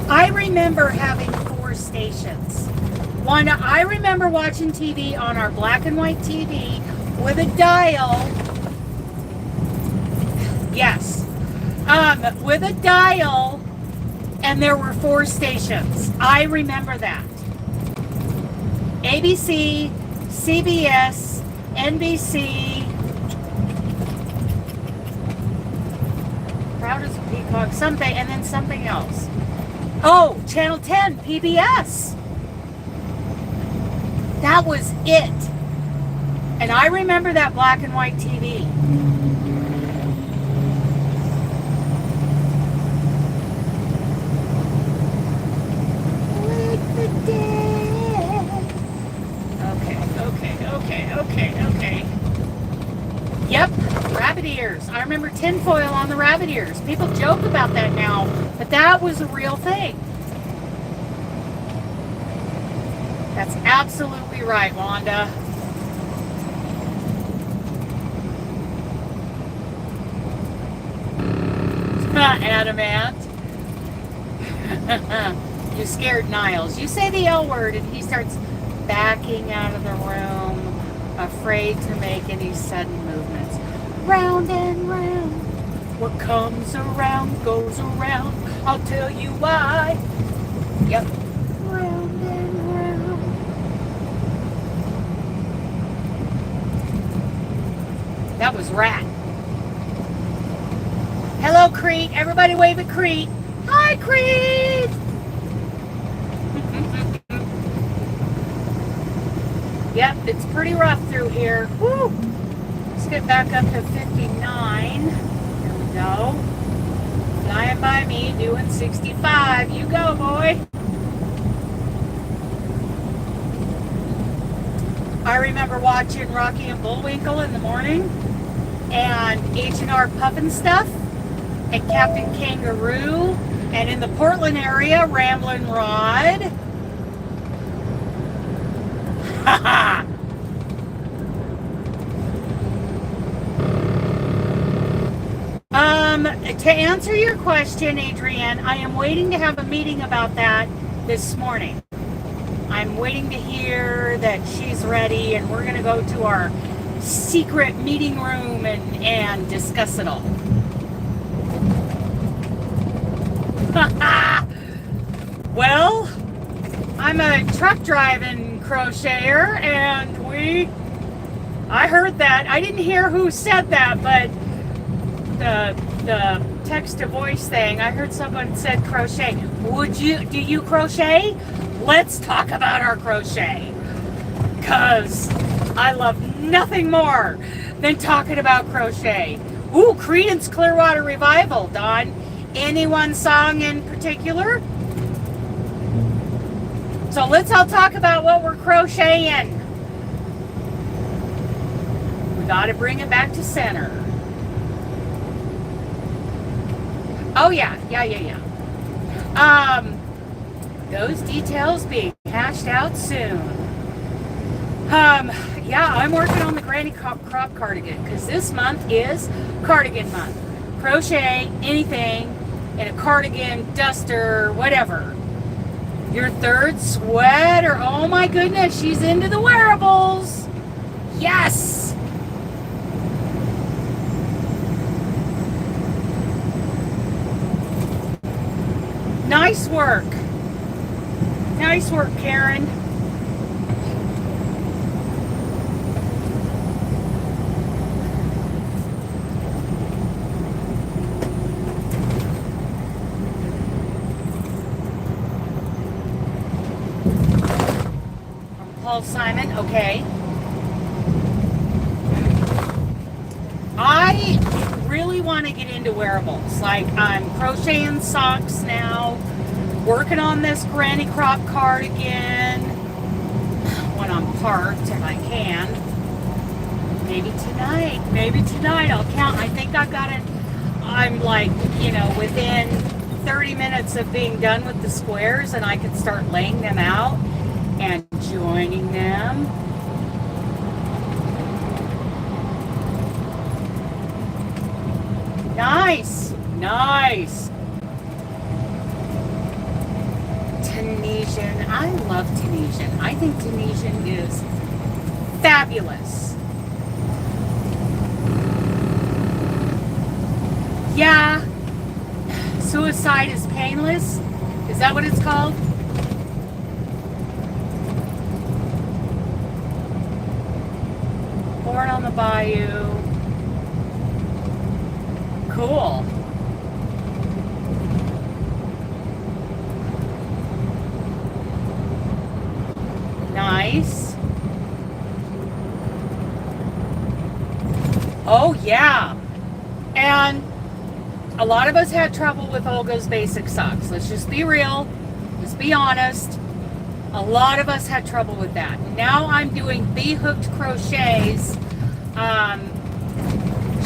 I remember having 4 stations. One, I remember watching TV on our black and white TV with a dial. Yes. With a dial, and there were 4 stations. I remember that. ABC, CBS, NBC, Proud as a Peacock, something, and then something else. Oh, Channel 10, PBS. That was it. And I remember that black and white TV. Wake the dead. Okay. Yep, rabbit ears. I remember tinfoil on the rabbit ears. People joke about that now, but that was a real thing. That's absolutely right, Wanda. Adamant. You scared Niles. You say the L word and he starts backing out of the room, afraid to make any sudden movements. Round and round. What comes around goes around. I'll tell you why. Yep. Round and round. That was Rat. Hello, Crete. Everybody wave at Crete. Hi, Crete. Yep, it's pretty rough through here. Woo! Let's get back up to 59. Here we go. Flying by me, doing 65. You go, boy. I remember watching Rocky and Bullwinkle in the morning, and H&R Puffin Stuff, and Captain Kangaroo, and in the Portland area, Ramblin' Rod. Haha! To answer your question, Adrienne, I am waiting to have a meeting about that this morning. I'm waiting to hear that she's ready, and we're going to go to our secret meeting room and discuss it all. Well, I'm a truck driving crocheter, and I heard that. I didn't hear who said that, but the text to voice thing, I heard someone said crochet. Do you crochet? Let's talk about our crochet, because I love nothing more than talking about crochet. Ooh, Creedence Clearwater Revival, Dawn. Any one song in particular? So let's all talk about what we're crocheting. We got to bring it back to center. Oh, yeah. Those details being hashed out soon. Yeah, I'm working on the granny crop cardigan because this month is cardigan month. Crochet anything in a cardigan, duster, whatever. Your third sweater. Oh my goodness, she's into the wearables. Yes. Nice work. Nice work, Karen. Paul Simon, okay. I really want to get into wearables. Like, I'm crocheting socks now, working on this granny crop cardigan when I'm parked if I can. Maybe tonight I'll count. I think I've got it. I'm like, within 30 minutes of being done with the squares, and I can start laying them out and joining them. Nice. Tunisian. I love Tunisian. I think Tunisian is fabulous. Yeah. Suicide is painless. Is that what it's called? Born on the Bayou. Cool. Nice. Oh, yeah. And a lot of us had trouble with Olga's basic socks. Let's just be real. Just be honest. A lot of us had trouble with that. Now I'm doing bee-hooked crochets.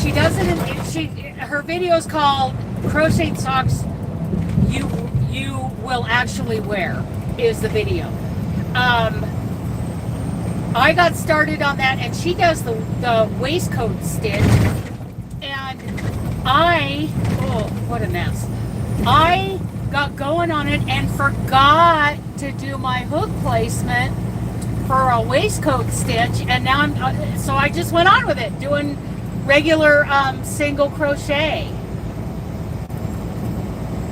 She does it her video is called Crocheted Socks You Will Actually Wear, is the video. I got started on that, and she does the waistcoat stitch, and oh, what a mess. I got going on it and forgot to do my hook placement for a waistcoat stitch, and now so I just went on with it, doing regular single crochet.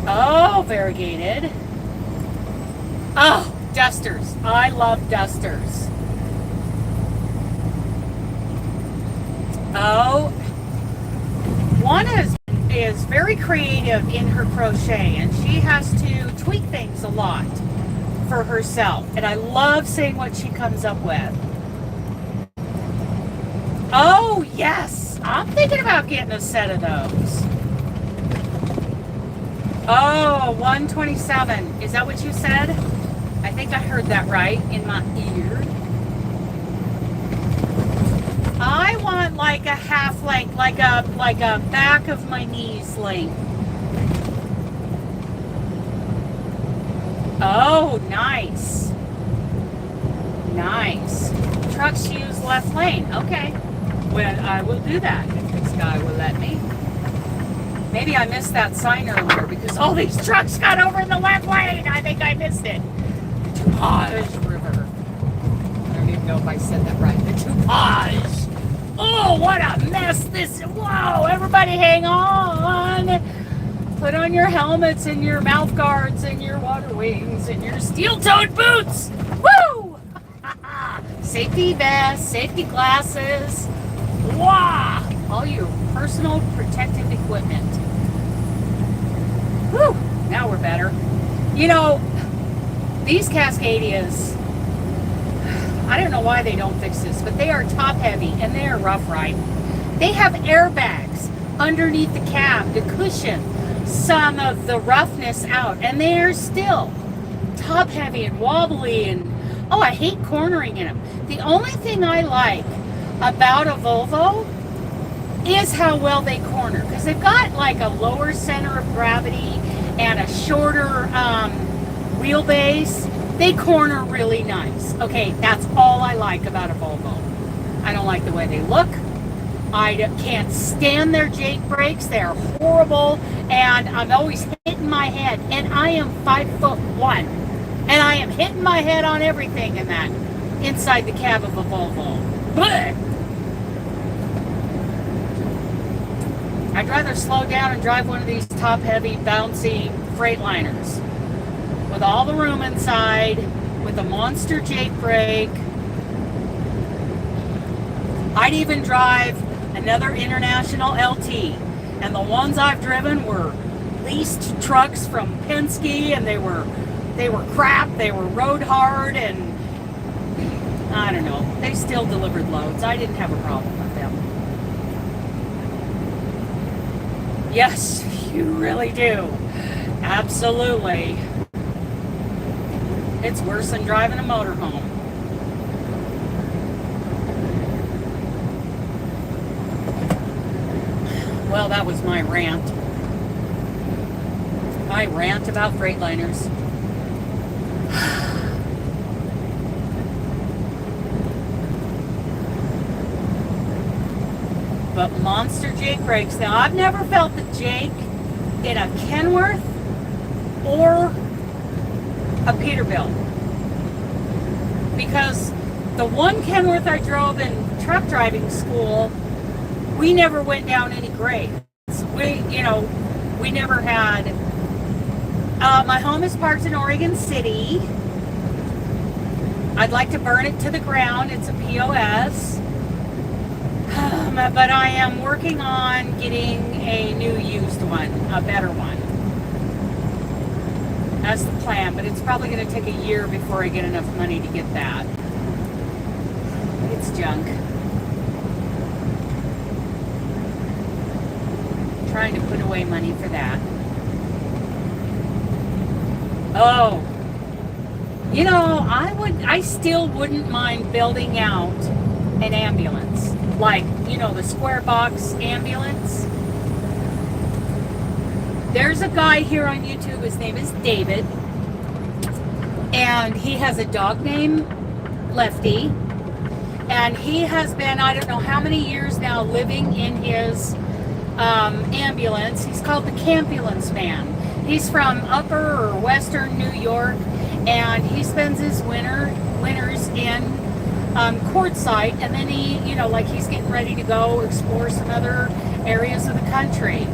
Oh, variegated. Oh, dusters. I love dusters. Oh, one is very creative in her crochet, and she has to tweak things a lot for herself, and I love seeing what she comes up with. Oh, yes. I'm thinking about getting a set of those. Oh, 127. Is that what you said? I think I heard that right in my ear. I want like a half length, like a back of my knees length. Oh, nice. Nice. Trucks use left lane. Okay. Well, I will do that if this guy will let me. Maybe I missed that sign earlier because all these trucks got over in the left lane. I think I missed it. The Tupage River. I don't even know if I said that right. The Tupage. Oh, what a mess this is. Whoa, everybody hang on. Put on your helmets and your mouth guards and your water wings and your steel-toed boots. Woo! Safety vests, safety glasses. Wow! All your personal protective equipment. Whew! Now we're better. These Cascadias, I don't know why they don't fix this, but they are top heavy and they are rough riding. They have airbags underneath the cab to cushion some of the roughness out, and they are still top heavy and wobbly, and oh, I hate cornering in them. The only thing I like about a Volvo is how well they corner, because they've got like a lower center of gravity and a shorter wheelbase. They corner really nice. Okay, that's all I like about a Volvo. I don't like the way they look. I can't stand their Jake brakes. They're horrible, and I'm always hitting my head, and I am 5'1", and I am hitting my head on everything in that inside the cab of a Volvo. Blech! I'd rather slow down and drive one of these top-heavy, bouncy Freightliners with all the room inside, with a monster Jake brake. I'd even drive another International LT, and the ones I've driven were leased trucks from Penske, and they were crap. They were road hard, and I don't know. They still delivered loads. I didn't have a problem with them. Yes, you really do. Absolutely. It's worse than driving a motorhome. Well, that was my rant. My rant about Freightliners. But monster Jake brakes. Now, I've never felt the Jake in a Kenworth or a Peterbilt, because the one Kenworth I drove in truck driving school, we never went down any grades. We never had. My home is parked in Oregon City. I'd like to burn it to the ground. It's a POS. But I am working on getting a new used one, a better one. That's the plan, but it's probably going to take a year before I get enough money to get that. It's junk. Trying to put away money for that. Oh, I still wouldn't mind building out an ambulance, like, the square box ambulance. There's a guy here on YouTube, his name is David, and he has a dog named Lefty, and he has been, I don't know how many years now, living in his ambulance. He's called the Campulance Man. He's from upper or western New York, and he spends his winters in Quartzsite, and then he's getting ready to go explore some other areas of the country.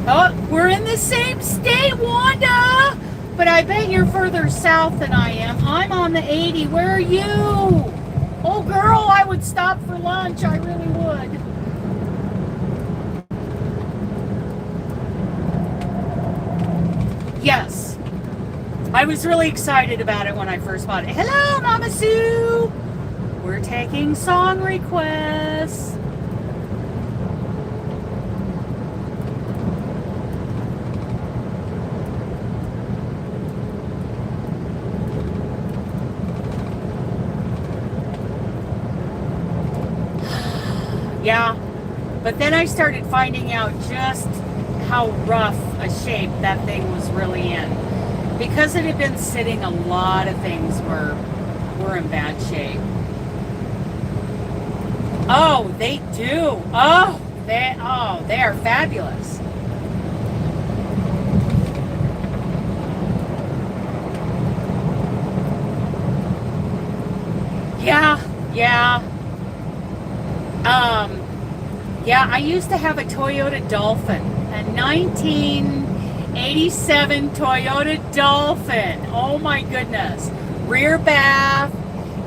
Oh, we're in the same state, Wanda! But I bet you're further south than I am. I'm on the 80. Where are you? Oh, girl, I would stop for lunch. I really would. Yes. I was really excited about it when I first bought it. Hello, Mama Sue! We're taking song requests. Yeah, but then I started finding out just how rough a shape that thing was really in. Because it had been sitting, a lot of things were in bad shape. Oh, they do. They are fabulous. Yeah, I used to have a Toyota Dolphin, a 1987 Toyota Dolphin. Oh my goodness. Rear bath.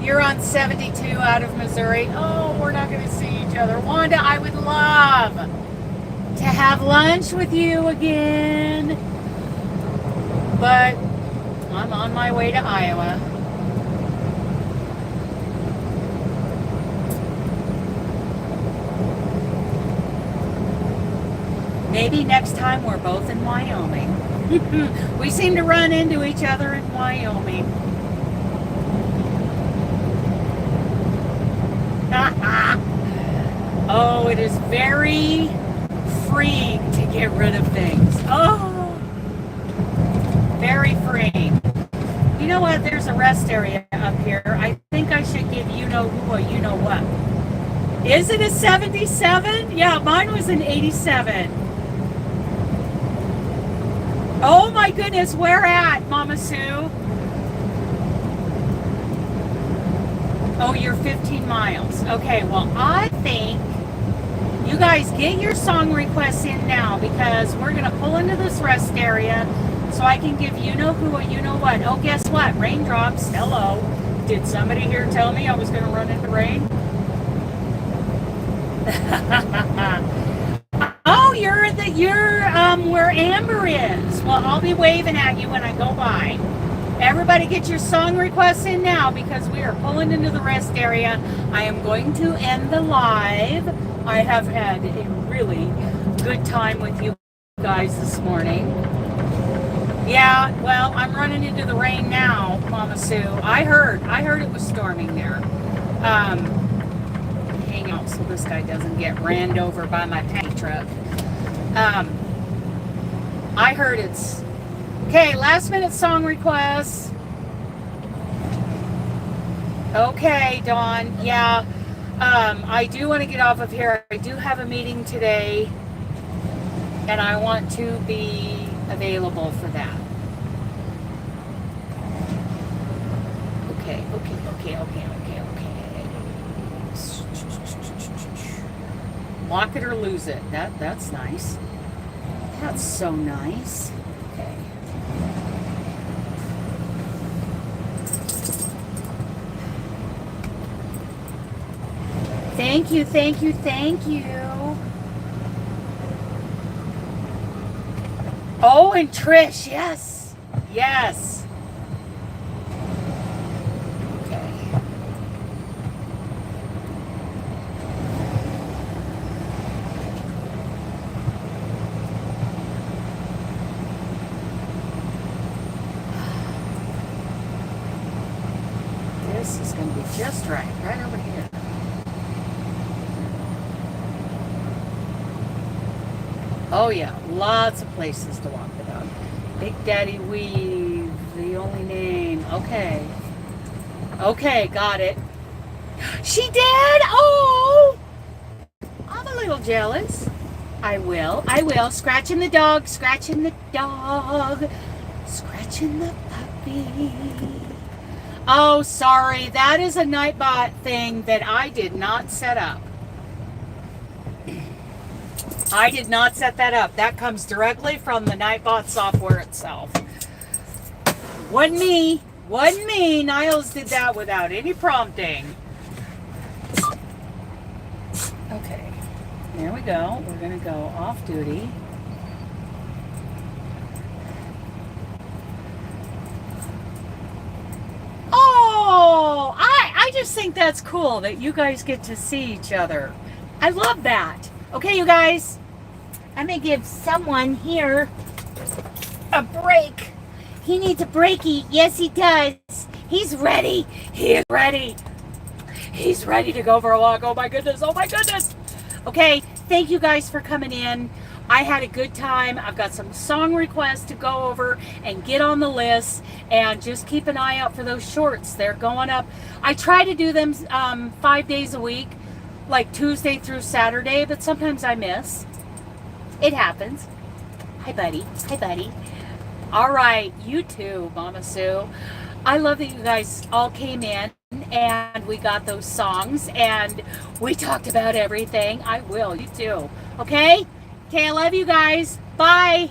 You're on 72 out of Missouri. Oh, we're not going to see each other. Wanda, I would love to have lunch with you again. But I'm on my way to Iowa. Maybe next time we're both in Wyoming. We seem to run into each other in Wyoming. it is very freeing to get rid of things. Oh, very freeing. You know what? There's a rest area up here. I think I should give you know who or you know what. Is it a 77? Yeah, mine was an 87. Oh my goodness, where at, Mama Sue? Oh, you're 15 miles. Okay, well, I think you guys get your song requests in now because we're going to pull into this rest area so I can give you know who or you know what. Oh, guess what? Raindrops. Hello. Did somebody here tell me I was going to run into rain? Oh, you're where Amber is. Well, I'll be waving at you when I go by. Everybody get your song requests in now because we are pulling into the rest area. I am going to end the live. I have had a really good time with you guys this morning. Yeah, well, I'm running into the rain now, Mama Sue. I heard it was storming there. Hang on so this guy doesn't get ran over by my tank truck. I heard it's... Okay, last minute song requests. Okay, Dawn. Yeah, I do want to get off of here. I do have a meeting today, and I want to be available for that. Okay. Lock it or lose it. That's nice. That's so nice. Okay. Thank you. Oh, and Trish, yes. Okay. This is going to be just right over here. Oh yeah, lots of places to walk the dog. Big Daddy Weave, the only name. Okay, got it. She did? Oh! I'm a little jealous. I will. Scratching the dog, scratching the puppy. Oh, sorry. That is a Nightbot thing that I did not set up. I did not set that up. That comes directly from the Nightbot software itself. Wasn't me. Niles did that without any prompting. Okay. There we go. We're going to go off duty. Oh, I just think that's cool that you guys get to see each other. I love that. Okay, you guys. I'm going to give someone here a break. He needs a breakie. Yes, he does. He's ready. He is ready. He's ready to go for a walk. Oh, my goodness. Okay, thank you guys for coming in. I had a good time. I've got some song requests to go over and get on the list. And just keep an eye out for those shorts. They're going up. I try to do them 5 days a week, like Tuesday through Saturday, but sometimes I miss. It happens. Hi, buddy. All right, you too, Mama Sue. I love that you guys all came in and we got those songs and we talked about everything. I will. You too. Okay? Okay, I love you guys. Bye.